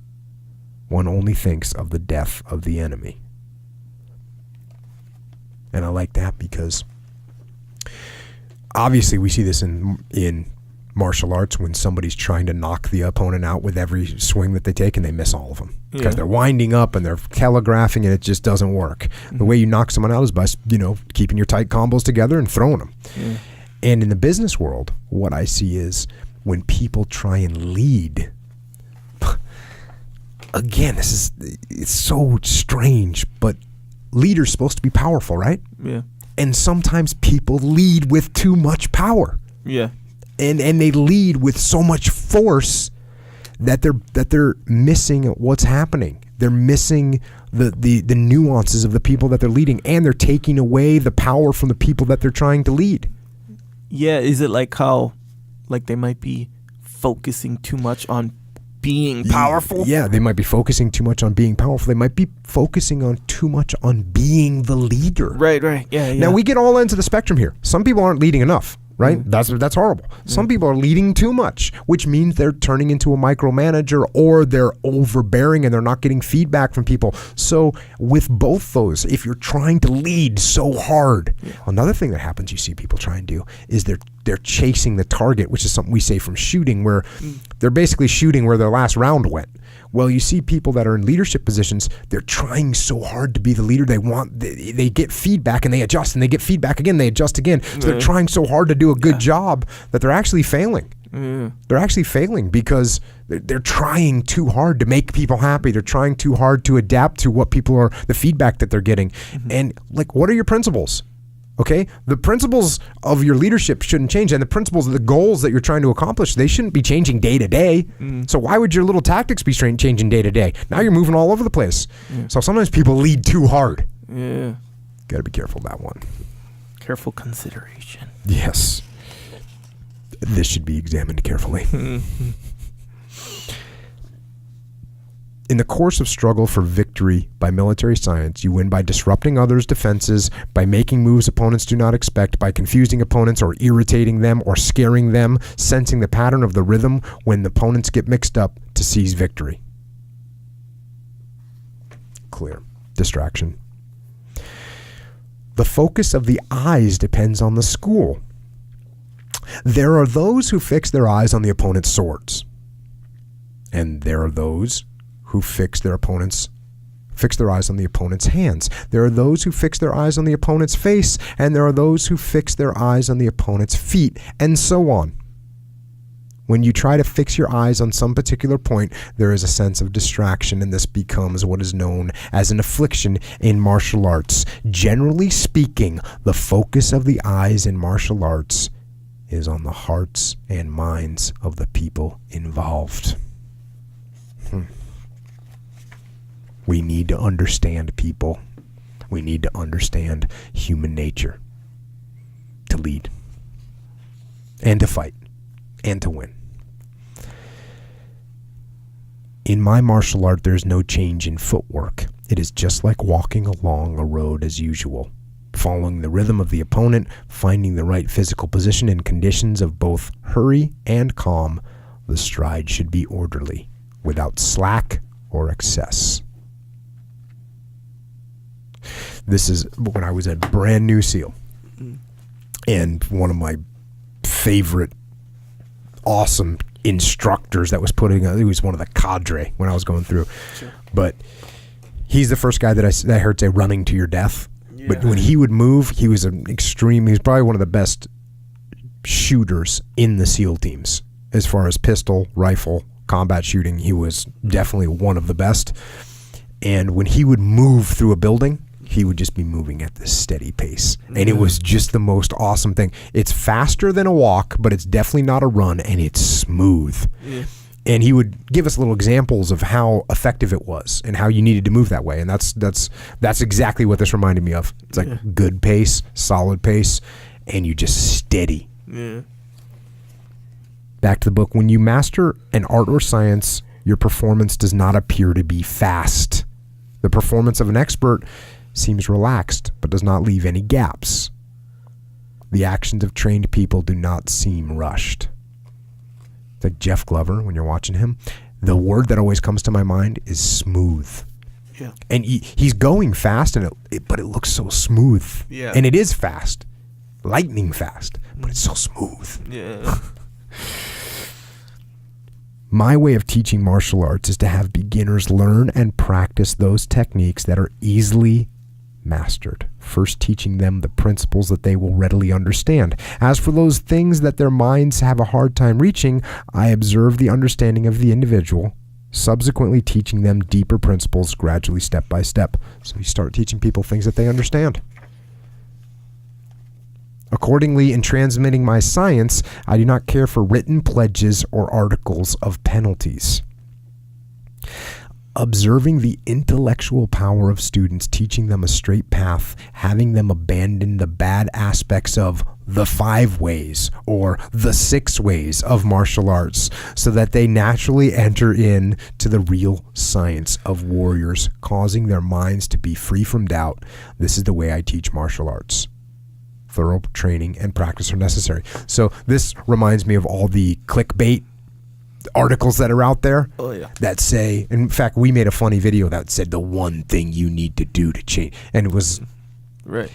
One only thinks of the death of the enemy. And I like that because obviously we see this in martial arts when somebody's trying to knock the opponent out with every swing that they take and they miss all of them because they're winding up and they're telegraphing and it just doesn't work. Mm-hmm. The way you knock someone out is by keeping your tight combos together and throwing them. Yeah. And in the business world, what I see is when people try and lead, again, it's so strange, but leaders supposed to be powerful, right? Yeah. And sometimes people lead with too much power. Yeah. And they lead with so much force that they're missing what's happening. They're missing the nuances of the people that they're leading, and they're taking away the power from the people that they're trying to lead. Yeah, is it like how they might be focusing too much on being powerful? Yeah, they might be focusing too much on being powerful. They might be focusing on too much on being the leader. Right. Yeah. Now, we get all ends of the spectrum here. Some people aren't leading enough. Right? Mm. That's horrible. Some people are leading too much, which means they're turning into a micromanager or they're overbearing and they're not getting feedback from people. So with both those, if you're trying to lead so hard, another thing that happens you see people try and do is they're chasing the target, which is something we say from shooting, where they're basically shooting where their last round went. Well, you see people that are in leadership positions, they're trying so hard to be the leader. They get feedback and they adjust, and they get feedback again, they adjust again. So they're trying so hard to do a good job that they're actually failing. They're actually failing because they're trying too hard to make people happy. They're trying too hard to adapt to what people are, the feedback that they're getting. And like, what are your principles? Okay, the principles of your leadership shouldn't change, and the principles of the goals that you're trying to accomplish, they shouldn't be changing day to day. So why would your little tactics be changing day to day? Now you're moving all over the place. So sometimes people lead too hard. Yeah. Got to be careful of that one. Careful consideration. Yes. This should be examined carefully. In the course of struggle for victory by military science, you win by disrupting others' defenses, by making moves opponents do not expect, by confusing opponents or irritating them or scaring them, sensing the pattern of the rhythm when the opponents get mixed up to seize victory. Clear. Distraction. The focus of the eyes depends on the school. There are those who fix their eyes on the opponent's swords, and there are those who fix their eyes on the opponent's hands. There are those who fix their eyes on the opponent's face, and there are those who fix their eyes on the opponent's feet, and so on. When you try to fix your eyes on some particular point, there is a sense of distraction, and this becomes what is known as an affliction in martial arts. Generally speaking, the focus of the eyes in martial arts is on the hearts and minds of the people involved. We need to understand people. We need to understand human nature to lead and to fight and to win. In my martial art, there's no change in footwork. It is just like walking along a road as usual, following the rhythm of the opponent, finding the right physical position in conditions of both hurry and calm. The stride should be orderly, without slack or excess. This is when I was a brand new SEAL, and one of my favorite awesome instructors that was he was one of the cadre when I was going through. Sure. But he's the first guy that I heard say running to your death. Yeah. But when he would move, he was he's probably one of the best shooters in the SEAL teams. As far as pistol, rifle, combat shooting, he was definitely one of the best. And when he would move through a building, he would just be moving at this steady pace. And it was just the most awesome thing. It's faster than a walk, but it's definitely not a run, and it's smooth. Yeah. And he would give us little examples of how effective it was and how you needed to move that way. And that's exactly what this reminded me of. It's like good pace, solid pace, and you just steady. Yeah. Back to the book. When you master an art or science, your performance does not appear to be fast. The performance of an expert seems relaxed, but does not leave any gaps. The actions of trained people do not seem rushed. It's like Jeff Glover, when you're watching him, the word that always comes to my mind is smooth. Yeah. And he's going fast, but it looks so smooth. Yeah. And it is fast, lightning fast, but it's so smooth. Yeah. My way of teaching martial arts is to have beginners learn and practice those techniques that are easily mastered, first teaching them the principles that they will readily understand. As for those things that their minds have a hard time reaching, I observe the understanding of the individual, subsequently teaching them deeper principles gradually, step by step. So you start teaching people things that they understand. Accordingly, in transmitting my science, I do not care for written pledges or articles of penalties. Observing the intellectual power of students, teaching them a straight path, having them abandon the bad aspects of the 5 ways or the 6 ways of martial arts, so that they naturally enter in to the real science of warriors, causing their minds to be free from doubt. This is the way I teach martial arts. Thorough training and practice are necessary. So this reminds me of all the clickbait articles that are out there that say, in fact, we made a funny video that said the one thing you need to do to change, and it was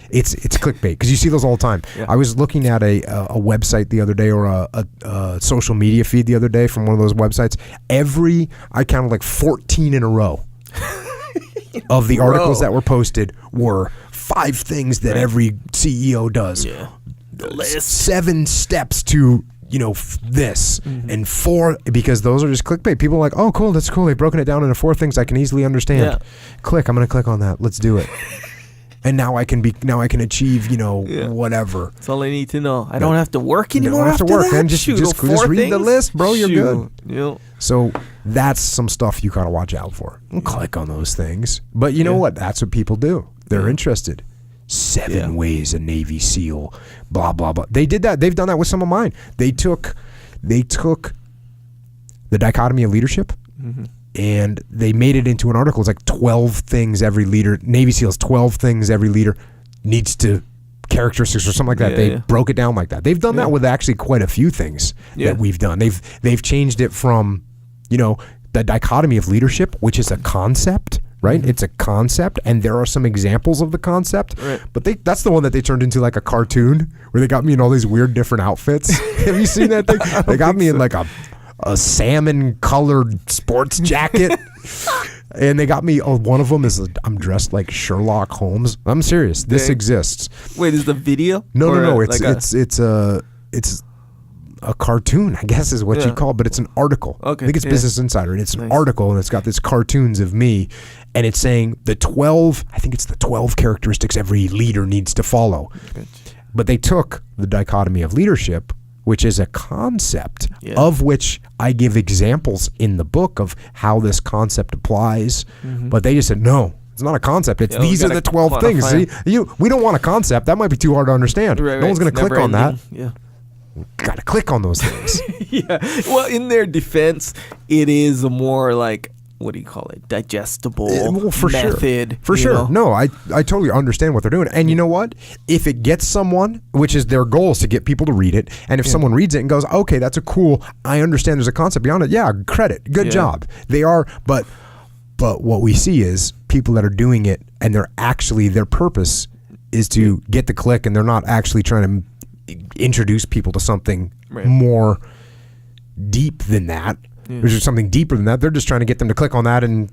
it's clickbait, because you see those all the time. I was looking at a website the other day, or a social media feed the other day from one of those websites. I counted like 14 in a row of the articles that were posted were 5 things that every CEO does. The list. 7 steps to this and 4, because those are just clickbait. People are like, oh, cool, that's cool. They've broken it down into 4 things I can easily understand. Yeah. Click, I'm going to click on that. Let's do it. And now I can achieve, whatever. That's all I need to know. I don't have to work anymore. You don't have to work, man. Just read things? the list, bro. You're good. Yep. So that's some stuff you gotta watch out for. Don't click on those things. But you know what? That's what people do. They're interested. 7 ways a Navy SEAL, blah blah blah. They did that. They've done that with some of mine. They took the dichotomy of leadership. And they made it into an article. It's like 12 things every leader, Navy SEALs, 12 things every leader needs to, characteristics or something like that. They broke it down like that. They've done that with actually quite a few things that we've done. They've changed it from, the dichotomy of leadership, which is a concept, right? It's a concept, and there are some examples of the concept. Right. But that's the one that they turned into like a cartoon, where they got me in all these weird different outfits. Have you seen that thing? They got me in like a salmon colored sports jacket. And they got me, one of them is I'm dressed like Sherlock Holmes. I'm serious. This exists. Wait, is the video? No. It's a cartoon, I guess is what you call it, but it's an article. Okay. I think it's Business Insider, and it's an article, and it's got this cartoons of me, and it's saying the 12 characteristics every leader needs to follow. Okay. But they took the dichotomy of leadership, which is a concept of which I give examples in the book of how this concept applies. But they just said, no, it's not a concept. It's these are the 12 things. See, we don't want a concept. That might be too hard to understand. Right, no one's going to click on that. Yeah. Got to click on those things. Well, in their defense, it is a more like, what do you call it? Digestible method. For sure. No, I totally understand what they're doing. And you know what? If it gets someone, which is their goal is to get people to read it, and if someone reads it and goes, okay, that's I understand there's a concept beyond it. Yeah, credit. Good job. They are, but what we see is people that are doing it, and their purpose is to get the click, and they're not actually trying to introduce people to something more deep than that. There's something deeper than that. They're just trying to get them to click on that and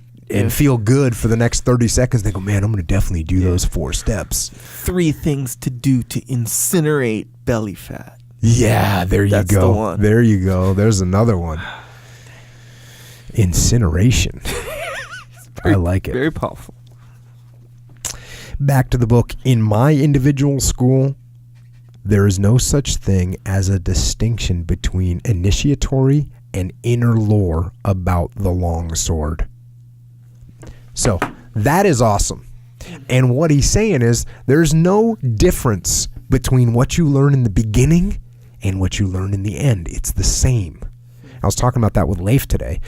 feel good for the next 30 seconds. They go, man, I'm going to definitely do those 4 steps. 3 things to do to incinerate belly fat. Yeah, there you go. That's the one. There you go. There's another one. Incineration. I like it. Very powerful. Back to the book. In my individual school, there is no such thing as a distinction between initiatory and inner lore about the long sword. So that is awesome. And what he's saying is there's no difference between what you learn in the beginning and what you learn in the end. It's the same. I was talking about that with Leif today.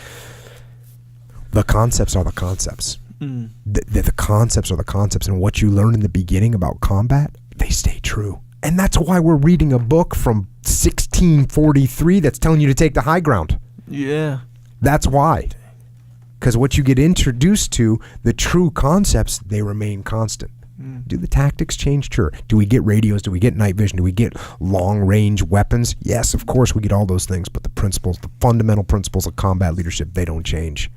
The concepts are the concepts. The concepts are the concepts, and what you learn in the beginning about combat, they stay true. And that's why we're reading a book from 1643 that's telling you to take the high ground. Yeah. That's why. Because what you get introduced to, the true concepts, they remain constant. Do the tactics change? Sure. Do we get radios? Do we get night vision? Do we get long-range weapons? Yes, of course we get all those things, but the principles, the fundamental principles of combat leadership, they don't change.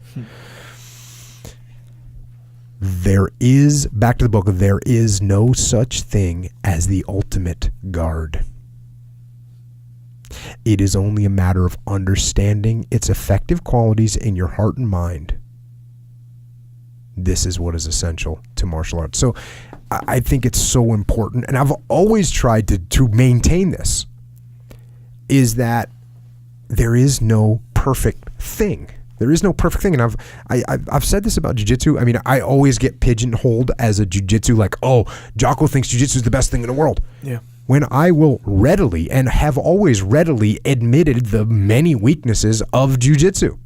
Back to the book, there is no such thing as the ultimate guard. It is only a matter of understanding its effective qualities in your heart and mind. This is what is essential to martial arts. So I think it's so important, and I've always tried to maintain this, is that there is no perfect thing. There is no perfect thing, and I've said this about jiu-jitsu. I mean, I always get pigeonholed as a jiu-jitsu, like, oh, Jocko thinks jiu-jitsu is the best thing in the world. Yeah. When I will readily, and have always readily admitted the many weaknesses of jiu-jitsu.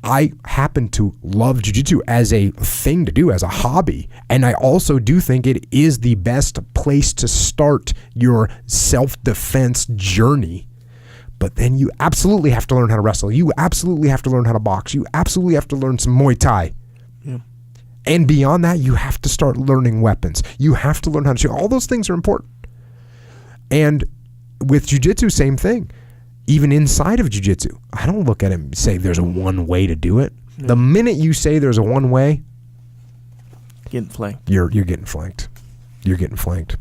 I happen to love jiu-jitsu as a thing to do, as a hobby, and I also do think it is the best place to start your self-defense journey. But then you absolutely have to learn how to wrestle. You absolutely have to learn how to box. You absolutely have to learn some Muay Thai. Yeah. And beyond that, you have to start learning weapons. You have to learn how to shoot. All those things are important. And with jiu-jitsu, same thing. Even inside of jiu-jitsu, I don't look at it and say there's a one way to do it. Yeah. The minute you say there's a one way, getting flanked. You're getting flanked. You're getting flanked.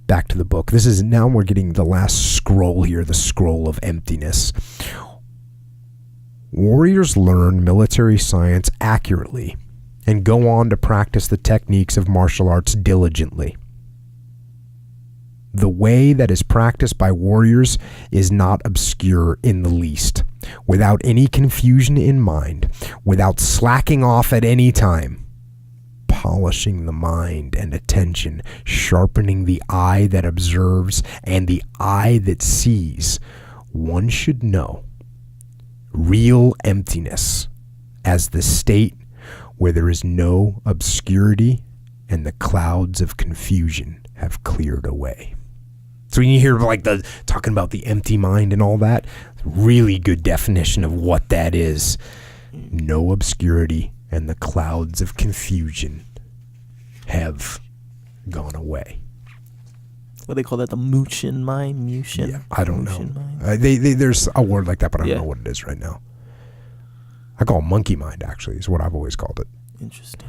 Back to the book. This is now we're getting the last scroll here, the scroll of emptiness. Warriors learn military science accurately and go on to practice the techniques of martial arts diligently. The way that is practiced by warriors is not obscure in the least, without any confusion in mind, without slacking off at any time, polishing the mind and attention, sharpening the eye that observes and the eye that sees. One should know real emptiness as the state where there is no obscurity and the clouds of confusion have cleared away. So when you hear like the talking about the empty mind and all that, really good definition of what that is. No obscurity and the clouds of confusion have gone away. What they call that, the Mushin mind? Mushin? Yeah, I don't know. Mind? There's a word like that, but I don't know what it is right now. I call it monkey mind, actually, is what I've always called it. Interesting.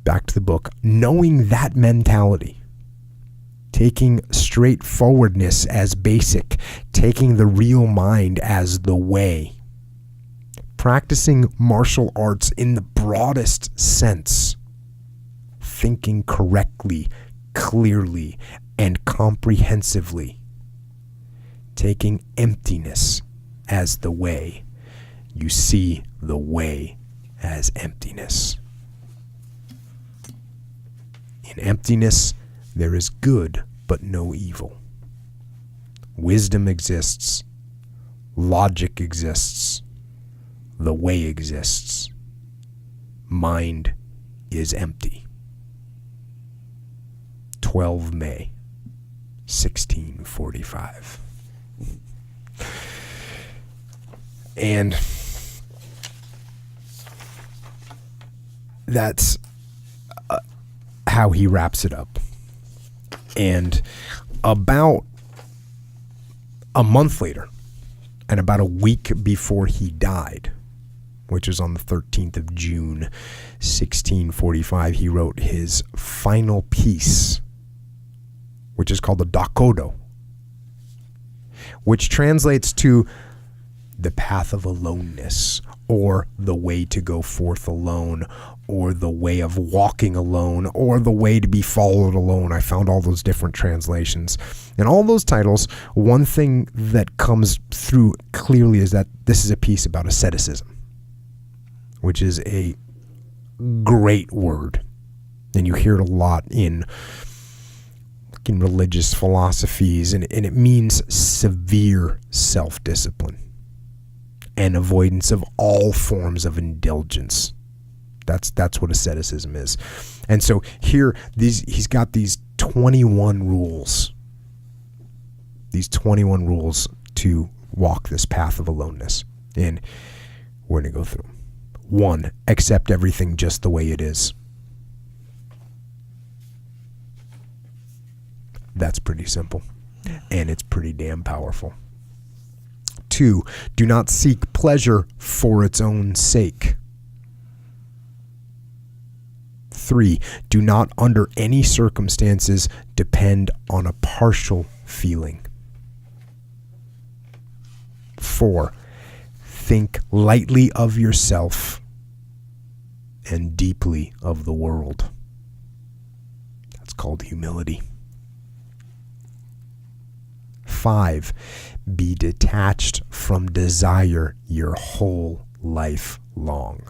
Back to the book. Knowing that mentality, taking straightforwardness as basic, taking the real mind as the way, practicing martial arts in the broadest sense, thinking correctly, clearly, and comprehensively, taking emptiness as the way, you see the way as emptiness. In emptiness, there is good but no evil. Wisdom exists. Logic exists. The way exists. Mind is empty. 12 May, 1645. And that's how he wraps it up. And about a month later, and about a week before he died, which was on the 13th of June, 1645, he wrote his final piece, which is called the Dakodo, which translates to the path of aloneness, or the way to go forth alone, or the way of walking alone, or the way to be followed alone. I found all those different translations. And all those titles, one thing that comes through clearly is that this is a piece about asceticism, which is a great word. And you hear it a lot in religious philosophies, and it means severe self-discipline and avoidance of all forms of indulgence. That's what asceticism is. And so here, he's got these 21 rules. These 21 rules to walk this path of aloneness. And we're going to go through them. 1, accept everything just the way it is. That's pretty simple. And it's pretty damn powerful. 2, do not seek pleasure for its own sake. 3, do not under any circumstances depend on a partial feeling. 4, think lightly of yourself and deeply of the world. That's called humility. 5, be detached from desire your whole life long.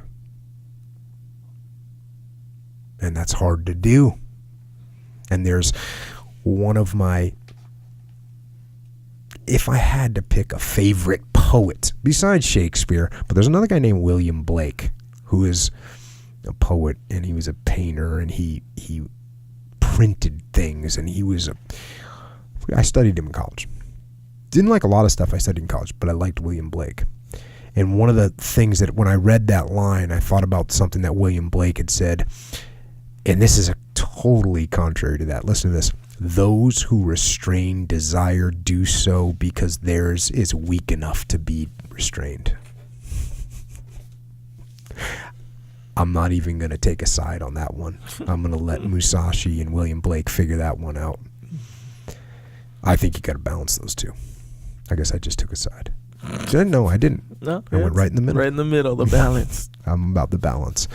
And that's hard to do. And there's one of my, if I had to pick a favorite poet besides Shakespeare, but there's another guy named William Blake who is a poet, and he was a painter, and he printed things, and I studied him in college. Didn't like a lot of stuff I studied in college, but I liked William Blake. And one of the things that when I read that line, I thought about something that William Blake had said, and this is totally contrary to that. Listen to this. Those who restrain desire do so because theirs is weak enough to be restrained. I'm not even going to take a side on that one. I'm going to let Musashi and William Blake figure that one out. I think you got to balance those two. I guess I just took a side. No, I didn't. No, I went right in the middle. Right in the middle, the balance. I'm about the balance.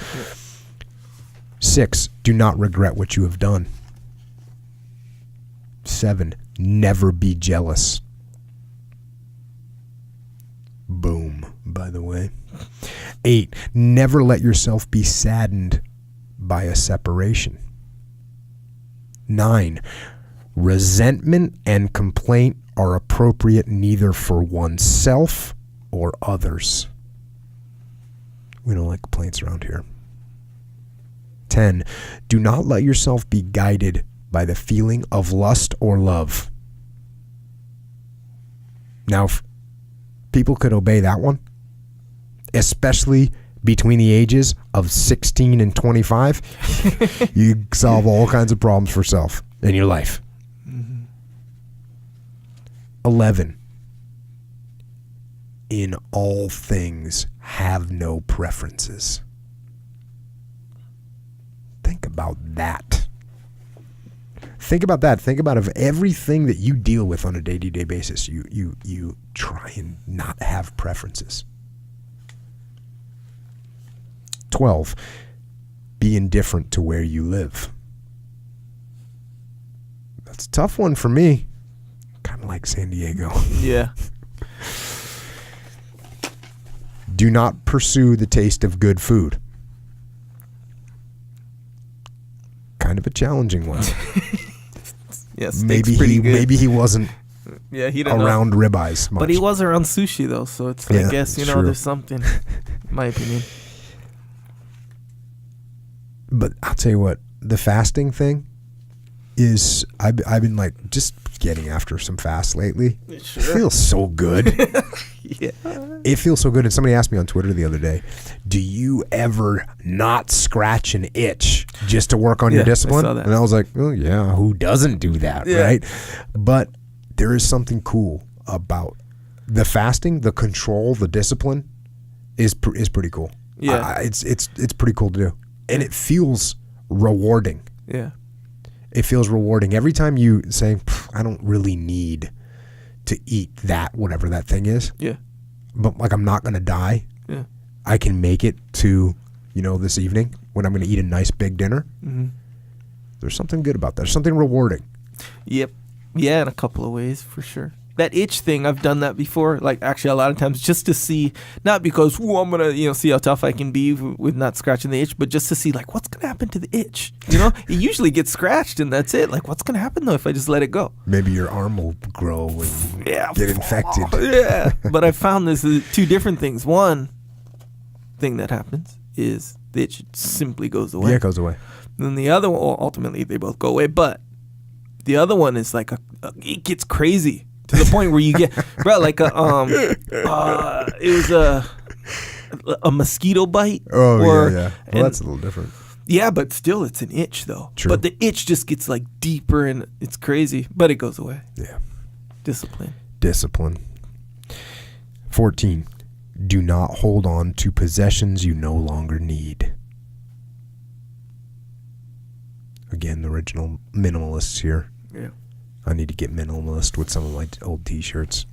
6, do not regret what you have done. 7, never be jealous. Boom, by the way. 8, never let yourself be saddened by a separation. 9, resentment and complaint are appropriate neither for oneself or others. We don't like complaints around here. 10, do not let yourself be guided by the feeling of lust or love. Now, if people could obey that one, especially between the ages of 16 and 25, you solve all kinds of problems for self in your life. 11, in all things have no preferences. Think about that. Think about that. Think about of everything that you deal with on a day-to-day basis, you try and not have preferences. 12, be indifferent to where you live. That's a tough one for me. Kind of like San Diego. Yeah. Do not pursue the taste of good food. Kind of a challenging one. Yes. Maybe he wasn't he didn't around ribeyes much. But he was around sushi though, so it's I guess true. there's something. In my opinion. But I'll tell you what, the fasting thing is I've been like just getting after some fast lately. Sure. It feels so good. Yeah. It feels so good. And somebody asked me on Twitter the other day, do you ever not scratch an itch just to work on your discipline? I saw that. And I was like, oh yeah, who doesn't do that, right? But there is something cool about the fasting, the control, the discipline is pretty cool. Yeah. It's pretty cool to do. And it feels rewarding. Yeah. It feels rewarding. Every time you say, I don't really need to eat that, whatever that thing is. Yeah. But like I'm not going to die. Yeah. I can make it to, this evening when I'm going to eat a nice big dinner. Mm-hmm. There's something good about that. There's something rewarding. Yep. Yeah, in a couple of ways, for sure. That itch thing, I've done that before. Like, actually, a lot of times just to see, not because, I'm going to, see how tough I can be with not scratching the itch, but just to see, like, what's going to happen to the itch? It usually gets scratched and that's it. Like, what's going to happen, though, if I just let it go? Maybe your arm will grow and get infected. Yeah. But I found there's two different things. One thing that happens is the itch simply goes away. Yeah, it goes away. And then the other one, ultimately, they both go away. But the other one is like, it gets crazy. To the point where you get, bro, like it was a mosquito bite. Oh, yeah. Well, that's a little different. Yeah, but still, it's an itch, though. True. But the itch just gets, like, deeper, and it's crazy. But it goes away. Yeah. Discipline. 14, do not hold on to possessions you no longer need. Again, the original minimalists here. Yeah. I need to get minimalist with some of my old T-shirts.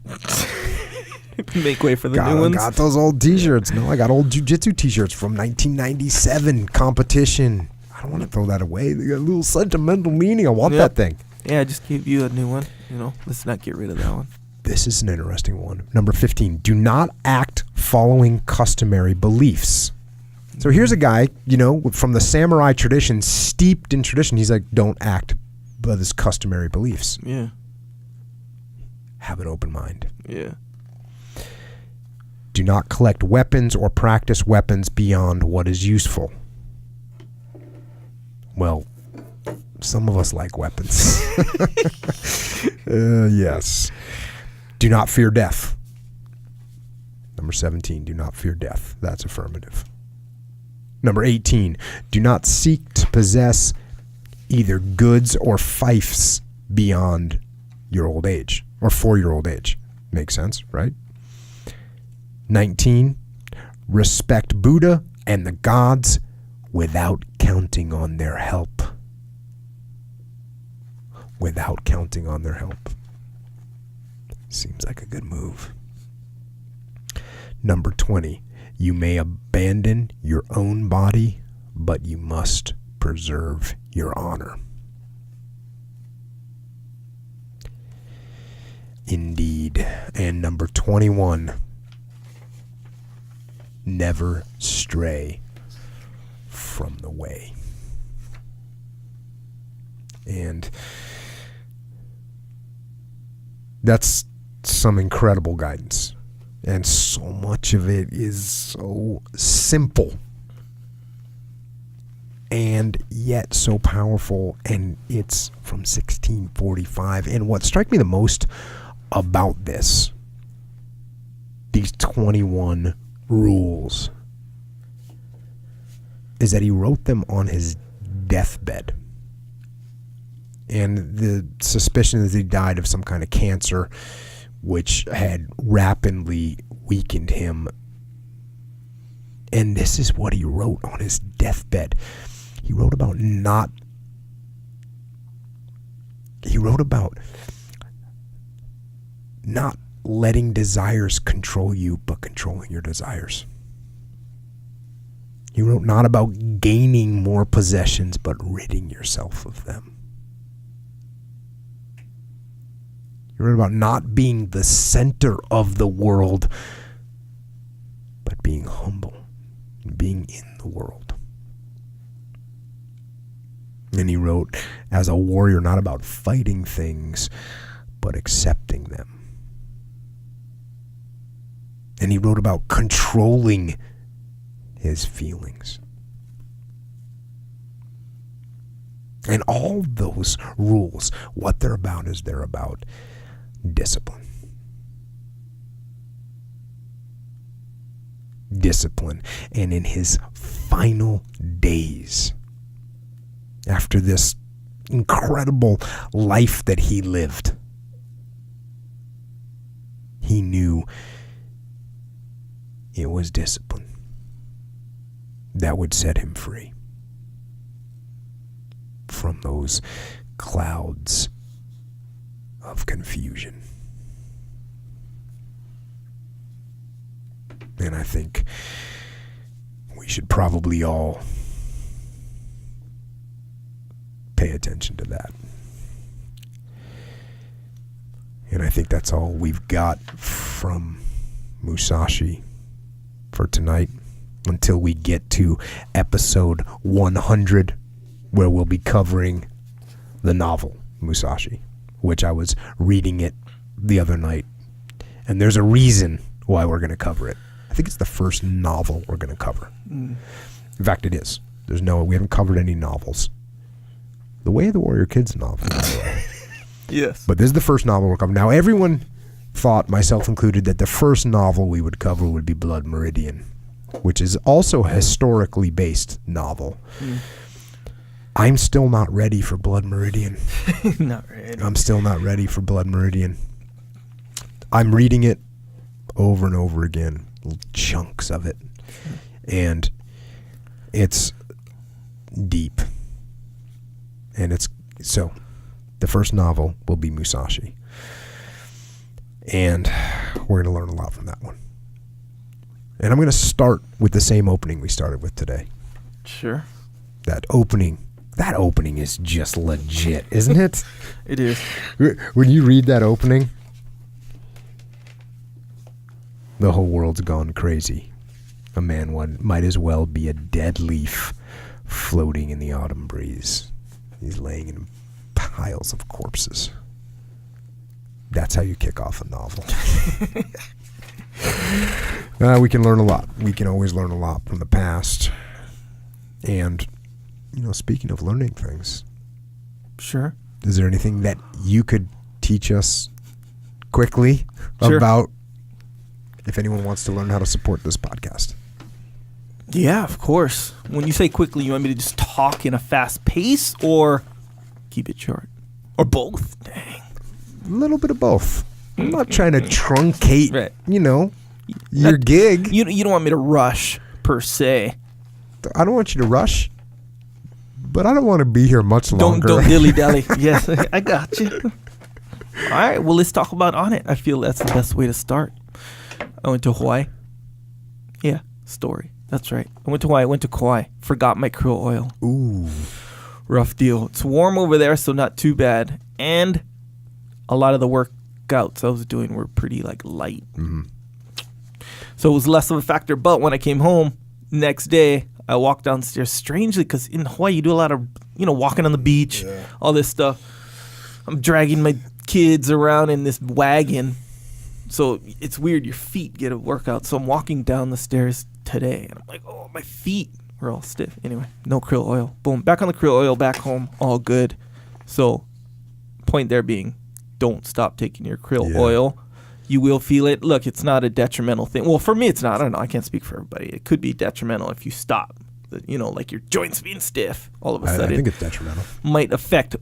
Make way for the new ones. Got those old T-shirts. No, I got old jiu-jitsu T-shirts from 1997 competition. I don't want to throw that away. They got a little sentimental meaning. I want that thing. Yeah, I just gave you a new one. Let's not get rid of that one. This is an interesting one. Number 15, do not act following customary beliefs. So here's a guy, from the samurai tradition, steeped in tradition. He's like, don't act by his customary beliefs. Yeah. Have an open mind. Yeah. Do not collect weapons or practice weapons beyond what is useful. Well, some of us like weapons. Yes. Do not fear death. Number 17, do not fear death. That's affirmative. Number 18, do not seek to possess either goods or fiefs beyond your old age or for your old age. Makes sense, right? 19, respect Buddha and the gods without counting on their help. Without counting on their help. Seems like a good move. Number 20. You may abandon your own body, but you must preserve your honor. Indeed. And number 21. Never stray from the way. And that's some incredible guidance. And so much of it is so simple. And yet so powerful. And it's from 1645. And what struck me the most about this, these 21 rules, is that he wrote them on his deathbed. And the suspicion is he died of some kind of cancer, which had rapidly weakened him. And this is what he wrote on his deathbed. He wrote about not letting desires control you, but controlling your desires. He wrote not about gaining more possessions, but ridding yourself of them. He wrote about not being the center of the world, but being humble, being in the world. And he wrote, as a warrior, not about fighting things, but accepting them. And he wrote about controlling his feelings. And all those rules, what they're about is they're about discipline. Discipline. And in his final days, after this incredible life that he lived, he knew it was discipline that would set him free from those clouds of confusion. And I think we should probably all pay attention to that. And I think that's all we've got from Musashi for tonight, until we get to episode 100, where we'll be covering the novel Musashi, which I was reading it the other night. And there's a reason why we're going to cover it. I think it's the first novel we're going to cover. In fact, it is. We haven't covered any novels. The Way of the Warrior Kids novel, by the way. Yes. But this is the first novel we're covering. Now, everyone thought, myself included, that the first novel we would cover would be Blood Meridian, which is also a historically based novel. I'm still not ready for Blood Meridian. Not ready. I'm still not ready for Blood Meridian. I'm reading it over and over again, little chunks of it. And it's deep. And so the first novel will be Musashi. And we're going to learn a lot from that one. And I'm going to start with the same opening we started with today. Sure. That opening is just legit, isn't it? It is. When you read that opening, the whole world's gone crazy. A man might as well be a dead leaf floating in the autumn breeze. He's laying in piles of corpses. That's how you kick off a novel. We can learn a lot. We can always learn a lot from the past. And, speaking of learning things. Sure. Is there anything that you could teach us quickly Sure. about if anyone wants to learn how to support this podcast? Yeah, of course. When you say quickly, you want me to just talk in a fast pace or keep it short? Or both? Dang. A little bit of both. I'm not trying to truncate, Right. your gig. You don't want me to rush, per se. I don't want you to rush, but I don't want to be here much longer. Don't dilly-dally. Yes, I got you. All right, well, let's talk about On It. I feel that's the best way to start. I went to Hawaii. Yeah, story. That's right. I went to Hawaii. I went to Kauai. Forgot my krill oil. Ooh. Rough deal. It's warm over there, so not too bad. And a lot of the workouts I was doing were pretty light. Mm-hmm. So it was less of a factor. But when I came home next day, I walked downstairs strangely because in Hawaii you do a lot of walking on the beach, all this stuff. I'm dragging my kids around in this wagon, so it's weird. Your feet get a workout. So I'm walking down the stairs today, and I'm like, oh, my feet were all stiff. Anyway, no krill oil. Boom, back on the krill oil. Back home, all good. So, point there being, don't stop taking your krill oil. You will feel it. Look, it's not a detrimental thing. Well, for me, it's not. I don't know. I can't speak for everybody. It could be detrimental if you stop. Like your joints being stiff. All of a sudden, I think it's detrimental. Might affect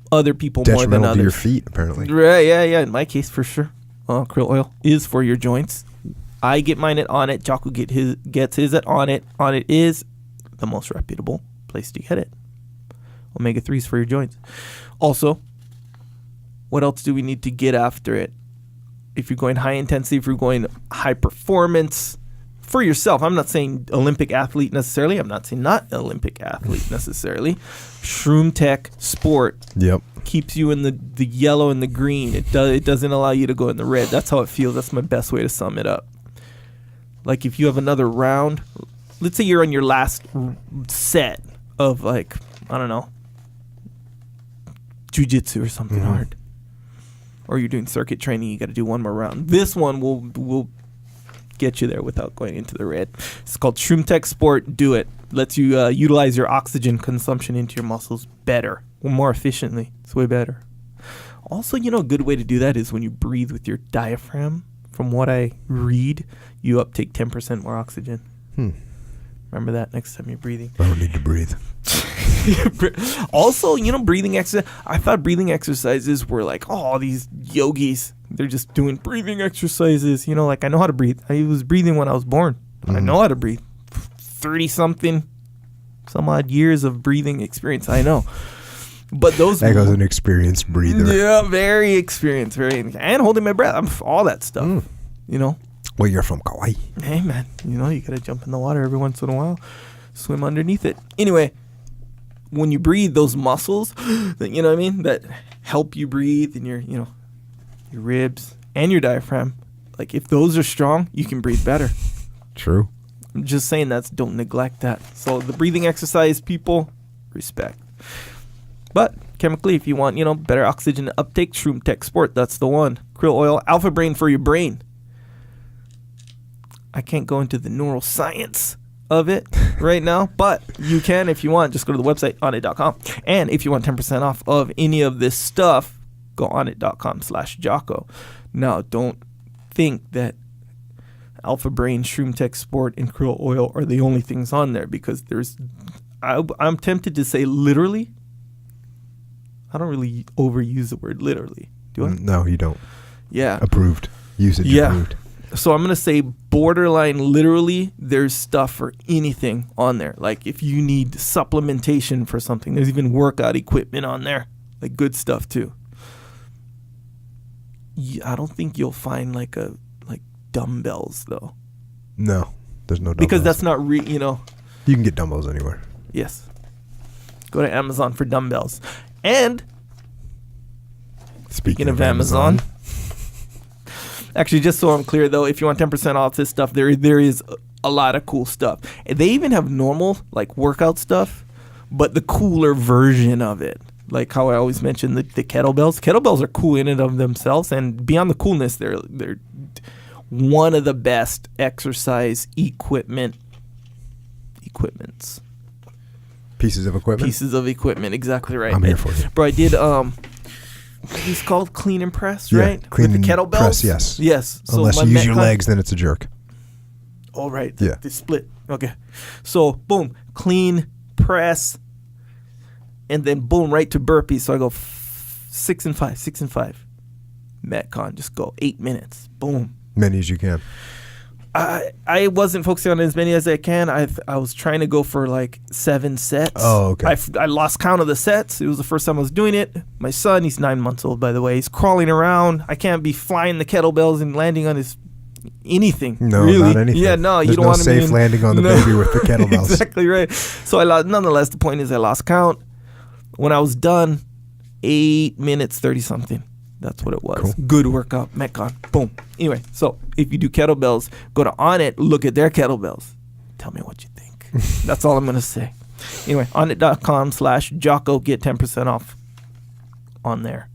other people more than others. Detrimental to your feet, apparently. Right? Yeah. In my case, for sure, krill oil is for your joints. I get mine at On It. Jocko gets his at On It. On It is the most reputable place to get it. Omega-3s for your joints. Also, what else do we need to get after it? If you're going high intensity, if you're going high performance, for yourself. I'm not saying Olympic athlete necessarily. I'm not saying not Olympic athlete necessarily. Shroom Tech Sport keeps you in the yellow and the green. It doesn't allow you to go in the red. That's how it feels. That's my best way to sum it up. Like if you have another round, let's say you're on your last set of jiu-jitsu or something hard. Or you're doing circuit training, you got to do one more round. This one will get you there without going into the red. It's called Shroom Tech Sport. Do it. Lets you utilize your oxygen consumption into your muscles better, more efficiently. It's way better. Also, a good way to do that is when you breathe with your diaphragm. From what I read, you uptake 10% more oxygen. Remember that next time you're breathing. I don't need to breathe. Also, breathing exercise. I thought breathing exercises were these yogis. They're just doing breathing exercises. I know how to breathe. I was breathing when I was born. I know how to breathe. 30-something, some odd years of breathing experience. I know. But those... That goes an experienced breather. Yeah, very experienced. And holding my breath. All that stuff. Well, you're from Kauai. Hey, man. You got to jump in the water every once in a while. Swim underneath it. Anyway, when you breathe, those muscles, that help you breathe in your, your ribs and your diaphragm, if those are strong, you can breathe better. True. I'm just saying don't neglect that. So the breathing exercise, people, respect. But chemically, if you want, better oxygen uptake, Shroom Tech Sport, that's the one. Krill oil, Alpha Brain for your brain. I can't go into the neuroscience of it right now, but you can if you want. Just go to the website, onit.com. And if you want 10% off of any of this stuff, go onit.com/Jocko. Now, don't think that Alpha Brain, Shroom Tech Sport, and krill oil are the only things on there, because I'm tempted to say literally. I don't really overuse the word literally. Do I? No, you don't. Yeah. Approved. Usage approved. So I'm going to say borderline literally, there's stuff for anything on there. If you need supplementation for something, there's even workout equipment on there. Good stuff too. I don't think you'll find dumbbells though. No, there's no dumbbells. Because that's not You can get dumbbells anywhere. Yes. Go to Amazon for dumbbells. And speaking of Amazon, actually, just so I'm clear though, if you want 10% off this stuff, there is a lot of cool stuff. And they even have normal workout stuff, but the cooler version of it. Like how I always mention the kettlebells. Kettlebells are cool in and of themselves, and beyond the coolness, they're one of the best exercise equipments. Pieces of equipment, exactly right. I'm here for you. Bro, I did it's called clean and press, right? Clean with the kettlebells. Press, yes. Yes. So unless you use your legs, then it's a jerk. Oh, right. Yeah. They split. Okay. So boom, clean press, and then boom, right to burpees. So I go 6 and 5. Metcon, just go 8 minutes. Boom. Many as you can. I wasn't focusing on as many as I can. I was trying to go for like 7 sets. Oh, okay. I lost count of the sets. It was the first time I was doing it. My son, he's 9 months old, by the way. He's crawling around. I can't be flying the kettlebells and landing on his anything. No, really. not anything. Yeah, no, There's you don't no want to be safe landing on the baby with the kettlebells. Exactly right. So I lost. Nonetheless, the point is I lost count. When I was done, 8 minutes 30 something. That's what it was. Cool. Good workout. Metcon. Boom. Anyway, so if you do kettlebells, go to Onnit, look at their kettlebells. Tell me what you think. That's all I'm going to say. Anyway, onnit.com/Jocko. Get 10% off on there.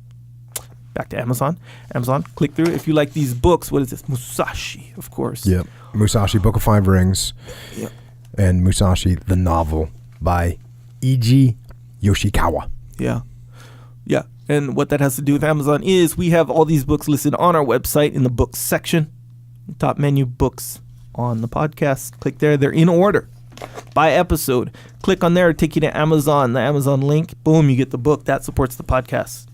Back to Amazon. Amazon, click through. If you like these books, what is this? Musashi, of course. Yep. Musashi, Book of Five Rings. Yep. And Musashi, the novel by E.G. Yoshikawa. Yeah. Yeah. And what that has to do with Amazon is we have all these books listed on our website in the books section. Top menu, books on the podcast. Click there. They're in order by episode. Click on there. Take you to Amazon. The Amazon link. Boom. You get the book. That supports the podcast.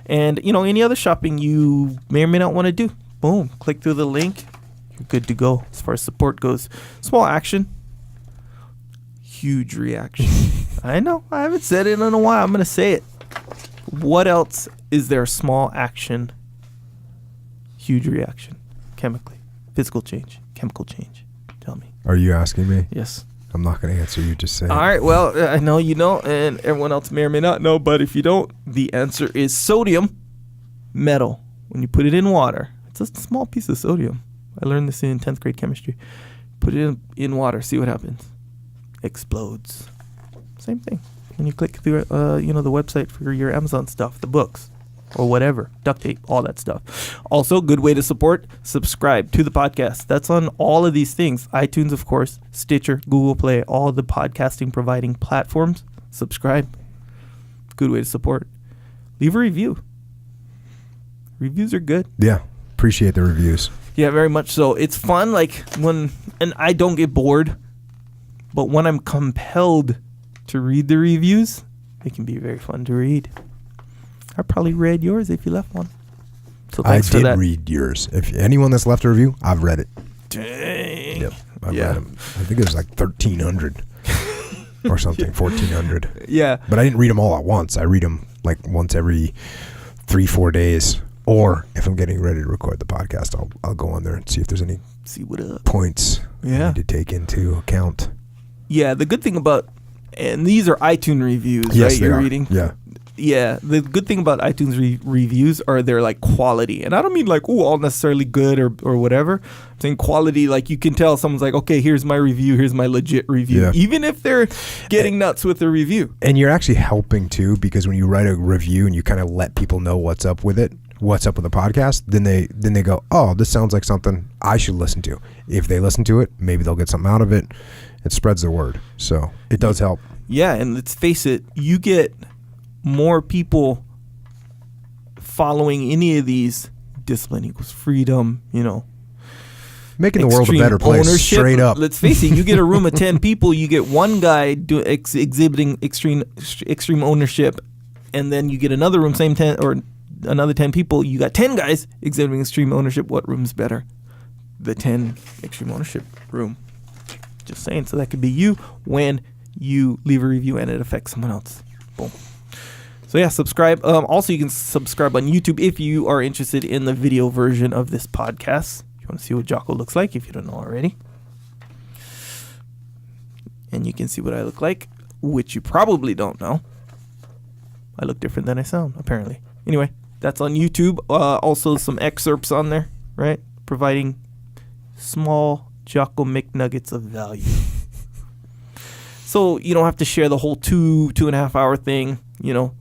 And, any other shopping you may or may not want to do. Boom. Click through the link. You're good to go as far as support goes. Small action. Huge reaction. I know. I haven't said it in a while. I'm going to say it. What else is there? Small action, huge reaction, chemically, physical change, chemical change. Tell me. Are you asking me? Yes. I'm not going to answer. You just say. All right. Well, I know you know, and everyone else may or may not know. But if you don't, the answer is sodium, metal. When you put it in water, it's a small piece of sodium. I learned this in 10th grade chemistry. Put it in water. See what happens. Explodes. Same thing. When you click through, the website for your Amazon stuff, the books, or whatever, duct tape, all that stuff. Also, good way to support, subscribe to the podcast. That's on all of these things. iTunes, of course, Stitcher, Google Play, all the podcasting providing platforms. Subscribe. Good way to support. Leave a review. Reviews are good. Yeah. Appreciate the reviews. Yeah, very much so. It's fun, and I don't get bored, but when I'm compelled to read the reviews, it can be very fun to read. I probably read yours if you left one. So thanks for that. I did read yours. If anyone that's left a review, I've read it. Dang. Yep, I've read them. I think it was like 1,300 or something, 1,400. Yeah. But I didn't read them all at once. I read them like once every 3-4 days. Or if I'm getting ready to record the podcast, I'll go on there and see if there's any points I need to take into account. Yeah, the good thing about, and these are iTunes reviews, yes, right? You're reading? Yeah. Yeah, the good thing about iTunes reviews are they're like quality. And I don't mean like, all necessarily good or whatever. I'm saying quality, like you can tell someone's like, okay, here's my review, here's my legit review. Yeah. Even if they're getting nuts with the review. And you're actually helping too, because when you write a review and you kind of let people know what's up with it, what's up with the podcast, then they go, oh, this sounds like something I should listen to. If they listen to it, maybe they'll get something out of it. It spreads the word. So it does help. Yeah, and let's face it, you get more people following any of these. Discipline equals freedom, making the world a better place, ownership. Straight up. Let's face it, you get a room of 10 people, you get one guy exhibiting extreme ownership, and then you get another room, same 10 or another 10 people, you got 10 guys exhibiting extreme ownership. What room's better? The 10 extreme ownership room. Just saying. So that could be you when you leave a review and it affects someone else. Boom. So yeah, subscribe. Also, you can subscribe on YouTube if you are interested in the video version of this podcast. If you want to see what Jocko looks like, if you don't know already. And you can see what I look like, which you probably don't know. I look different than I sound, apparently. Anyway, that's on YouTube. Also, some excerpts on there, right? Providing small Jocko McNuggets of value. So you don't have to share the whole 2.5 hour thing,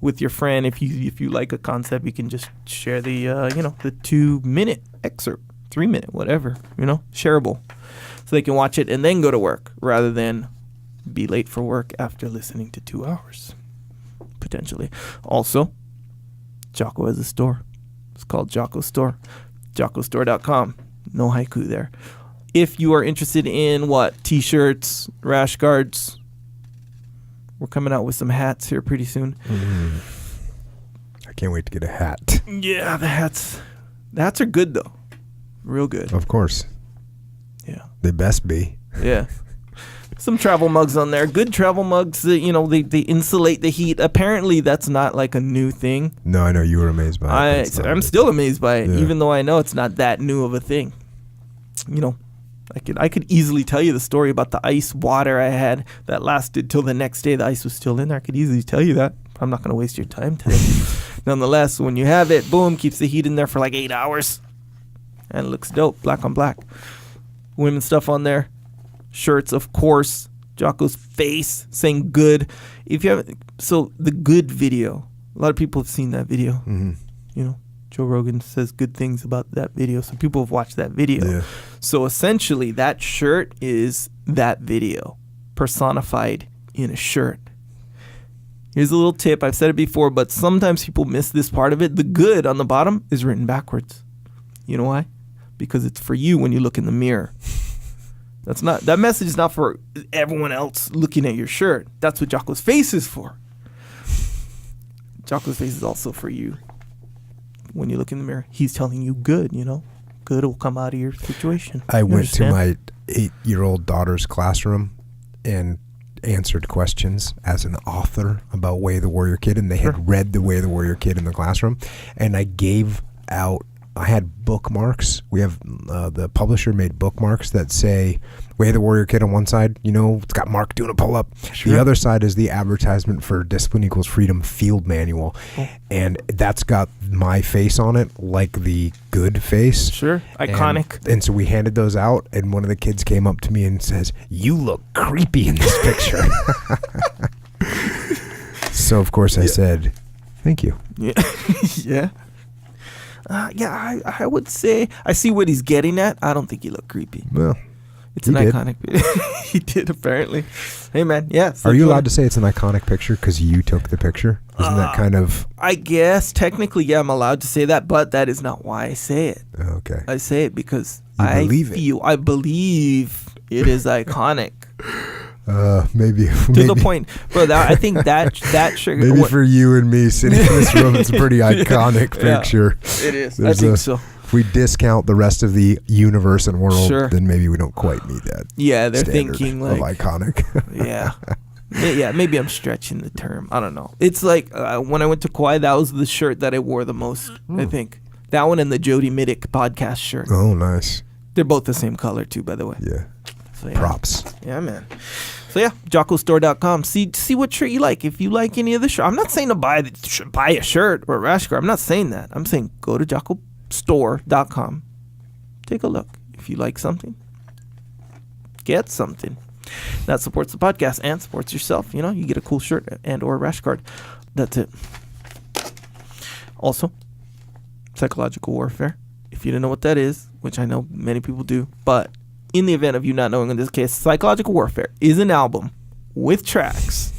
with your friend. If you like a concept, you can just share the the 2-minute excerpt, 3-minute, whatever, shareable, so they can watch it and then go to work rather than be late for work after listening to 2 hours, potentially. Also, Jocko has a store. It's called Jocko Store. JockoStore.com. No haiku there. If you are interested in T-shirts, rash guards, we're coming out with some hats here pretty soon. I can't wait to get a hat. Yeah, the hats are good though. Real good. Of course. Yeah. They best be. Yeah. Some travel mugs on there. Good travel mugs. They insulate the heat. Apparently, that's not like a new thing. No, I know you were amazed by it. I'm still amazed by it, Yeah. even though I know it's not that new of a thing. I could easily tell you the story about the ice water I had that lasted till the next day. The ice was still in there. I could easily tell you that. I'm not going to waste your time today. Nonetheless, when you have it, boom, keeps the heat in there for like 8 hours. And it looks dope, black on black. Women's stuff on there. Shirts, of course. Jocko's face saying good. So the good video. A lot of people have seen that video. Mm-hmm. Joe Rogan says good things about that video. So people have watched that video. Yeah. So essentially that shirt is that video personified in a shirt. Here's a little tip. I've said it before, but sometimes people miss this part of it. The good on the bottom is written backwards. You know why? Because it's for you when you look in the mirror. That message is not for everyone else looking at your shirt. That's what Jocko's face is for. Jocko's face is also for you. When you look in the mirror, he's telling you good, Good will come out of your situation. I went to my 8-year-old daughter's classroom and answered questions as an author about Way of the Warrior Kid, and they had read the Way of the Warrior Kid in the classroom, and I had bookmarks. We have the publisher made bookmarks that say Way of the Warrior Kid on one side. It's got Mark doing a pull-up. Sure. The other side is the advertisement for Discipline Equals Freedom field manual. Oh. And that's got my face on it, like the good face. Sure. Iconic. And so we handed those out, and one of the kids came up to me and says, "You look creepy in this picture." So, of course, I said, "Thank you." Yeah. Yeah. I would say I see what he's getting at. I don't think you look creepy. Well, it's an iconic video. He did, apparently. Hey, man. Yeah. Are you allowed to say it's an iconic picture because you took the picture? Isn't that kind of... I guess technically, yeah, I'm allowed to say that, but that is not why I say it. Okay. I say it because I believe it is iconic. Maybe to the point, bro. I think that sugar. Maybe for you and me sitting in this room, it's a pretty iconic picture. It is. I think so. If we discount the rest of the universe and world, then maybe we don't quite meet that. Yeah, they're thinking like of iconic. Yeah, maybe I'm stretching the term. I don't know. It's like when I went to Kauai, that was the shirt that I wore the most. I think that one and the Jody Middick podcast shirt. Oh, nice. They're both the same color too, by the way. Yeah. So, Props. Yeah, man. So yeah, jockostore.com. See what shirt you like. If you like any of the shirt, I'm not saying to buy a shirt or a rash guard. I'm not saying that. I'm saying go to jockostore.com. Take a look. If you like something, get something. That supports the podcast and supports yourself. You get a cool shirt and or a rash guard. That's it. Also, psychological warfare. If you didn't know what that is, which I know many people do, but in the event of you not knowing, in this case, Psychological Warfare is an album with tracks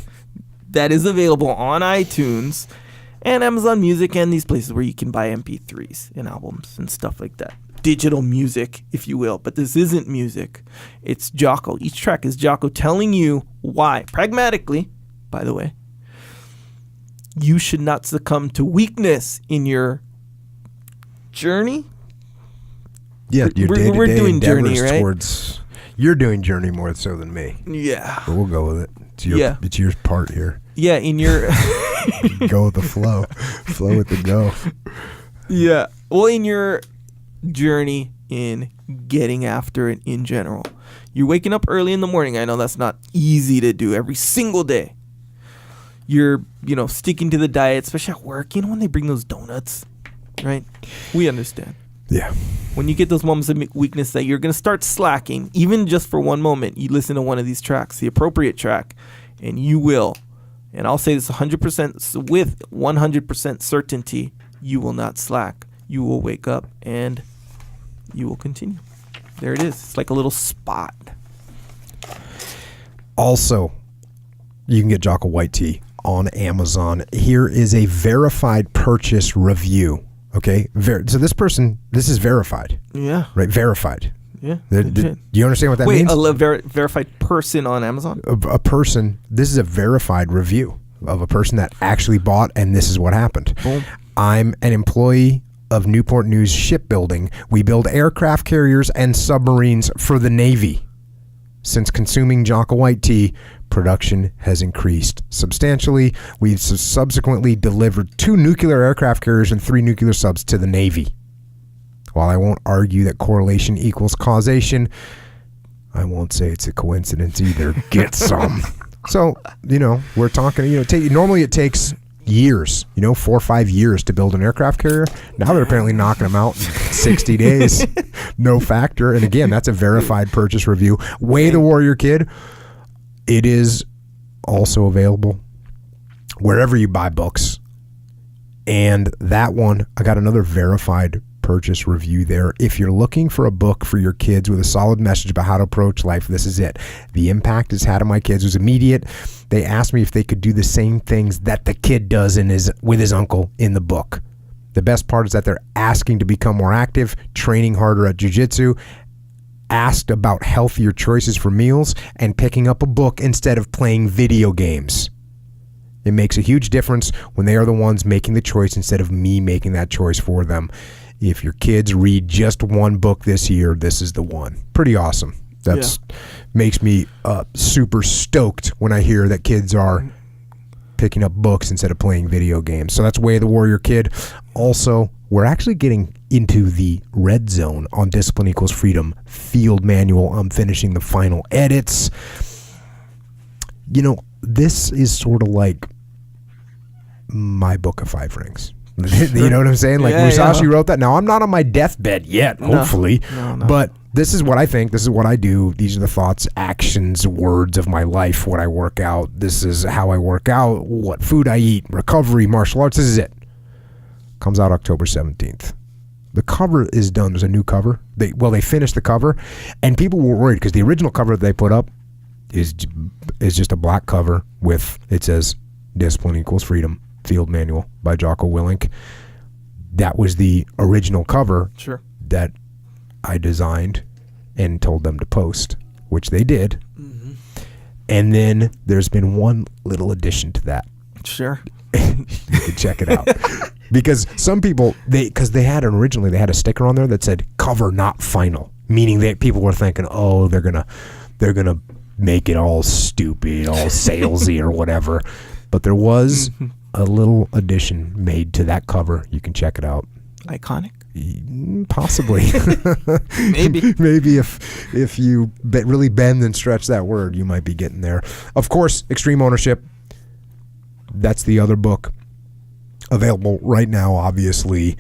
that is available on iTunes and Amazon Music and these places where you can buy MP3s and albums and stuff like that. Digital music, if you will. But this isn't music. It's Jocko. Each track is Jocko telling you why, pragmatically, by the way, you should not succumb to weakness in your journey. Yeah, we're doing journey, right? You're doing journey more so than me. Yeah, but we'll go with it. It's your part here. Yeah, in your go with the flow with the go. Yeah, well, in your journey in getting after it in general, you're waking up early in the morning. I know that's not easy to do every single day. You're sticking to the diet, especially at work. When they bring those donuts, right? We understand. Yeah. When you get those moments of weakness that you're going to start slacking, even just for one moment, you listen to one of these tracks, the appropriate track, and you will, and I'll say this 100% with 100% certainty, you will not slack. You will wake up and you will continue. There it is. It's like a little spot. Also, you can get Jocko White Tea on Amazon. Here is a verified purchase review. Okay, so this is verified. Yeah. Right, verified. Yeah. Do you understand what that means? Wait, a verified person on Amazon? A person, this is a verified review of a person that actually bought, and this is what happened. Boom. I'm an employee of Newport News Shipbuilding, we build aircraft carriers and submarines for the Navy. Since consuming Jocko White tea, production has increased substantially. We've subsequently delivered 2 nuclear aircraft carriers and 3 nuclear subs to the Navy. While I won't argue that correlation equals causation, I won't say it's a coincidence either. Get some. So, we're talking, normally it takes years, 4 or 5 years to build an aircraft carrier. Now they're apparently knocking them out in 60 days. No factor. And again, that's a verified purchase review. Way the Warrior Kid. It is also available wherever you buy books. And that one, I got another verified purchase review there. If you're looking for a book for your kids with a solid message about how to approach life, this is it. The impact it's had on my kids was immediate. They asked me if they could do the same things that the kid does with his uncle in the book. The best part is that they're asking to become more active, training harder at jiu-jitsu, asked about healthier choices for meals, and picking up a book instead of playing video games. It makes a huge difference when they are the ones making the choice instead of me making that choice for them. If your kids read just one book this year, this is the one. Pretty awesome. That's makes me super stoked when I hear that kids are picking up books instead of playing video games. So that's Way of the Warrior Kid. Also, we're actually getting into the red zone on Discipline Equals Freedom field manual. I'm finishing the final edits. This is sort of like my book of 5 rings. You know what I'm saying? Like Musashi wrote that. Now, I'm not on my deathbed yet, hopefully. No. But this is what I think. This is what I do. These are the thoughts, actions, words of my life, what I work out. This is how I work out, what food I eat, recovery, martial arts. This is it. Comes out October 17th. The cover is done. There's a new cover. They finished the cover, and people were worried because the original cover that they put up is just a black cover with, it says, Discipline Equals Freedom. Field Manual by Jocko Willink. That was the original cover that I designed and told them to post, which they did. Mm-hmm. And then there's been one little addition to that. Sure. You can check it out. Because some people, because they had a sticker on there that said cover not final, meaning that people were thinking, oh, they're gonna make it all stupid, all salesy or whatever. But there was a little addition made to that cover. You can check it out. Iconic? Possibly. Maybe if you really bend and stretch that word, you might be getting there. Of course, Extreme Ownership. That's the other book available right now, obviously.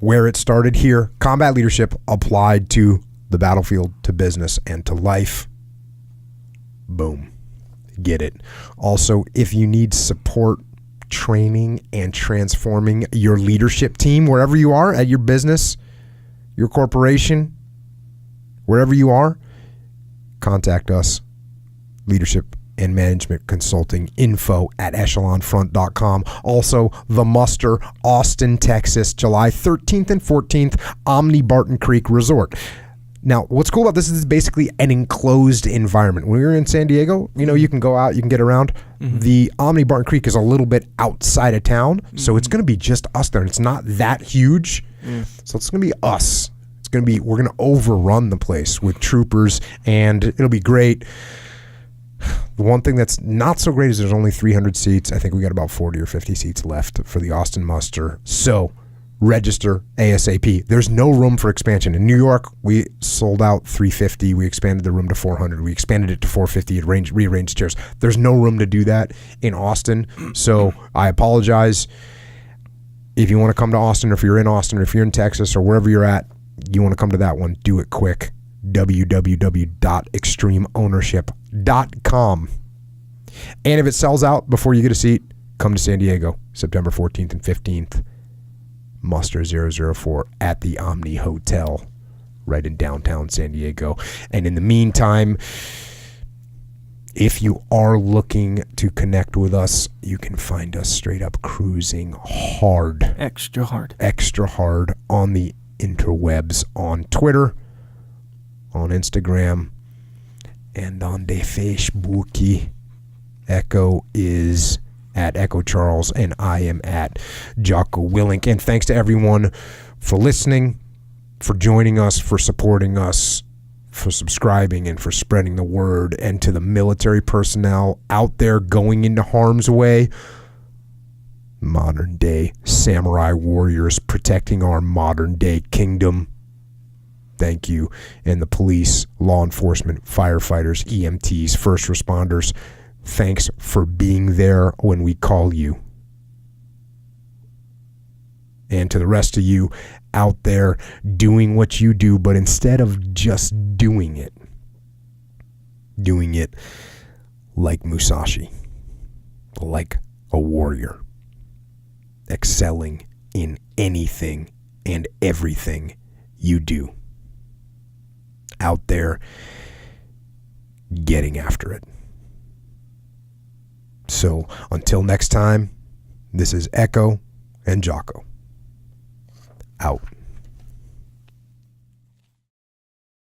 Where it started here, combat leadership applied to the battlefield, to business, and to life. Boom. Get it. Also, if you need support training and transforming your leadership team wherever you are, at your business, your corporation, wherever you are, contact us. Leadership and Management Consulting, info@echelonfront.com. Also, The Muster, Austin, Texas, July 13th and 14th, Omni Barton Creek Resort. Now, what's cool about this is basically an enclosed environment. When you're in San Diego, you can go out, you can get around. Mm-hmm. The Omni Barton Creek is a little bit outside of town, so it's going to be just us there. And it's not that huge, so it's going to be us. We're going to overrun the place with troopers, and it'll be great. The one thing that's not so great is there's only 300 seats. I think we got about 40 or 50 seats left for the Austin Muster. So register ASAP. There's no room for expansion. In New York, we sold out 350. We expanded the room to 400. We expanded it to 450. It rearranged chairs. There's no room to do that in Austin. So I apologize. If you want to come to Austin, or if you're in Austin, or if you're in Texas, or wherever you're at, you want to come to that one, do it quick. www.extremeownership.com. And if it sells out before you get a seat, come to San Diego, September 14th and 15th. Muster 004 at the Omni Hotel right in downtown San Diego. And in the meantime, if you are looking to connect with us, you can find us straight up cruising hard. Extra hard on the interwebs, on Twitter, on Instagram, and on the Facebook. Echo is at Echo Charles, and I am at Jocko Willink. And thanks to everyone for listening, for joining us, for supporting us, for subscribing, and for spreading the word. And to the military personnel out there going into harm's way, modern day samurai warriors protecting our modern day kingdom, thank you. And the police, law enforcement, firefighters, EMTs, first responders, thanks for being there when we call you. And to the rest of you out there doing what you do, but instead of just doing it like Musashi, like a warrior, excelling in anything and everything you do. Out there getting after it. So until next time, this is Echo and Jocko. Out.